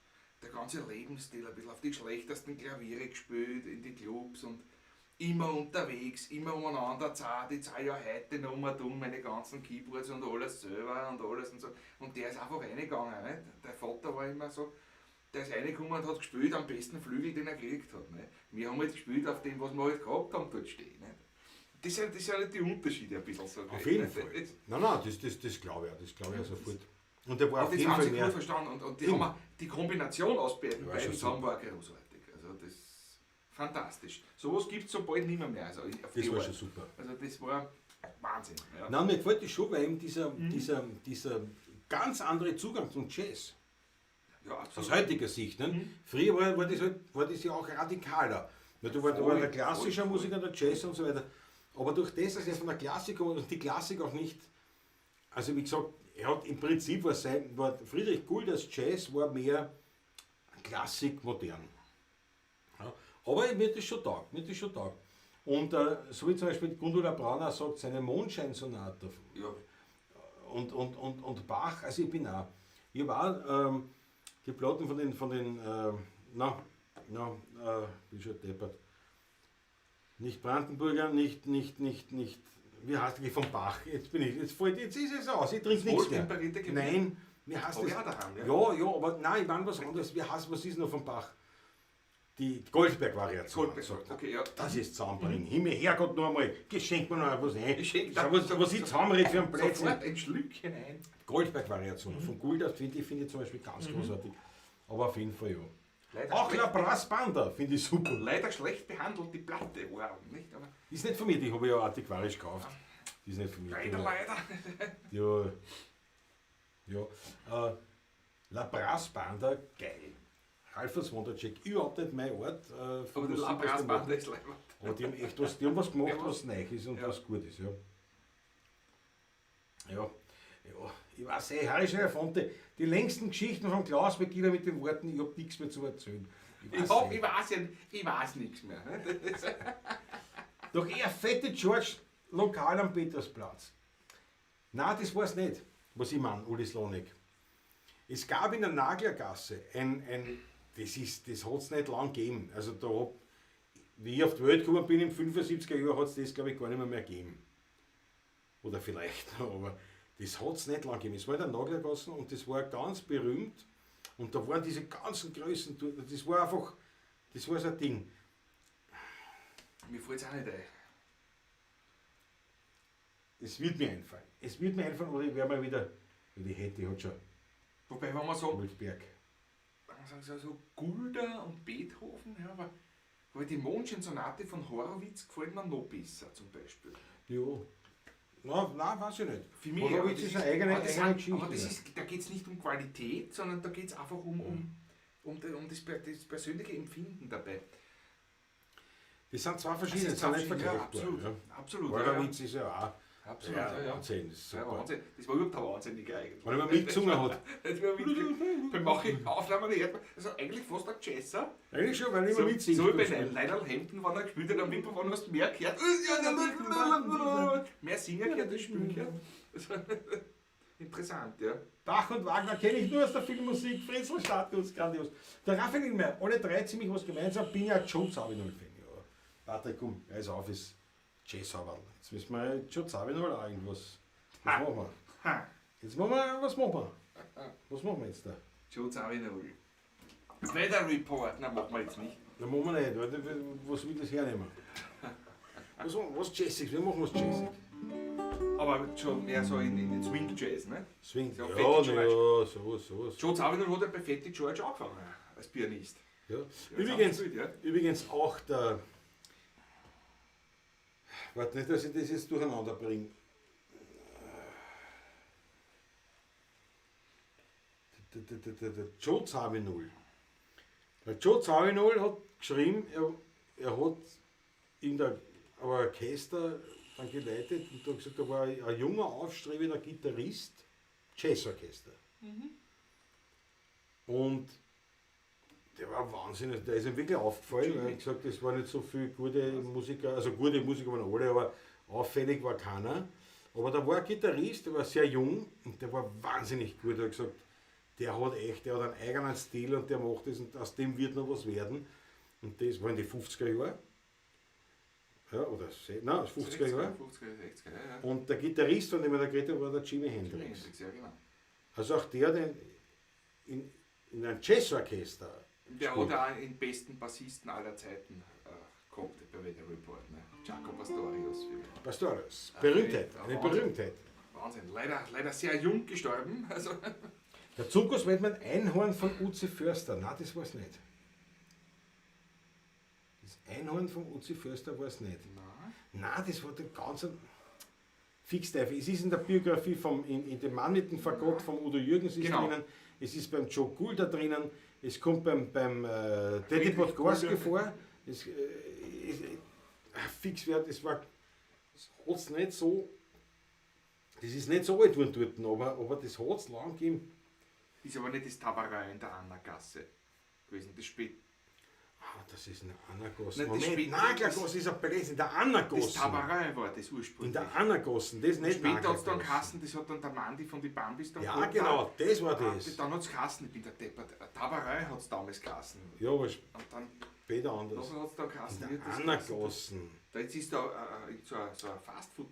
der ganze Lebensstil ein bisschen auf die schlechtesten Klaviere gespielt, in die Clubs und immer unterwegs, immer umeinander, die zahle ja heute noch mal tun, meine ganzen Keyboards und alles selber und alles und so. Und der ist einfach reingegangen. Nicht? Der Vater war immer so, der ist reingekommen und hat gespielt am besten Flügel, den er gekriegt hat. Nicht? Wir haben halt gespielt auf dem, was wir halt gehabt haben, dort stehen. Nicht? Das sind halt die Unterschiede ein bisschen so. Auf jeden Fall. Nein, das glaube ich auch sofort. Und der war auf jeden Fall mehr. Gut verstanden und die Kombination aus beiden zusammen war großartig. Also das ist fantastisch. Sowas gibt es so bald nicht mehr. Also das war schon super. Also das war Wahnsinn. Ja. Nein, mir gefällt das schon, weil eben dieser ganz andere Zugang zum Jazz. Ja, aus heutiger Sicht. Ne? Früher war das ja auch radikaler. Weil da war der klassische Musiker, der Jazz und so weiter. Aber durch das, dass er von der Klassik und die Klassik auch nicht, also wie gesagt, er hat im Prinzip war Friedrich Guldas Jazz war mehr Klassik modern. Ja, aber mir das schon taugt. Und so wie zum Beispiel Gundula Brauner sagt, seine Mondscheinsonate und Bach, also ich habe auch die Platten von den bin schon deppert. Nicht Brandenburger, nicht wie heißt die vom Bach? Jetzt ist es aus, ich trinke nichts mehr. Wohltemperierte Gemüse. Nein, wie heißt Hab ich das? auch daheim, ja. Ja, aber nein, ich meine was anderes. Wie heißt, was ist noch vom Bach? Die Goldberg-Variation. Goldberg, sagt er. okay, ja. Das ist zusammenbringen. Himmel, Herrgott, noch einmal, geschenkt mir noch was ein. Geschenkt, Schau, was ich zusammenrede für einen Plätzchen. Sofort ein Schlückchen ein. Goldberg-Variation. Von Gold finde ich zum Beispiel ganz großartig. Aber auf jeden Fall ja. Leider Auch schlecht- La Brass Banda finde ich super. Leider schlecht behandelt, die Platte. Wow, nicht? Aber Ist nicht von mir, die habe ich ja antiquarisch gekauft. Die ist nicht von mir. leider. Ja. Ja. La Brass Banda, geil. Ralfers Wondercheck, überhaupt nicht mein Ort. Aber von die Musik, was die Labras-Bande machen. ist leider. Aber die haben echt was, die haben was gemacht, Ja, was neu ist und ja. was gut ist. Ja. Ja, ich weiß, Harry Schreier-Fonte, die längsten Geschichten von Klaus beginnen mit den Worten, ich habe nichts mehr zu erzählen. Ich weiß nichts mehr. Ne? Das ist- Doch eher fette George, lokal am Petersplatz. Nein, das war's nicht, was ich meine, Uli Slonik. Es gab in der Naglergasse das hat es nicht lang gegeben. Also da wie ich auf die Welt gekommen bin, im 75er Jahr hat es das, glaube ich, gar nicht mehr gegeben. Oder vielleicht, aber das hat es nicht lang gegeben. Es war in der Naglergasse und das war ganz berühmt. Und da waren diese ganzen Größen, das war einfach, das war so ein Ding. Mir fällt es auch nicht ein. Es wird mir einfallen. Es wird mir einfallen, oder ich werde mal wieder, weil ich hätte, hat schon Wobei, wenn man so, Goldberg. so Gulda und Beethoven, ja, aber die Mondschein-Sonate von Horowitz gefällt mir noch besser zum Beispiel. Ja. Nein, weiß ich nicht. Für mich, Horowitz ist eine eigene Geschichte. aber das ist, da geht es nicht um Qualität, sondern da geht es einfach um das persönliche Empfinden dabei. Das sind zwei verschiedene, das sind nicht vergleichbar. absolut. Ja. Absolut. Horowitz ist ja auch Absolut, Wahnsinn, das ist Ja, super. Wahnsinn. Das war überhaupt ein Wahnsinniger eigentlich. Wenn er mal mitgesungen hat. Das war mitgesungen. Beim Machen Aufnahmen hört man, also eigentlich fast ein Jazzer. Eigentlich schon, weil ich So, immer mitsinge. so wie bei Lionel Hampton, wenn er gespielt hat, am Mikrofon hast du mehr gehört. Mehr singen gehört als spielen gehört. Also, interessant, ja. Bach und Wagner kenne ich nur aus der Filmmusik, Fritzl Status, grandios. Der Raphael Ingmer, alle drei ziemlich was gemeinsam, bin ja Joe Zawinul-Fan. Ja. Patrick, komm, reiß auf, ist Jazz-Hauberl. Jetzt müssen wir Joe Zawinul auch irgendwas. Was machen wir? Ha, Jetzt machen wir, was machen wir? Was machen wir jetzt da? Joe Zawinul. Weather Report, nein, machen wir jetzt nicht. Na, machen wir nicht, weil, was will das hernehmen? Was Jazzig, wir machen was Jazzig. Aber schon mehr so in den Swing Jazz, ne? Swing, Ja, ja, Fette ja, George. sowas. Joe Zawinul hat ja bei Fette George angefangen, als Pianist. Ja. Ja, Übrigens auch der. Warte nicht, dass ich das jetzt durcheinander bringe. Der Joe Zawinul. Der Joe Zawinul hat geschrieben, er hat in der Orchester dann geleitet und hat gesagt, er war ein junger, aufstrebender Gitarrist, Jazzorchester. Und der war wahnsinnig, der ist ihm wirklich aufgefallen. Er hat gesagt, es waren nicht so viele gute Musiker, also gute Musiker waren alle, aber auffällig war keiner. Aber da war ein Gitarrist, der war sehr jung und der war wahnsinnig gut. Er hat gesagt, der hat einen eigenen Stil und der macht das und aus dem wird noch was werden. Und das war in den 50er Jahren. Ja, oder, nein, 50er Jahre. 50er, 60er, ja. Und der Gitarrist, von dem er da geredet hat, war der Jimi Hendrix. Ja, genau. Also auch der in einem Jazzorchester. Der hat auch den besten Bassisten aller Zeiten gehabt bei Weather Report, ne? Jaco Pastorius. Pastorius. Berühmtheit, eine Wahnsinn. Berühmtheit. Wahnsinn, leider sehr jung gestorben. Also, Der Zirkuswettmann Einhorn von Uzi Förster. Nein, das war es nicht. Das Einhorn von Uzi Förster war es nicht. Nein, das war der ganze Fixteufel. Es ist in der Biografie in dem Mann mit dem Fagott vom Udo Jürgens ist Genau. drinnen. Es ist beim Joe Goulda drinnen. Es kommt beim Teddy Podgorski vor. Fixwert, das war hat's nicht so. Das ist nicht so alt geworden dort, aber das hat es lang gegeben. ist aber nicht das Tabarei in der Anna-Gasse gewesen. Das spät. Das ist eine Annagossen. Nein, das Moment, spielt- Nagelgossen ist ein Plätzchen, in der Das Annagossen. Tabarei war das In ursprünglich. der Annagossen, das ist nicht Später hat es dann Nagelgossen. geheißen, das hat dann der Mann, die von den Bambis dann Ja, geholt genau, hat. das war das. Dann hat es geheißen, ich bin der Deppert. Tabarei hat es damals geheißen. Ja, aber Und dann später anders. nachher hat es dann geheißen, In wird der das Annagossen. Da jetzt ist da so ein Fastfood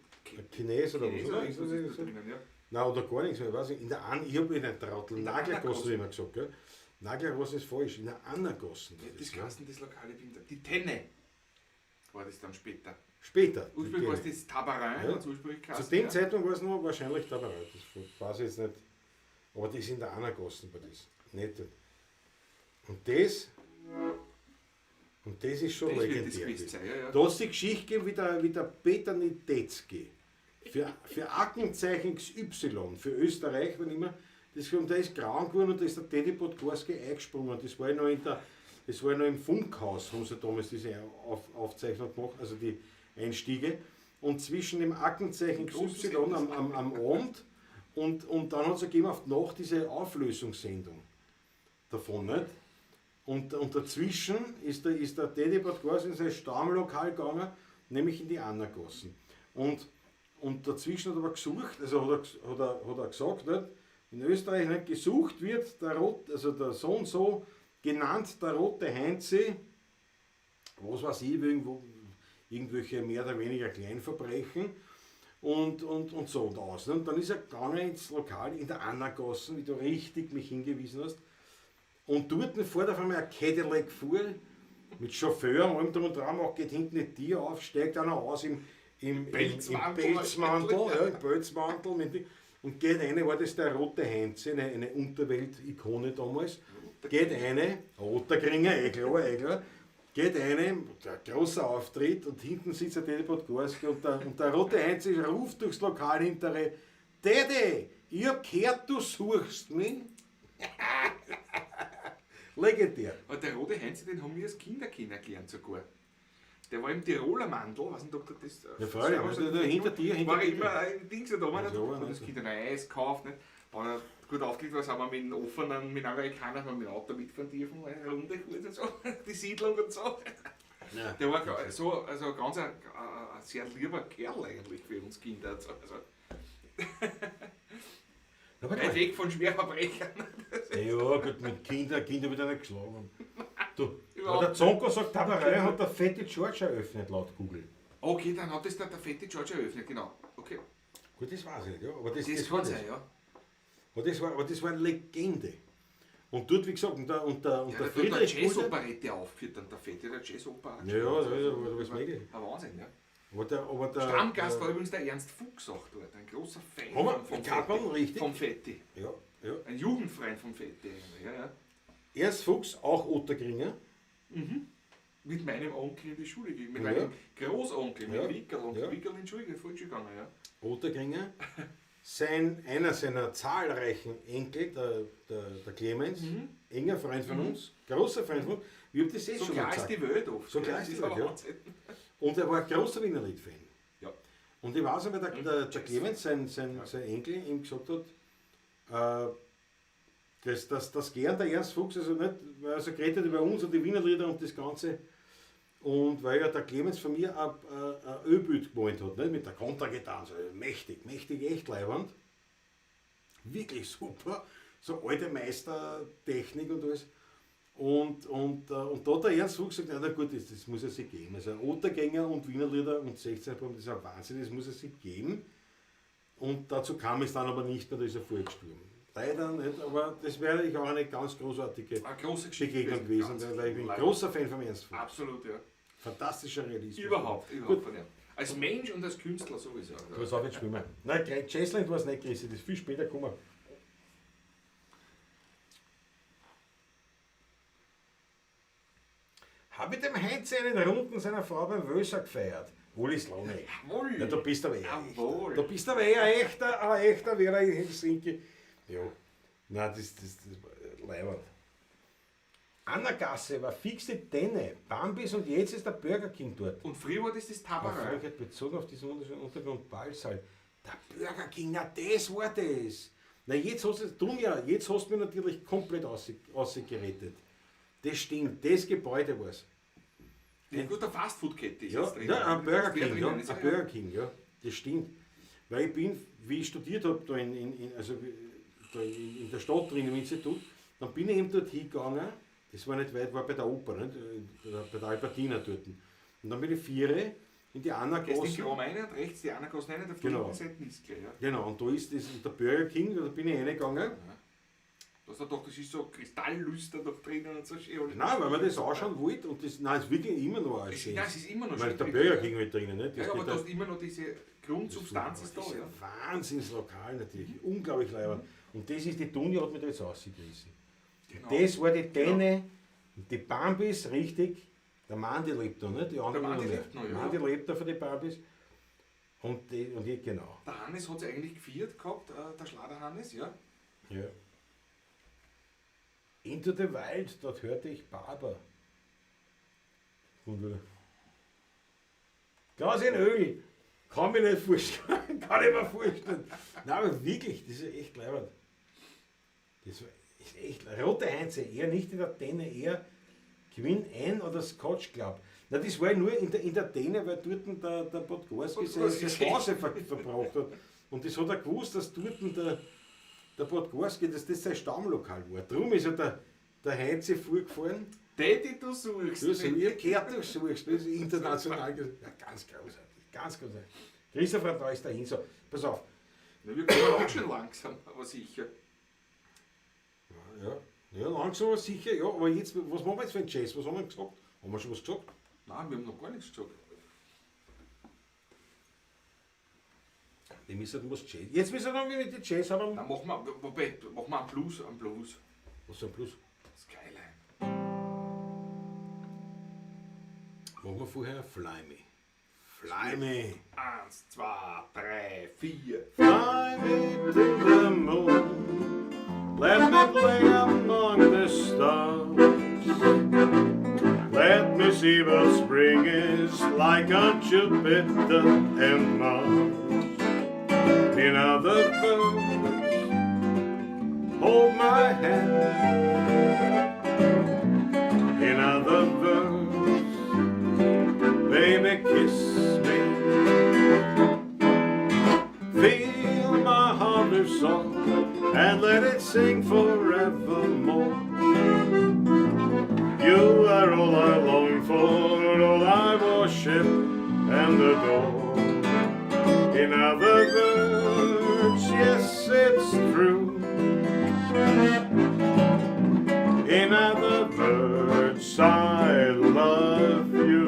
Chines oder Chines was, oder oder? irgendwas ist da drinnen, ja. Nein, oder gar nichts mehr, ich weiß nicht. Ich habe in der Trottel, In der Nagelgasse Annagossen. immer gesagt, gell? Nagelgasse ist falsch, in der Annagossen. Das Kasten, das Lokale Winter. Die Tenne war das dann später. Später. Ursprünglich war es das Tabarin, Ja. hat's ursprünglich Zu geheißen, dem ja. Zeitpunkt war es noch wahrscheinlich dabei, das weiß ich jetzt nicht. Aber das ist in der Annagossen bei das. Nicht dort. Und das ist schon Das wird das legendär. gewesen sein, ja, ja. Da ist die Geschichte gegeben wie der Peter Nidetzky. Für Aktenzeichen XY, für Österreich, wenn immer, da ist grau geworden und da ist der Teddy Podgorski eingesprungen. Das war ja noch im Funkhaus, haben sie damals diese Aufzeichnung gemacht, also die Einstiege. Und zwischen dem Aktenzeichen XY am Abend und dann hat es gegeben auf die Nacht diese Auflösungssendung davon, nicht? Und dazwischen ist der Teddy Podgorski in sein Stammlokal gegangen, nämlich in die Annagossen. Und dazwischen hat er aber gesucht, also hat er gesagt, nicht? In Österreich nicht gesucht wird, der so und so genannt, der rote Heinze, was weiß ich, irgendwelche mehr oder weniger Kleinverbrechen und so und aus. Und dann ist er gegangen ins Lokal in der Annagossen, wie du richtig mich hingewiesen hast. Und dort fährt auf einmal ein Cadillac vor, mit Chauffeur, allem drum und dran, geht hinten die Tür auf, steigt einer aus im Pelzmantel, und geht rein, war das der rote Heinze, eine Unterwelt-Ikone damals, geht rein, roter Kringer, klar, geht rein, der großer Auftritt und hinten sitzt der Teddy Podgorski und der rote Heinze ruft durchs Lokal hinterher, Teddy, ich hab gehört, du suchst mich. Legendär. Aber der rote Heinz, den haben wir als Kinder kennengelernt sogar. Der war im Tiroler Mandel, was denn Doktor das? Ja, freilich, hinter dir. War immer ein Ding so da, man Ja, hat so, das Kind ein Eis gekauft, nicht? Wenn er gut aufgelegt war, sind wir mit mit Amerikanern haben wir mit dem Auto mitfahren dürfen, eine Runde kurz und so, die Siedlung und so. Ja. Der war so, also ganz ein sehr lieber Kerl eigentlich für uns Kinder. Also, weit weg von Schwerverbrechern. Ja, gut, mit Kinder wird er nicht geschlagen. Du, Überhaupt der Zonko sagt, Tabarei hat der fette George eröffnet, laut Google. Okay, dann hat das der fette George eröffnet, genau. Okay. Gut, das weiß ich nicht, ja. Aber das Das war kann das. sein, ja. Aber das war eine Legende. Und dort, wie gesagt, und der Der hat eine Friedrich Gulden. Jazzoperette aufgeführt, dann der fette der Jazzoper. Ja, aber das möglich. Ein Wahnsinn, ja. Aber der Stammgast war übrigens der Ernst Fuchs auch dort, ein großer Fan Haben wir vom Kapern, Fetti. richtig? Vom Fetti. Ja. Ein Jugendfreund vom Fetti eigentlich, ja, ja. Ernst Fuchs, auch Ottergringer. Mit meinem Onkel in die Schule gegangen, mit Ja. meinem Großonkel, mit Ja. Wickel, Onkel Ja. Wickel in die Schule gegangen, ja. Ottergringer. Einer seiner zahlreichen Enkel, der Clemens, enger Freund von uns, großer Freund von uns. Ich habe das So schon klar mal ist gesagt. die Welt oft. So ja, klar das ist die aber Welt, ja. Wahnsinn. Und er war ein großer Wiener Lied-Fan. Ja. Und ich weiß aber, der Clemens, sein Enkel, ihm gesagt hat, dass gern der Ernst Fuchs, also nicht, weil er so geredet hat über uns und die Wiener Lieder und das Ganze. Und weil ja der Clemens von mir ein Ölbild gemalt hat, nicht? Mit der Kontergitarre, so mächtig, echt leiwand. Wirklich super. So alte Meistertechnik und alles. Und da hat der Ernst Fuchs gesagt, na gut, das muss er sich geben. Also Ottergänger und Wiener Lieder und 16 das ist ein Wahnsinn, das muss er sich geben. Und dazu kam es dann aber nicht mehr, da ist er vorgestorben. Leider nicht, aber das wäre ich auch eine ganz großartige Eine große Geschichte Begegnung gewesen, ganz weil ich bin ein leider. großer Fan von Ernst Fuchs. Absolut, ja. Fantastischer Realismus. Überhaupt Gut, von dem. Als Mensch und als Künstler sowieso. pass auf, jetzt schwimmen. Nein, Jazzland war es nicht, Christi, das ist viel später gekommen. Habe ich dem Heinz einen Runden seiner Frau beim Wöser gefeiert. Ulis Lange. Jawohl. Ja, da bist du aber Jawohl. Da bist du aber ein echter Vera in Helsinki. Ja. Nein, das war leibend. Annagasse war fixe Tenne, Bambis und jetzt ist der Burger King dort. Und früher war das Tabarin. Erfolgreich bezogen auf diesen wunderschönen Untergrund Ballsaal. Der Burger King, na das war das. Na jetzt hast du mich natürlich komplett ausgerettet. Das stimmt, das Gebäude war es. Die gute Fastfood-Kette ist Ja, jetzt drin. ein Burger Wer King, ja, drinnen ist, ein Burger King, ja, das stimmt. Weil ich bin, wie ich studiert habe, da in der Stadt drin, im Institut, dann bin ich eben dort hingegangen, das war nicht weit, war bei der Oper, nicht? Bei der Albertina dort. Und dann bin ich 4 in die anderen Gehst in die Gassen. Raum rein und rechts die eine Gasse rein, auf der Genau. linken Seite ist gleich. Ja. Genau, und da ist das, der Burger King, da bin ich reingegangen. Du hast doch, das ist so Kristalllüster da drinnen und so schön. Nein, weil man das anschauen wollte und das, nein, es ist wirklich immer noch alles schön. Nein, es ist immer noch Weil schön der drin, Burger ja. King mit drinnen, nicht? Ja, aber geht du da- hast immer noch diese Grundsubstanz ist da, das ist ja. ein Wahnsinnslokal natürlich, unglaublich leibend. Und das ist die Dunja, hat mich da jetzt rausgerissen. Genau. Das war die Däne, die Bambis, richtig. Der Mandi lebt da, nicht? Die anderen Mandi noch nicht. lebt noch, ja. Der Mandi lebt da für die Bambis. Und ich, genau. Der Hannes hat sich eigentlich gefeiert gehabt, der Schlader Hannes, ja. Ja. Into the Wild, dort hörte ich Barber. Und Glas in Öl. Kann mich nicht vorstellen. Kann ich mir vorstellen. Nein, aber wirklich, das ist echt leibend. Das ist echt rote Heinze, eher nicht in der Däne, eher Queen Anne oder Scotch Club. Na, das war nur in der Däne, weil dort der Podgorski seine Phase verbraucht hat. Und das hat er gewusst, dass dort der Podgorski, dass das sein Stammlokal war. Darum ist er der Heinze vorgefahren. Daddy, du suchst. Du so, ihr gehört, du suchst, das ist international. Ja, ganz großartig, ganz großartig. Christopher, da ist dahin so. Pass auf. Na, wir kommen auch schon langsam, aber sicher. Ja, langsam aber sicher, ja. Aber jetzt, was machen wir jetzt für einen Jazz? Was haben wir gesagt? Haben wir schon was gesagt? Nein, wir haben noch gar nichts gesagt. Wir müssen was Jazz. Jetzt müssen wir dann wieder die Jazz haben. Dann machen wir einen Blues, Was ist ein Plus? Skyline. Machen wir vorher Fly Me. Fly Me. 1, 2, 3, 4. Fly me to the moon. Let me play among the stars. Let me see what spring is like on Jupiter and Mars. In other words, hold my hand. In other words, baby, kiss me. Feel my heart with song and let it sing forevermore. You are all I long for, all I worship and adore. In other words, yes, it's true. In other words, I love you.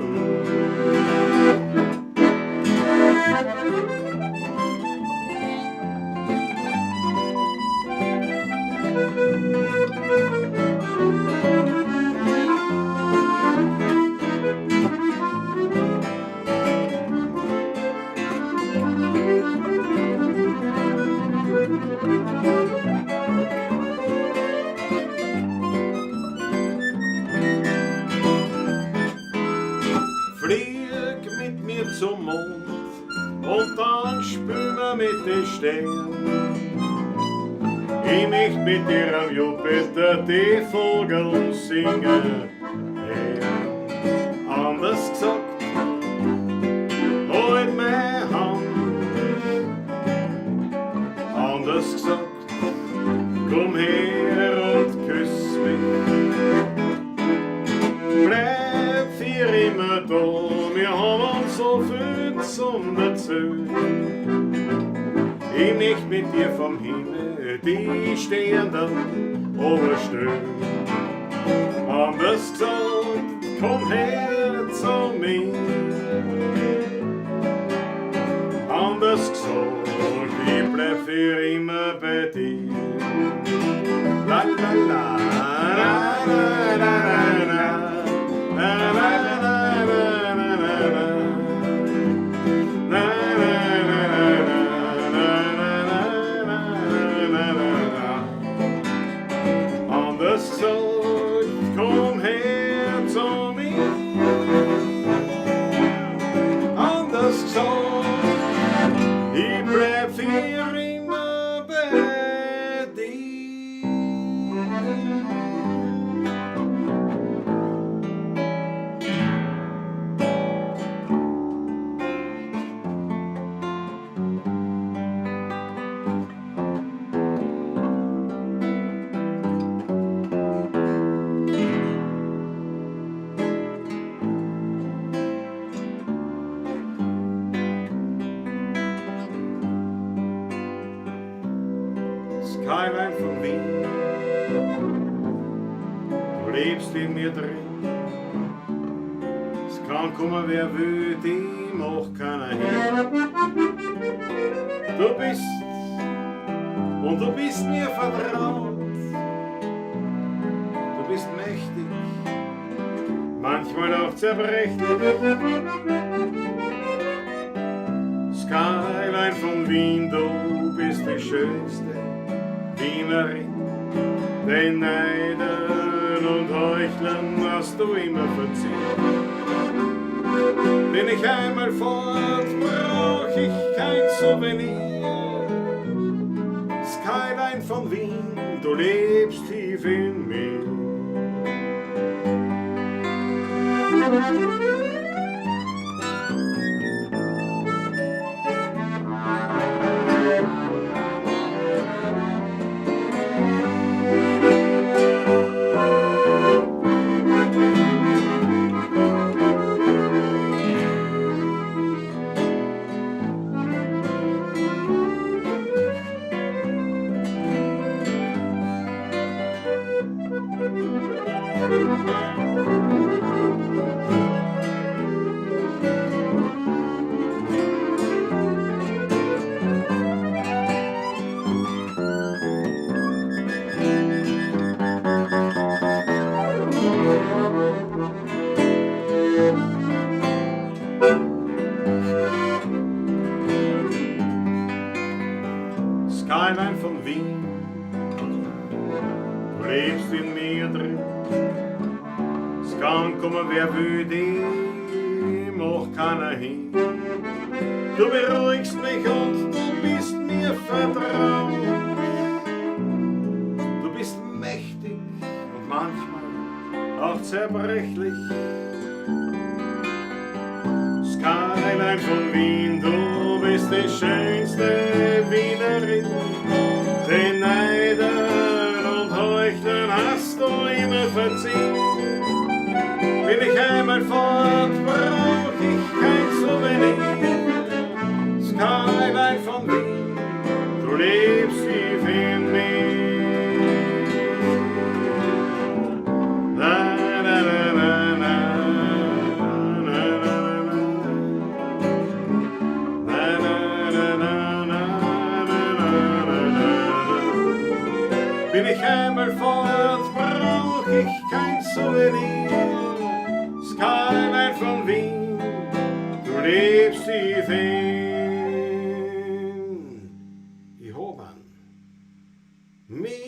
Flieg mit mir zum Mond und dann spülen wir mit den Sternen. Ich möcht mit dir am Jupiter die Vögel singen. Hey, anders gesagt, halt meine Hand. Anders gesagt, komm her und küss mich. Bleib für immer da, wir haben uns so viel zum Erzählen. Ich möcht mit dir vom Himmel die Sterne oberstehen. Anders gesagt, komm her zu mir. Anders gesagt, ich bleib für immer bei dir. La la la, la la la la. La la la la la la la. La la la la la. Anders gesagt, komm her zu mir. Anders gesagt, ich bleib für immer bei dir. lebst in mir drin. Es kann kommen, wer will, die macht keiner hin. Du bist und du bist mir vertraut. Du bist mächtig, manchmal auch zerbrechlich. Skyline von Wien, du bist die schönste Wienerin. Den Neidern und Heuchlern hast du immer verziehen. Bin ich einmal fort, brauch ich kein Souvenir. Skyline von Wien, du lebst tief in mir. Skyline von Wien, du lebst in mir drin. Es kann kommen, wer will, die macht keiner hin. Du beruhigst mich und du bist mir vertraut. Du bist mächtig und manchmal auch zerbrechlich. Skyline von Wien, du bist die schönste Wienerin. Den Neidern und Heuchlern hast du immer verziehen. Bin ich einmal fort, brauch ich kein Souvenir. Skyline von Wien, du lebst tief in mir. Bin ich einmal fort, brauch ich kein Souvenir. Skyline von Wien, du lebst tief in. Ich hab an mich.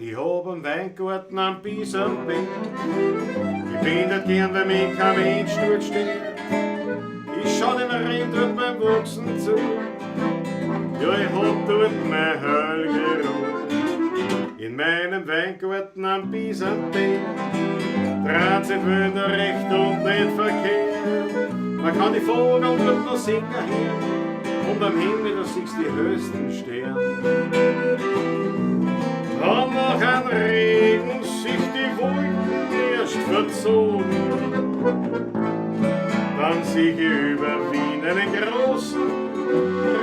Ich hab einen Weingarten am Biesenbeck. Ich bin nicht gern, wenn mich kein Mensch dort steht. Ich schau den Rind dort beim Wachsen zu. Ja, ich hab dort meine Hölle Ruhe. In meinem Weingarten am Biesenbeck dreht sich Wälder recht und nicht verkehrt. Man kann die Vogel dort noch singen hören. Und am Himmel, da siehst du die höchsten Sterne. Dann nach einem Regen sich die Wolken erst verzogen. Dann sieh ich über Wien einen großen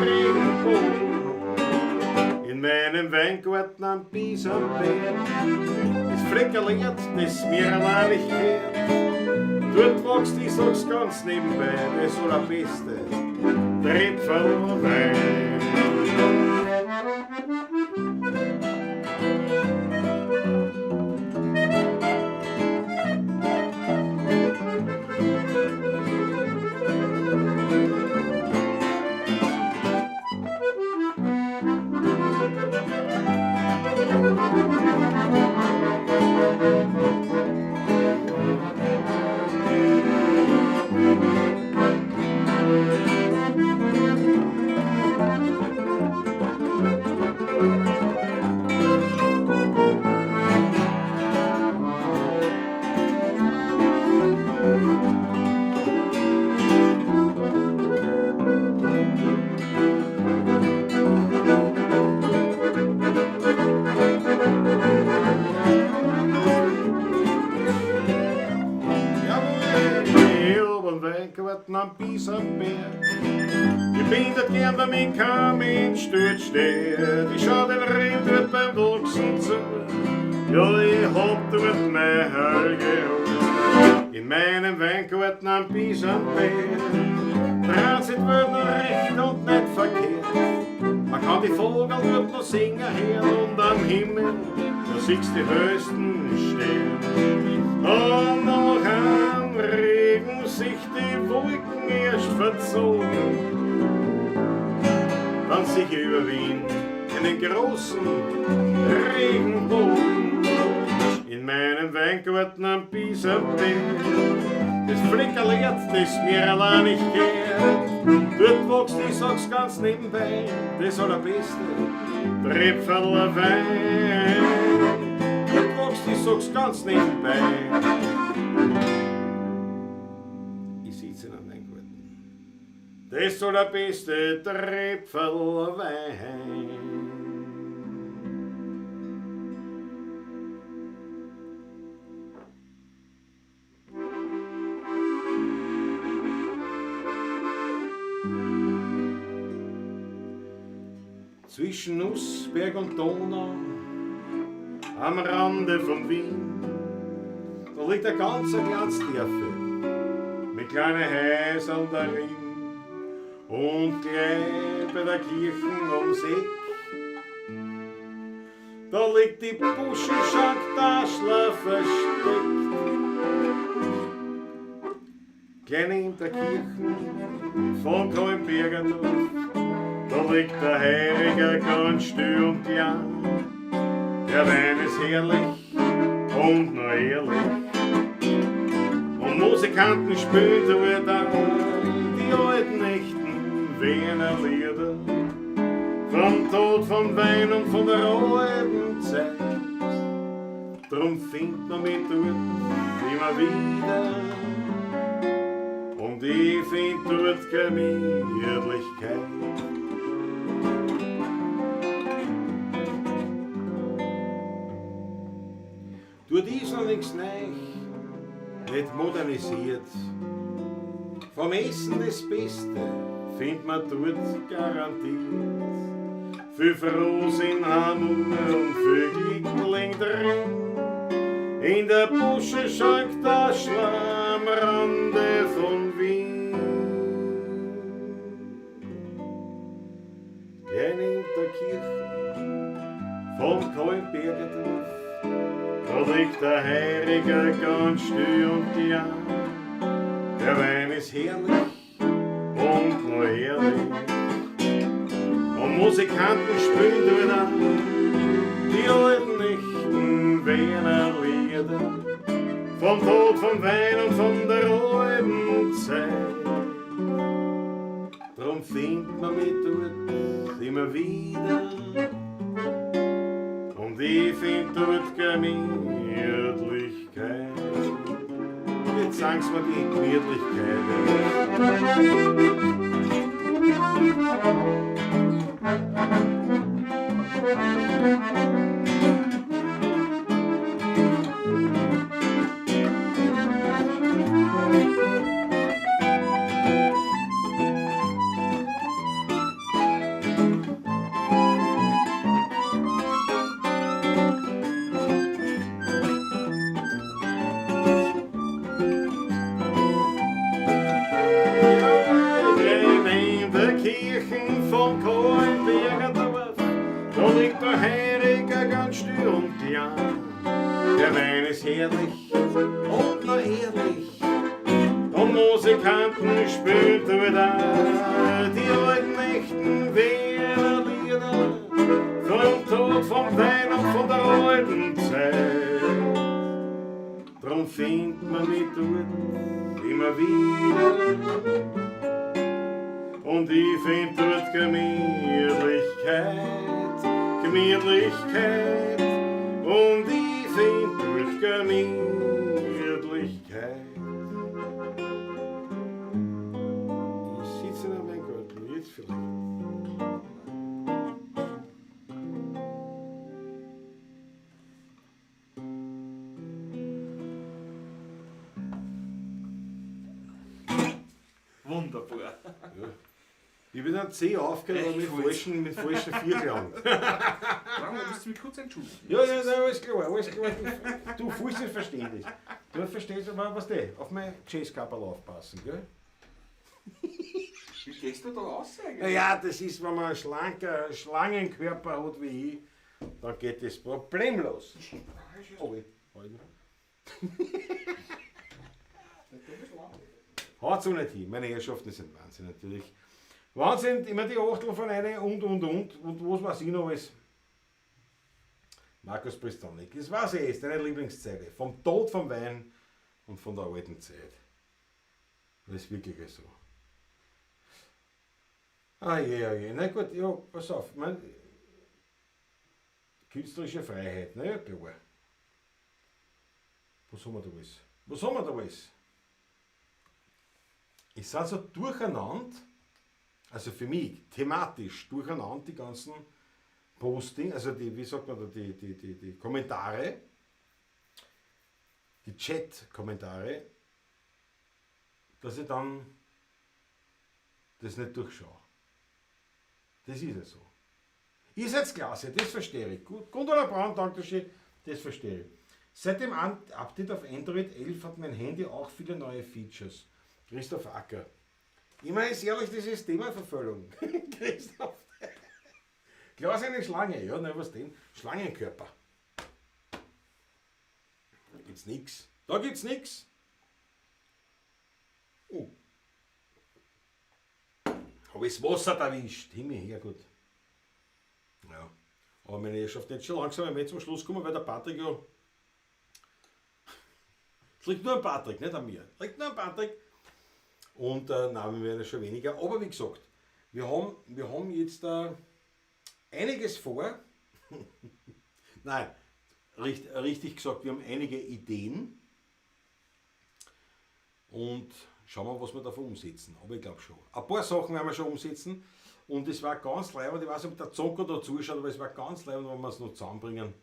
Regenbogen. In meinem Weingarten am Biesenberg ist fleckeriert, das mir wahrlich gehört. Dort wächst, ich sag's ganz nebenbei, das allerbeste Tripfelwein. am Biesenberg. Ich bin dort gern, wenn mein Kamin stört steht. Ich schau den Rhein dort beim Wachsen zu. Ja, ich hab dort meine Helge in meinem Weingarten am Biesenberg. Transit wird noch recht und nicht verkehrt. Man kann die Vogel dort noch singen hören und am Himmel, da siehst die höchsten Sterne. Und nach am Regen sich die Wolken erst verzogen. Dann sich über Wien in den großen Regenbogen. In meinem Weingarten am Biesenberg. Das Flickerliert, das mir allein nicht gehört. Dort wächst, ich sag's ganz nebenbei, das allerbeste Trepferler Wein. Dort wächst, ich sag's ganz nebenbei. Ich sitz in einem Weingarten. Das allerbeste Trepferler Wein. Zwischen Nussberg und Donau, am Rande von Wien, da liegt ein ganzer Glanzdörfer mit kleinen Häusern darin und gleich bei der Kirchen ums Eck. Da liegt die Buschenschank-Taschler versteckt, klein in der Kirchen von Kolmbergerdorf. Da liegt der Heiliger ganz still und klein. Der Wein ist herrlich und noch ehrlich. Und Musikanten spielen dort auch die alten echten Wiener Lieder. Vom Tod, vom Wein und von der alten Zeit. Drum findet man mich dort immer wieder. Und ich find dort Gemütlichkeit. Dort ist noch nichts neu, nicht modernisiert. Vom Essen das Beste findet man dort garantiert. Viel Frohsinn haben und viel Glickling drin. In der Buschenschank-Taschler am Rande von Wien. Gern in der Kirche von Kolmbergerdorf. Da liegt der Heiliger ganz still und klein. Der Wein ist herrlich und noch ehrlich. Und Musikanten spielen dort an die alten echten Wiener Lieder. Vom Tod, vom Wein und von der alten Zeit. Drum findet man mich dort immer wieder. Und ich find dort Gemütlichkeit. Jetzt sag's mir die Gemütlichkeit. Von Kolmbergerdorf, da liegt der Heiliger ganz still und klein. Der Wein ist herrlich und noch ehrlich. Und Musikanten spielen dort auch die alten echten Wiener Lieder. Vom Tod, vom Wein und von der alten Zeit. Drum findet man mich dort immer wieder. Und ich find dort Gemütlichkeit, Gemütlichkeit. Und ich find dort Gemütlichkeit. Ich sitze in meinem Garten, jetzt vielleicht. Wunderbar. Ich bin dann C aufgehört, aber mit falschen 4 gelangt. Warum musst du mich kurz entschuldigen? Ja, alles klar, alles klar. Du fühlst es verstehen das. Du verstehst aber, was der auf mein Jazzkapperl aufpassen, gell? Wie gehst du da raus eigentlich? Naja, das ist, wenn man einen Schlangenkörper hat wie ich, dann geht das problemlos. Oh, haut so nicht hin. Meine Herrschaften sind Wahnsinn natürlich. Wahnsinn, immer die Achtel von einer und was weiß ich noch alles. Markus Pristonik, das weiß ich jetzt, deine Lieblingszeile. Vom Tod vom Wein und von der alten Zeit. Das ist wirklich so. Ah je. Na gut, ja, pass auf. Künstlerische Freiheit, na ja, klar. Was haben wir da alles? Ich sind so durcheinander, also für mich thematisch durcheinander die ganzen Posting, also die, wie sagt man da, die Kommentare, die Chat-Kommentare, dass ich dann das nicht durchschaue. Das ist ja so. Ihr seid klasse, das verstehe ich. Gundula Braun, danke schön, das verstehe ich. Seit dem Update auf Android 11 hat mein Handy auch viele neue Features. Christoph Acker. Ich meine, ist ehrlich, das ist Themaverfüllung. Christoph. Klar ist eine Schlange, ja, ne, was denn? Schlangenkörper. Da gibt's nichts. Oh. Habe ich das Wasser erwischt. Himmel her, gut. Ja. Aber meine Herrschaft, jetzt schon langsam, wenn wir zum Schluss kommen, weil der Patrick ja. Es liegt nur am Patrick, nicht an mir. Es liegt nur am Patrick. Und nein, wir werden schon weniger. Aber wie gesagt, wir haben jetzt einiges vor. Nein, richtig gesagt, wir haben einige Ideen. Und schauen wir, was wir davon umsetzen. Aber ich glaube schon. Ein paar Sachen werden wir schon umsetzen. Und es war ganz leibend, ich weiß nicht, ob der Zonko da zuschaut, aber es war ganz leibend, wenn wir es noch zusammenbringen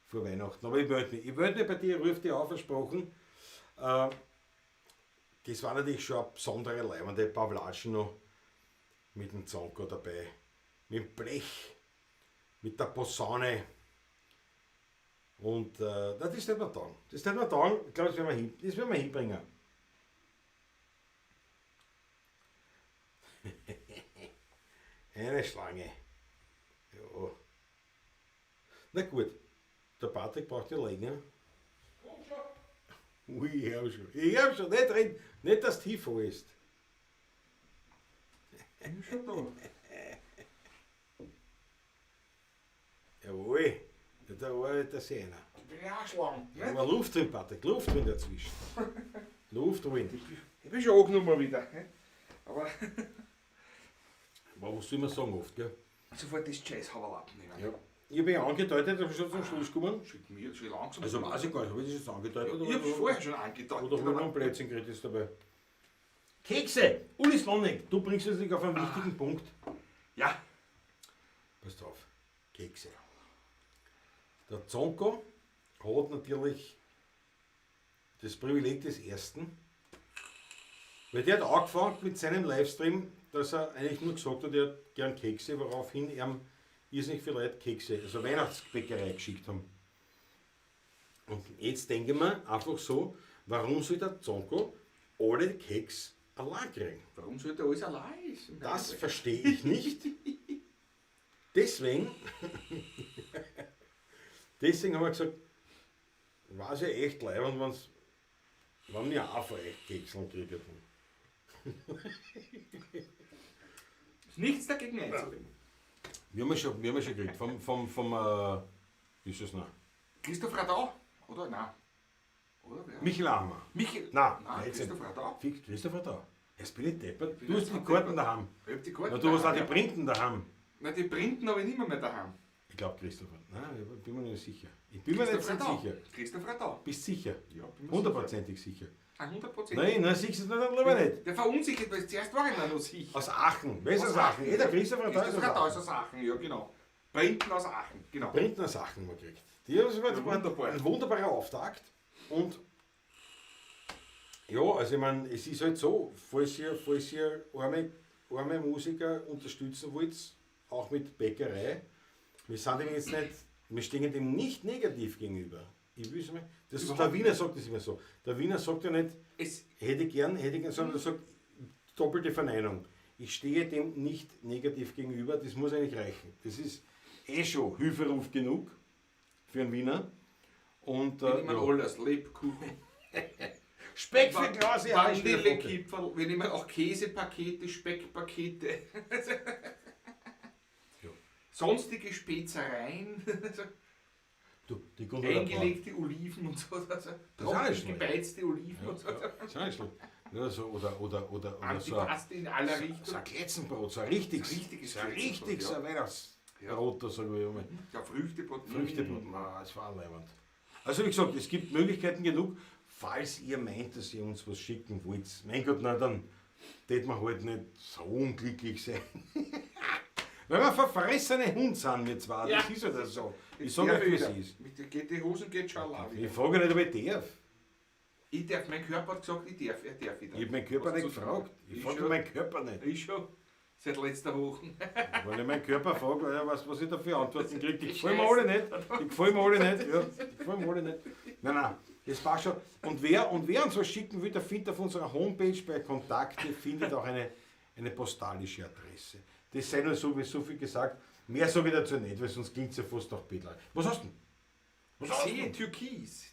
vor Weihnachten. Aber ich melde mich bei dir, ruf dich auf, versprochen. Das war natürlich schon eine besondere leibende Pavlatschen noch mit dem Zonko dabei. Mit dem Blech, mit der Posaune. Und das ist nicht mehr da. Ich glaube, das werden wir hinbringen. Eine Schlange. Ja. Na gut, der Patrick braucht ja länger. Ui, ich hab schon. Nicht reden, nicht dass Tifo ist. Ich bin schon da. Jawohl, da arbeitet der Sehner. Ich bin ja auch Schlange. Aber Luft drin, Patrick, Luft drin dazwischen. Luft drin. Ich bin schon angenommen wieder. Aber Was soll man sagen oft, gell? sofort das Jazz-Haberl abnehmen. Ja. Ich habe ja angedeutet, dass wir schon zum Schluss kommen. Schick mir schon langsam. Also weiß ich gar nicht, habe ich das jetzt angedeutet? Ich habe es vorher schon angedeutet. Oder haben wir noch ein Plätzchen geredet jetzt dabei? Kekse! Ulis Lonnig, du bringst uns nicht auf einen wichtigen Punkt. Ja. Passt auf, Kekse. Der Zonko hat natürlich das Privileg des Ersten, weil der hat angefangen mit seinem Livestream, dass er eigentlich nur gesagt hat, er hat gern Kekse, woraufhin er irrsinnig viele Leute Kekse, also Weihnachtsbäckerei geschickt haben. Und jetzt denke ich mir einfach so, warum soll der Zonko alle Keks allein kriegen? Warum sollte alles allein essen? Das verstehe ich nicht. Deswegen haben wir gesagt, war es ja echt leibend, wenn wir auch von euch Kekseln kriegen. Ist nichts dagegen einzuwenden. Wir haben ja schon gekriegt, vom wie ist das noch? Christoph Radau? Oder? Nein. Oder wer? Michael Ahmer. Michael? Nein, Christoph Radau. Christopher da. Jetzt bin ich deppert. Du hast die Karten daheim. Ich hab die Karten Na, du hast auch die daheim. Printen daheim. Nein, die Printen habe ich nicht mehr daheim. Ich glaube Christopher. Nein, ich bin mir nicht sicher. Ich bin mir nicht Christoph Radau. sicher. Christoph Radau. Bist sicher? Ja, bin mir Hundertprozentig sicher. sicher. 100%. Nein, siehst du es nicht, lieber nicht. Der verunsichert, weil zuerst war ich noch sicher. Aus Aachen. Wer ist aus Aachen? Der Christopher Radau ist Christoph aus Radau ist Aachen. aus Aachen, ja genau. Printen aus Aachen, genau. Printen aus Aachen mal gekriegt. Das war Wunderbar. ein wunderbarer Auftakt. Und Ja, also ich meine, es ist halt so, falls ihr arme Musiker unterstützen wollt, auch mit Bäckerei, wir sind dem jetzt nicht, wir stehen dem nicht negativ gegenüber. Ich will mal, der Wiener sagt das immer so. Der Wiener sagt ja nicht, hätte gern, sondern er sagt doppelte Verneinung. Ich stehe dem nicht negativ gegenüber, das muss eigentlich reichen. Das ist schon Hilferuf genug für einen Wiener. Und, Wenn ich mir alles, Lebkuchen, Speck für Glase, Vanillekipferl, wenn ich mir auch Käsepakete, Speckpakete, Ja. sonstige Spezereien, Die kommt halt eingelegte Oliven und so, also auch nicht schlecht. gebeizte Oliven und so. Das ist auch nicht schlimm. Ja, so, oder so Antipaste in aller so Richtung. ein Kletzenbrot, so ein richtiges Kletzenbrot, so ein Weihnachtsbrot, da sagen wir immer. Ja, Früchtebrot. Früchtebrot, das war leibend. Also wie gesagt, es gibt Möglichkeiten genug, falls ihr meint, dass ihr uns was schicken wollt. Mein Gott, na dann wird man halt nicht so unglücklich sein. Weil wir verfressene Hund sind, wir zwei, das ist ja das so. Ich sage euch, wie es ist. Mit die Hosen geht schon allein. Ich frage nicht, ob ich darf. Ich darf, mein Körper hat gesagt, er darf wieder. Ich habe meinen Körper nicht gefragt. Ich frage meinen Körper nicht. Ich schon. Seit letzter Woche. Weil ich meinen Körper frage, ja, was ich da für Antworten kriege. Die gefallen mir alle nicht. Die gefallen mir alle nicht. Ja, die gefallen mir alle nicht. Nein, das passt schon. Und wer uns was schicken will, der findet auf unserer Homepage bei Kontakte findet auch eine postalische Adresse. Das sei nur so, wie so viel gesagt. Mehr sage ich dazu nicht, weil sonst klingt es ja fast nach Bettler. Was hast du denn? Was hast du Sehe, denn? Türkis.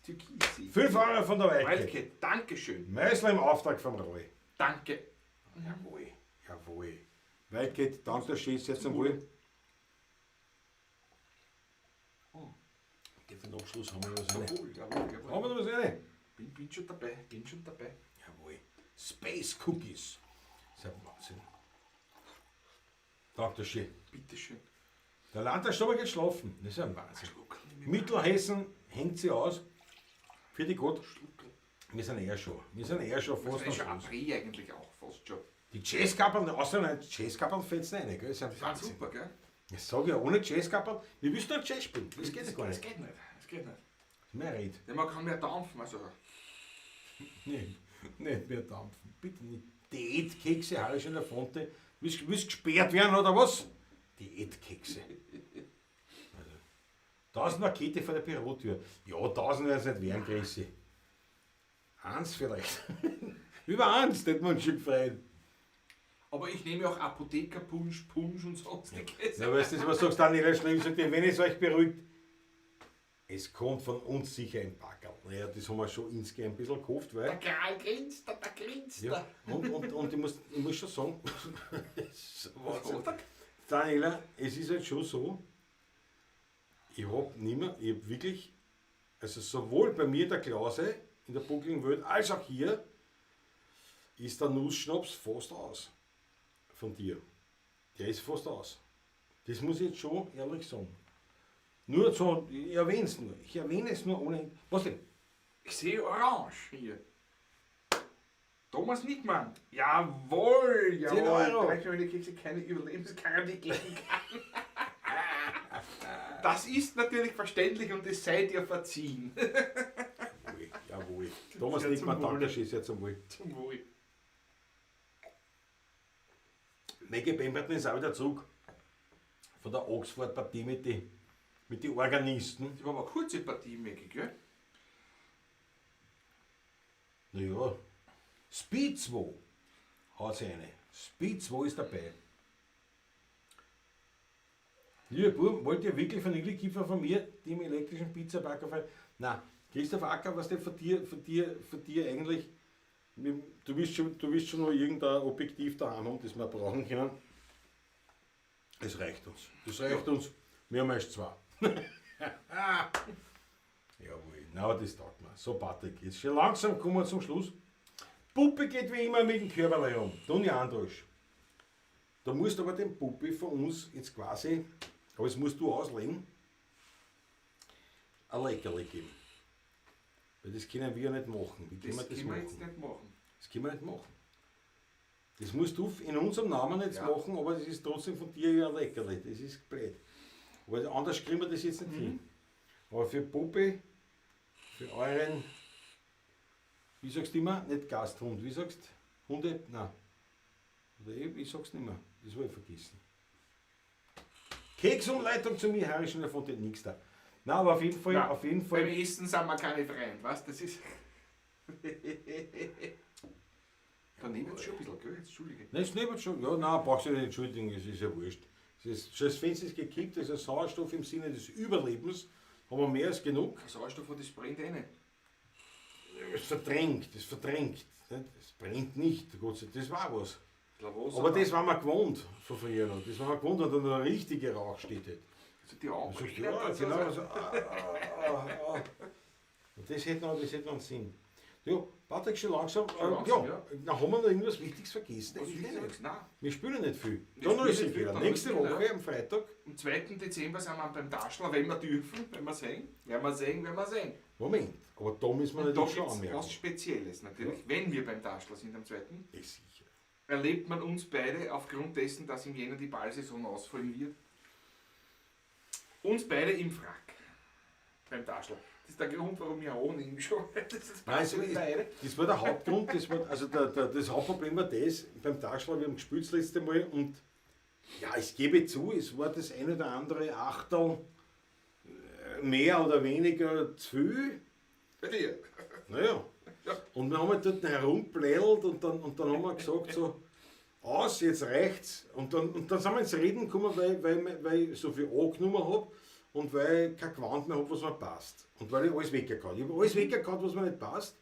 5 Euro von der Wildcat. Wildcat, Dankeschön. Meisler im Auftrag vom Roy. Danke. Jawohl, jawohl. Wildcat, danke der Schiss, jetzt einmal. Den Abschluss haben wir noch was rein. Jawohl. Haben wir noch was rein? Bin schon dabei. Jawohl. Space Cookies. Das ist ein Wahnsinn. Danke der Schiss. Bitteschön. Der Landtagsstube geht schlafen. Das ist ein Wahnsinn. Mittelhessen hängt sie aus. Für die Gott. Wir sind eher schon fast Das ist schon am Schluss. April eigentlich auch fast schon. Die Jazzkappeln, außer die Jazzkappeln fällt rein, gell? Das ist ein Das war Wahnsinn. super, gell? Ich sage ja, ohne Jazzkappeln, wir müssen doch Jazz spielen. Das geht ja gar Das nicht. geht nicht. Mehr Red. Denn man kann mehr dampfen. Also, Nein, nicht mehr dampfen. Bitte nicht. Diätkekse, habe ich schon in der Fonte. Willst gesperrt werden oder was? Diätkekse. Also, 1000 Pakete vor der Bürotür. Ja, 1000 wäre es nicht werden, Grüße. 1 vielleicht. Über 1, das man schon gefreut. aber ich nehme auch Apothekerpunsch, Punsch und sonstiges. Na, weißt du, was sagst du, Daniela Schlimm? Sagt ihr, wenn es euch beruhigt, es kommt von uns sicher ein Packerl. Naja, das haben wir schon insgesamt ein bisschen gekauft, Der weil. Kral grinst, der grinst. Ja, und ich muss schon sagen, Wahnsinn. Daniela, es ist halt schon so, ich habe wirklich, also sowohl bei mir der Klause in der buckligen Welt, als auch hier, ist der Nussschnaps fast aus. Von dir. Der ist fast aus. Das muss ich jetzt schon ehrlich sagen. Nur so, ich erwähne es nur. Ich erwähne es nur ohne. Was denn? Ich sehe Orange hier. Thomas Nickmann. Jawohl, 10 Euro. Gleich wenn die Kekse keine Überlebensgarantie geben kann. Das ist natürlich verständlich und es sei dir verziehen. Jawohl. Thomas Ja, Nickmann, zum Wohle. danke schön, sehr zum Wohl. Zum Wohl. Maggie Pemberton ist auch wieder zurück. Von der Oxford-Partie mit den Organisten. Das war aber eine kurze Partie, Maggie, gell? Naja, Speed 2 hat sie eine. Speed 2 ist dabei. Lieber Bub, wollt ihr wirklich Vanillekipferl von mir, dem elektrischen Pizzabacker fallen? Nein, Christoph Acker, was der von dir eigentlich, du wirst schon noch irgendein Objektiv daheim haben, das wir brauchen können. Es reicht uns. Das reicht uns. Wir haben erst 2. Jawohl, na, das taugt mir. So, Patrick, jetzt schon langsam kommen wir zum Schluss. Puppe geht wie immer mit dem Körperl um. Toni Androsch. Da musst du aber den Puppe von uns jetzt quasi, aber das musst du auslegen, ein Leckerli geben. Weil das können wir ja nicht machen. Wie können wir das können wir machen? jetzt nicht machen. Das können wir nicht machen. Das musst du in unserem Namen jetzt Ja. machen, aber das ist trotzdem von dir ja ein Leckerli. Das ist blöd. Aber anders kriegen wir das jetzt nicht hin. Aber für Puppe, für euren Wie sagst du immer? Nicht Gasthund. Wie sagst du? Hunde? Nein. Oder ich sag's nicht mehr. Das habe ich vergessen. Keksunleitung zu mir, Harry, schon davon nichts da. Nein, aber auf jeden Fall, Nein, auf jeden Beim Fall. Essen sind wir keine Freunde, weißt du? Das ist. Daneben jetzt schon ein bisschen, gell? Jetzt, Entschuldige. Nein, ist nicht schon. Ja, nein, brauchst du nicht entschuldigen, es ist ja wurscht. Das Fenster ist gekippt, also Sauerstoff im Sinne des Überlebens haben wir mehr als genug. Sauerstoff, das brennt eh nicht. Es verdrängt, es verdrängt. Es brennt nicht, Gott sei Dank, das war was. Was, Aber das waren wir gewohnt von früher noch. Das waren wir gewohnt, wenn da noch eine richtige Rauchstätte. Also die Augen. Also, ja, genau. Also, Und das hätte noch einen Sinn. Ja, Patrick, schon langsam. Ja. Dann haben wir noch irgendwas Wichtiges vergessen. Was Eigentlich ist nicht. das? Nein. Wir spielen nicht viel. Wir Dann spielen ist nicht es viel, wieder. dann Nächste ist es Woche wieder. am Freitag. Am 2. Dezember sind wir beim Taschler, wenn wir dürfen, wenn wir sehen. Werden wir sehen. Moment, aber da müssen wir Und da natürlich schon gibt es anmerken. was Spezielles natürlich. Wenn wir beim Taschler sind am 2. Ist sicher. erlebt man uns beide aufgrund dessen, dass im Jänner die Ballsaison ausfallen wird. Uns beide im Frack. Beim Taschler. Das ist der Grund, warum ich auch nicht schon. Das war der Hauptgrund, also das Hauptproblem war das, beim Taschler, wir haben gespielt das letzte Mal und ja, ich gebe zu, es war das eine oder andere Achtel mehr oder weniger zu viel. Bei dir. Naja. Ja. Und wir haben halt dort herumplädelt und dann haben wir gesagt so, aus, jetzt reicht's. Und dann sind wir ins Reden gekommen, weil ich so viel angenommen habe und weil ich kein Gewand mehr habe, was mir passt. Und weil ich alles weggehauen habe. Ich habe alles weggehauen, was mir nicht passt.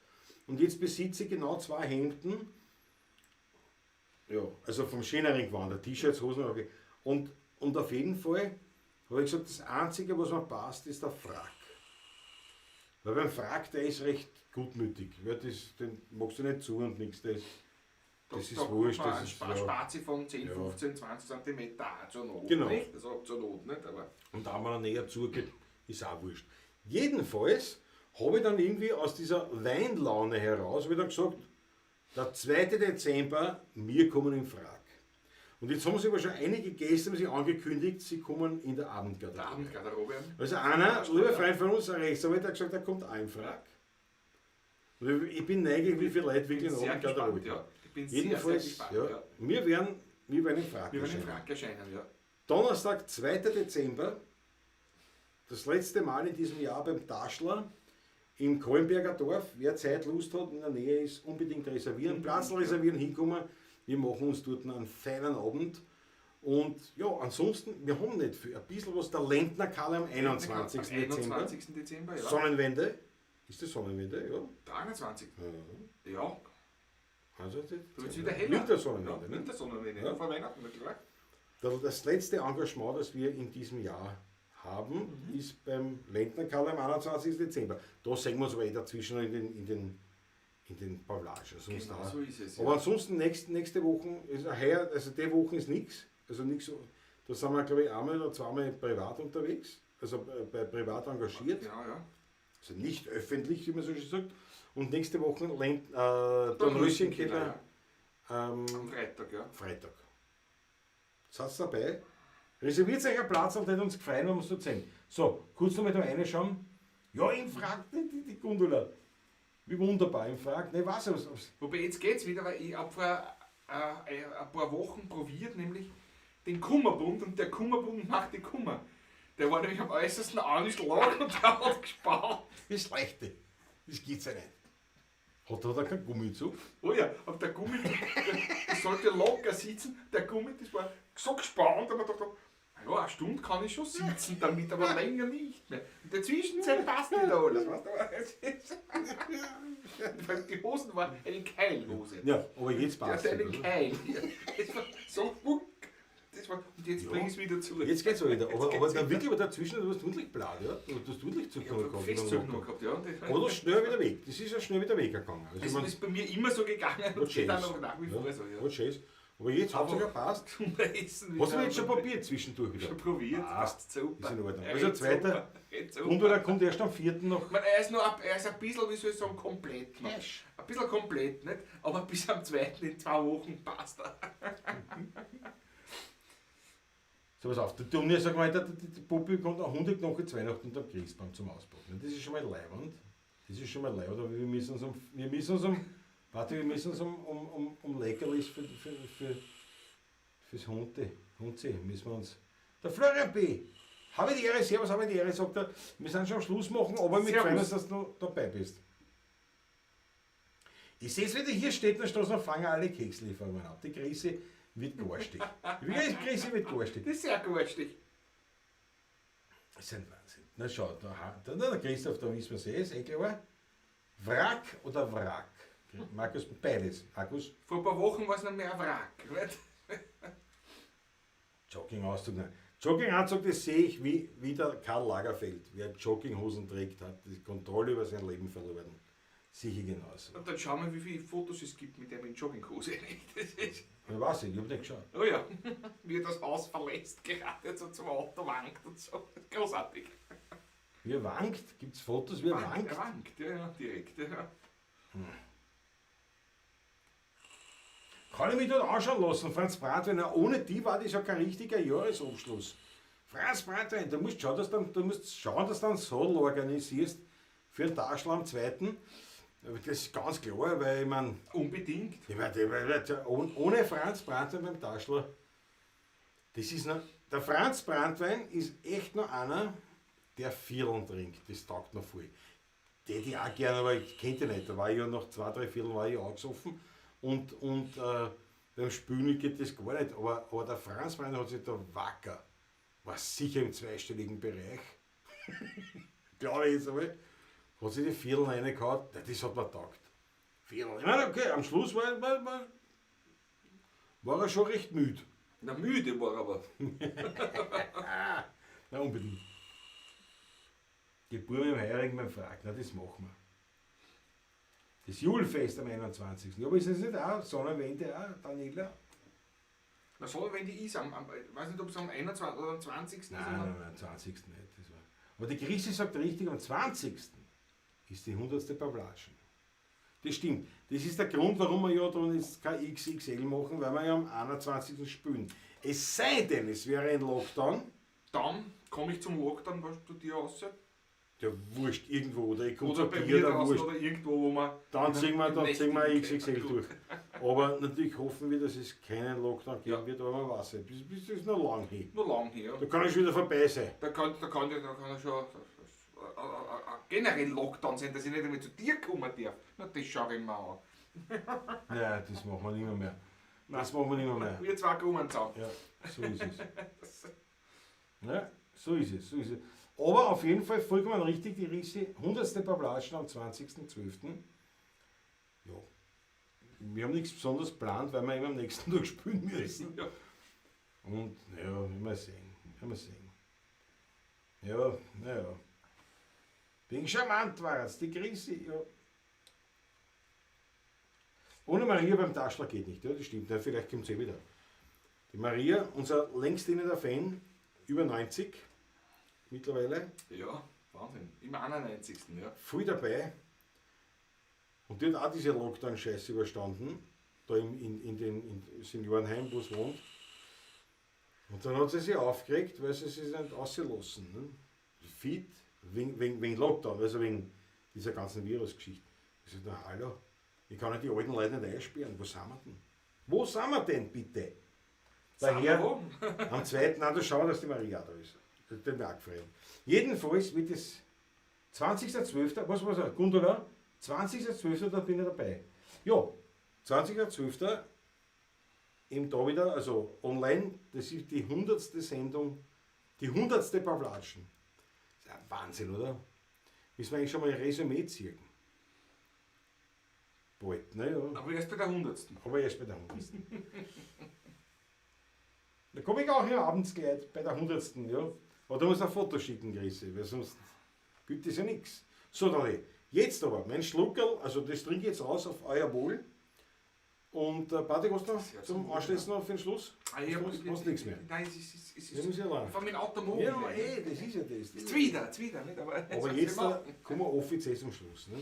Und jetzt besitze ich genau 2 Hemden. Ja, also vom schöneren Gewand, T-Shirts, Hosen. Okay. Und auf jeden Fall habe ich gesagt, das Einzige, was mir passt, ist der Frack. Weil beim Frack, der ist recht gutmütig. Ja, den magst du nicht zu und nichts. Das ist wurscht. Das ist, ein ja. Spazi von 10, Ja. 15, 20 cm auch zur Not. Genau. Nicht? Also zur Not nicht, aber. Und da man näher zugeht, ist auch wurscht. Jedenfalls habe ich dann irgendwie aus dieser Weinlaune heraus wieder gesagt, der 2. Dezember, wir kommen in Frag. Und jetzt haben sich aber schon einige Gäste haben sich angekündigt, sie kommen in der Der Abendgarderobe. Abendgarderobe. Also einer, lieber Freund von uns, ein Rechtsanwalt, hat gesagt, er kommt auch in Frag. Und ich bin neugierig, wie viele Leute wirklich in der Sehr Abendgarderobe gespannt, kommen. ja. Ich bin sehr Jedenfalls, gespannt. ja, Ja. wir werden in Frag Wir werden im erscheinen. Frack erscheinen, ja. Donnerstag, 2. Dezember, das letzte Mal in diesem Jahr beim Taschler im Kohlenberger Dorf. Wer Zeit, Lust hat, in der Nähe ist, unbedingt reservieren, Platz reservieren, hinkommen. Wir machen uns dort einen feinen Abend. Und ja, ansonsten, wir haben nicht viel. Ein bisschen was, der Lentner Kalle am 21. Am Dezember. 21. Dezember, ja. Sonnenwende. Ist das Sonnenwende? Ja. Der 21. Ja. Ja. Also Du willst wieder heller. Wintersonnenwende. Ja, Ne? Wintersonnenwende. Ja. Ja. Vor Weihnachten natürlich. Das letzte Engagement, das wir in diesem Jahr haben, ist beim Lentner Karl am 21. Dezember. Da sehen wir uns aber dazwischen in den Paulagen. Sonst Genau auch. so ist es. Aber Ja. ansonsten nächste Woche, also die Woche ist nichts. Also nichts. Da sind wir, glaube ich, einmal oder zweimal privat unterwegs. Also bei privat engagiert. Genau, ja. Also nicht öffentlich, wie man so schön sagt. Und nächste Woche Dornröschenkeller Am Freitag, ja. Freitag. Seid dabei? Reserviert euch einen Platz und nicht uns gefreut, wenn wir es dort sehen. So, kurz noch mal da reinschauen. Ja, im Frag, die Gundula. Wie wunderbar, im Frag. Ne, was was. Wobei jetzt geht's wieder, weil ich habe vor ein paar Wochen probiert, nämlich den Kummerbund und der Kummerbund macht die Kummer. Der war nämlich am äußersten Anschlag und der hat gespart. Das Leichte. Das geht's ja nicht. Hat er keinen Gummizug? Oh ja, aber der Gummi, das sollte locker sitzen. Der Gummi, das war so gespannt, aber ich dachte, ja, eine Stunde kann ich schon sitzen, damit aber länger nicht mehr. In der Zwischenzeit passt nicht alles. Weißt du? Weil die Hosen waren eine Keilhose. Ja, aber jetzt Der passt hat es. einen Keil. Das war so das war, und jetzt Ja. bring ich es wieder zurück. Jetzt geht's auch wieder. Jetzt Aber geht's dann wieder. wirklich, aber dazwischen, du hast ordentlich blatt, ja? Du hast ordentlich Ich habe Zucker Festzug noch gehabt, ja. Und das- Oder schnell wieder weg. Das ist ja schnell wieder weggegangen. Also, Das ist bei mir immer so gegangen und was geht dann schön's. auch nach wie vor so. Ja. Was schön's. Aber jetzt hat es ja passt. Zum Essen Hast du wieder. jetzt schon probiert zwischendurch wieder? Schon probiert, Passt. passt super. Ist in Ordnung. Er Also geht zweiter super, geht super. Und oder kommt erst am 4. noch. Ich meine, er ist ein bisschen, wie soll ich sagen, komplett noch. Ein bisschen komplett, nicht? Aber bis am 2. in 2 Wochen passt er. So was auf. Der Dumme sagt mal, die Puppe kommt am 100 nach Weihnachten und am Christbaum zum Auspacken. Das ist schon mal leibend. Das ist schon mal leid, oder? Wir müssen uns um Leckerlis fürs Hundsee müssen wir uns. Der Florian B. Habe ich die Ehre, servus, habe ich die Ehre, sagt er. Wir sind schon am Schluss machen, aber wir freuen uns, dass du dabei bist. Ich sehe es wieder, hier steht, da steht, fangen alle Kekslieferungen ab. Die Krise wird garstig. Die Krise wird garstig. Das ist sehr garstig. Das ist ein Wahnsinn. Na schau, der Christoph, da wissen wir es ist eh klar. Wrack oder Wrack? Markus, beides. Markus? Vor ein paar Wochen war es noch mehr ein Wrack. Nicht? Jogginganzug, nein. Jogginganzug, das sehe ich wie der Karl Lagerfeld. Wer Jogginghosen trägt, hat die Kontrolle über sein Leben verloren. Sicher genauso. Und dann schauen wir, wie viele Fotos es gibt mit dem in Jogginghose. Das ist, Ich weiß nicht, ich habe nicht geschaut. oh ja, wie er das Haus verlässt, gerade so zum Auto wankt und so. Großartig. Wie er wankt? Gibt es Fotos, wie er wankt? Er wankt, ja, direkt. Ja. Kann ich mich dort anschauen lassen, Franz Bratwein. Ohne die war das ja kein richtiger Jahresabschluss. Franz Bratwein, du musst schauen, dass du dann so organisierst für den Taschel am 2. Das ist ganz klar, weil ich meine. Unbedingt. Ohne Franz Bratwein beim Taschler, das ist noch. Der Franz Bratwein ist echt noch einer, der Vierteln trinkt. Das taugt noch voll. Den hätte ich auch gerne, aber ich kennt ihn nicht. Da war ich ja nach 2, 3 Vierteln war ich angesoffen. Und beim Spülen geht das gar nicht. Aber der Franz Bratwein hat sich da wacker. War sicher im zweistelligen Bereich. Glaube ich jetzt einmal. Hat sich die Viertel reingehauen, das hat mir getaugt. Viertel. Ich meine, okay, am Schluss war er schon recht müde. Na, müde war er aber. Na, unbedingt. Die Buben im Heurigen beim Frag, na, das machen wir. Das Julfest am 21. Ja, aber ist das nicht auch Sonnenwende auch, Daniela? Na, Sonnenwende ist ich weiß nicht, ob es am 21. oder am 20. ist. Nein, am 20. nicht. Das war. Aber die Grieche sagt richtig, am 20. ist die 100. Pavlatschen. Das stimmt. Das ist der Grund, warum wir ja dann jetzt kein XXL machen, weil wir ja am 21. spielen. Es sei denn, es wäre ein Lockdown. Dann komme ich zum Lockdown, was du dir aussehen. Der wurscht irgendwo, oder ich komme Oder zu bei Bier, mir der draußen wurscht. oder irgendwo, wo man. Dann ziehen wir Nächtigen XXL durch. Aber natürlich hoffen wir, dass es keinen Lockdown geben wird, aber man weiß nicht. Das ist noch lang hin. Nur lang her. Da kann ich schon wieder vorbei sein. Da kann ja schon generell Lockdown sein, dass ich nicht einmal zu dir kommen darf. Na, das schaue ich mir an. Nein, das machen wir nicht mehr. Das machen wir nicht mehr. Wir zwei kommen zusammen. Ja, so ist es. Ja, so ist es. Aber auf jeden Fall vollkommen richtig, die Risse. 100. Pavlatschen am 20.12. Ja. Wir haben nichts Besonderes geplant, weil wir immer am nächsten Tag spielen müssen. Ja. Und ja, immer sehen. Ja, naja. Wegen charmant war es, die Krise, ja. Ohne Maria beim Taschler geht nicht, ja, das stimmt. Ja, vielleicht kommt sie wieder. Die Maria, unser längst dienender Fan, über 90 mittlerweile. Ja, Wahnsinn. Im 91. Ja. Voll dabei. Und die hat auch diese Lockdown-Scheiße überstanden, da in dem Seniorenheim, wo sie wohnt. Und dann hat sie sich aufgeregt, weil sie sich nicht ausgelassen. Ne? Fit, wegen Lockdown, also wegen dieser ganzen Virusgeschichte. Ich sage, na hallo, ich kann nicht die alten Leute nicht einsperren. Wo sind wir denn? Wo sind wir denn bitte? Daher, am 2. Nein, da schauen, dass die Maria da ist. Das ist mir auch gefreut. Jedenfalls wird es 20.12., was war das? Gundula? 20.12., da bin ich dabei. Ja, 20.12. eben da wieder, also online, das ist die 100. Sendung, die 100. Pavlatschen. Das ist ein Wahnsinn, oder? Müssen wir eigentlich schon mal ein Resümee ziehen. Bald, naja. Aber erst bei der 100. Aber erst bei der 100. Da komme ich auch hier abends gleich bei der 100. Ja. Aber da muss ein Foto schicken, Grüße, weil sonst gibt es ja nichts. So, Dani, jetzt aber, mein Schluckerl, also das trinke ich jetzt raus auf euer Wohl. Und Patrick, was noch zum Anschließen noch für den Schluss? Ich hast nichts mehr. Nein, es ist. Ja, muss ja lang. Von meinem Automobil. Ja, das ist ja das. Jetzt wieder, nicht? Aber jetzt kommen wir offiziell zum Schluss. Ne?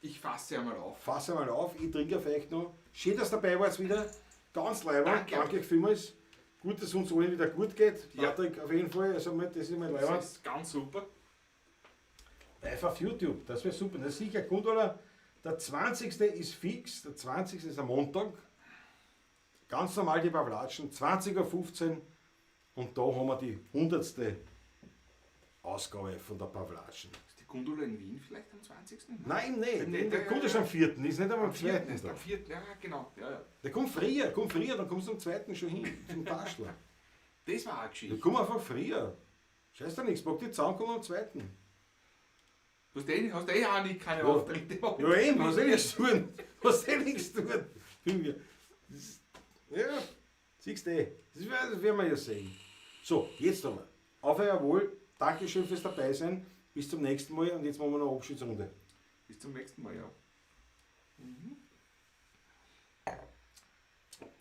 Ich fasse einmal auf. Fass einmal auf, ich trinke vielleicht noch. Schön, dass du dabei warst wieder. Ganz leibend. Danke vielmals. Gut, dass es uns allen wieder gut geht. Ja. Patrick, auf jeden Fall. Also, das ist mal leibend. Das ist ganz super. live auf YouTube, das wäre super. Das ist sicher gut, oder? Der 20. ist fix, der 20. ist am Montag. Ganz normal die Pawlatschen, 20.15 Uhr. Und da haben wir die 100. Ausgabe von der Pawlatschen. Ist die Gundula in Wien vielleicht am 20.? Nein, nicht. Nee, Der kommt erst am 4. Ist nicht einmal am 2. Ist da. am 4. Ja, genau. Ja. Der kommt früher, dann kommst du am 2. schon hin, zum Bastler. Das war eine Der Geschichte. kommt einfach früher. Scheiß da nichts, pack die zusammen, komm am 2. Hast du auch nicht keine Ja. Auftritte? Ja eben, was soll ich tun? Was soll ich tun? Ja, siehst du, das werden wir ja sehen. So, jetzt aber. Auf euer Wohl, Dankeschön fürs Dabeisein, bis zum nächsten Mal und jetzt machen wir noch eine Abschiedsrunde. Bis zum nächsten Mal, ja.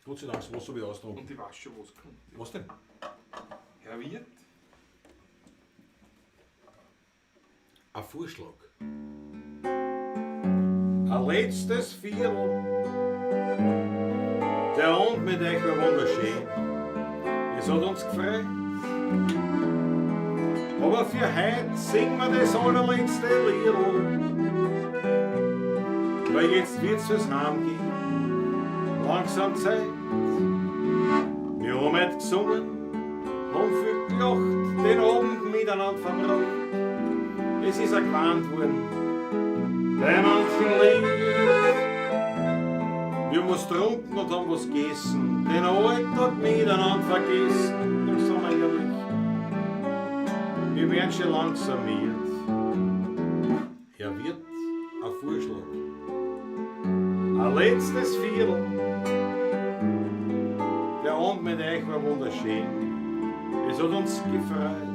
Gott sei Dank, das Wasser wieder austragen. Und ich weiß schon, was kommt. Was denn? Herr Wirt, Ein Vorschlag. Ein letztes Viertel. Der Abend mit euch war wunderschön. Es hat uns gefreut. Aber für heute singen wir das allerletzte Liedl. Weil jetzt wird's fürs Heimgehen. Langsam Zeit. Wir haben heute gesungen, haben viel gelacht, den Abend miteinander verbracht. Es ist gewarnt worden, bei manchen Lied. Wir haben was getrunken und haben was gegessen, den Alltag miteinander vergessen. Doch sagen wir ehrlich, wir werden schon langsam müde. Herr Wirt, ein Vorschlag. Ein letztes Viertel. Der Abend mit euch war wunderschön. Es hat uns gefreut.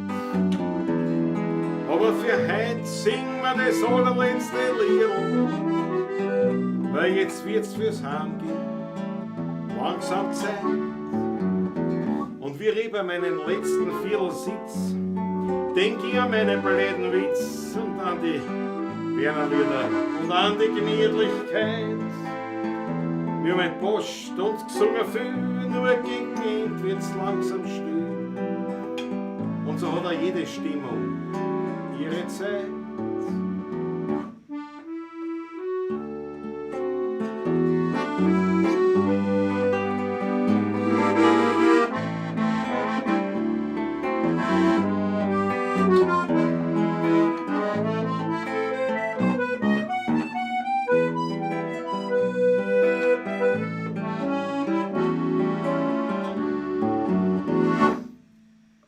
Aber für heute singen wir das allerletzte Lied. Weil jetzt wird's fürs Heimgehen langsam Zeit. Und wie ich bei meinem letzten Viertel sitz, denk ich an meinen blöden Witz und an die Bernerlieder und an die Gemütlichkeit. Wir haben Post und gesungen viel, nur gegen End wird's langsam still. Und so hat auch jede Stimmung ihre Zeit.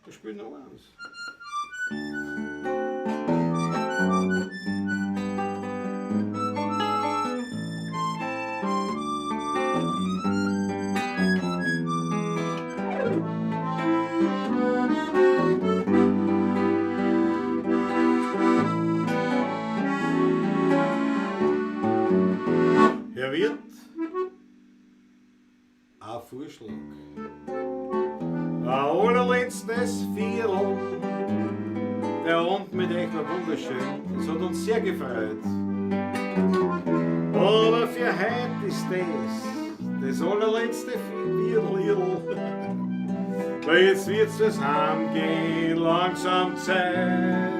Das spielt noch eins. Herr Wirt, ein Vorschlag. Ein allerletztes Viertel. Der Abend mit euch war wunderschön. Es hat uns sehr gefreut. Aber für heute ist das allerletzte Viertel. Weil jetzt wird's fürs Heimgehen langsam Zeit.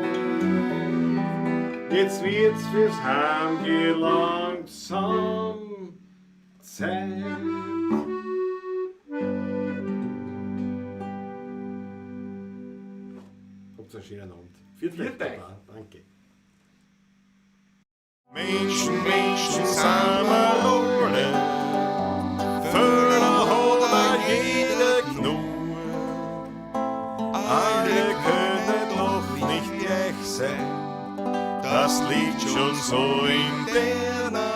Jetzt wird's fürs Heimgehen langsam Zeit. Habt einen schönen Abend. Vielen Dank. Danke. Menschen, Menschen sammeln für hat jeder genug. Alle können doch nicht gleich sein, das liegt schon so in der Natur.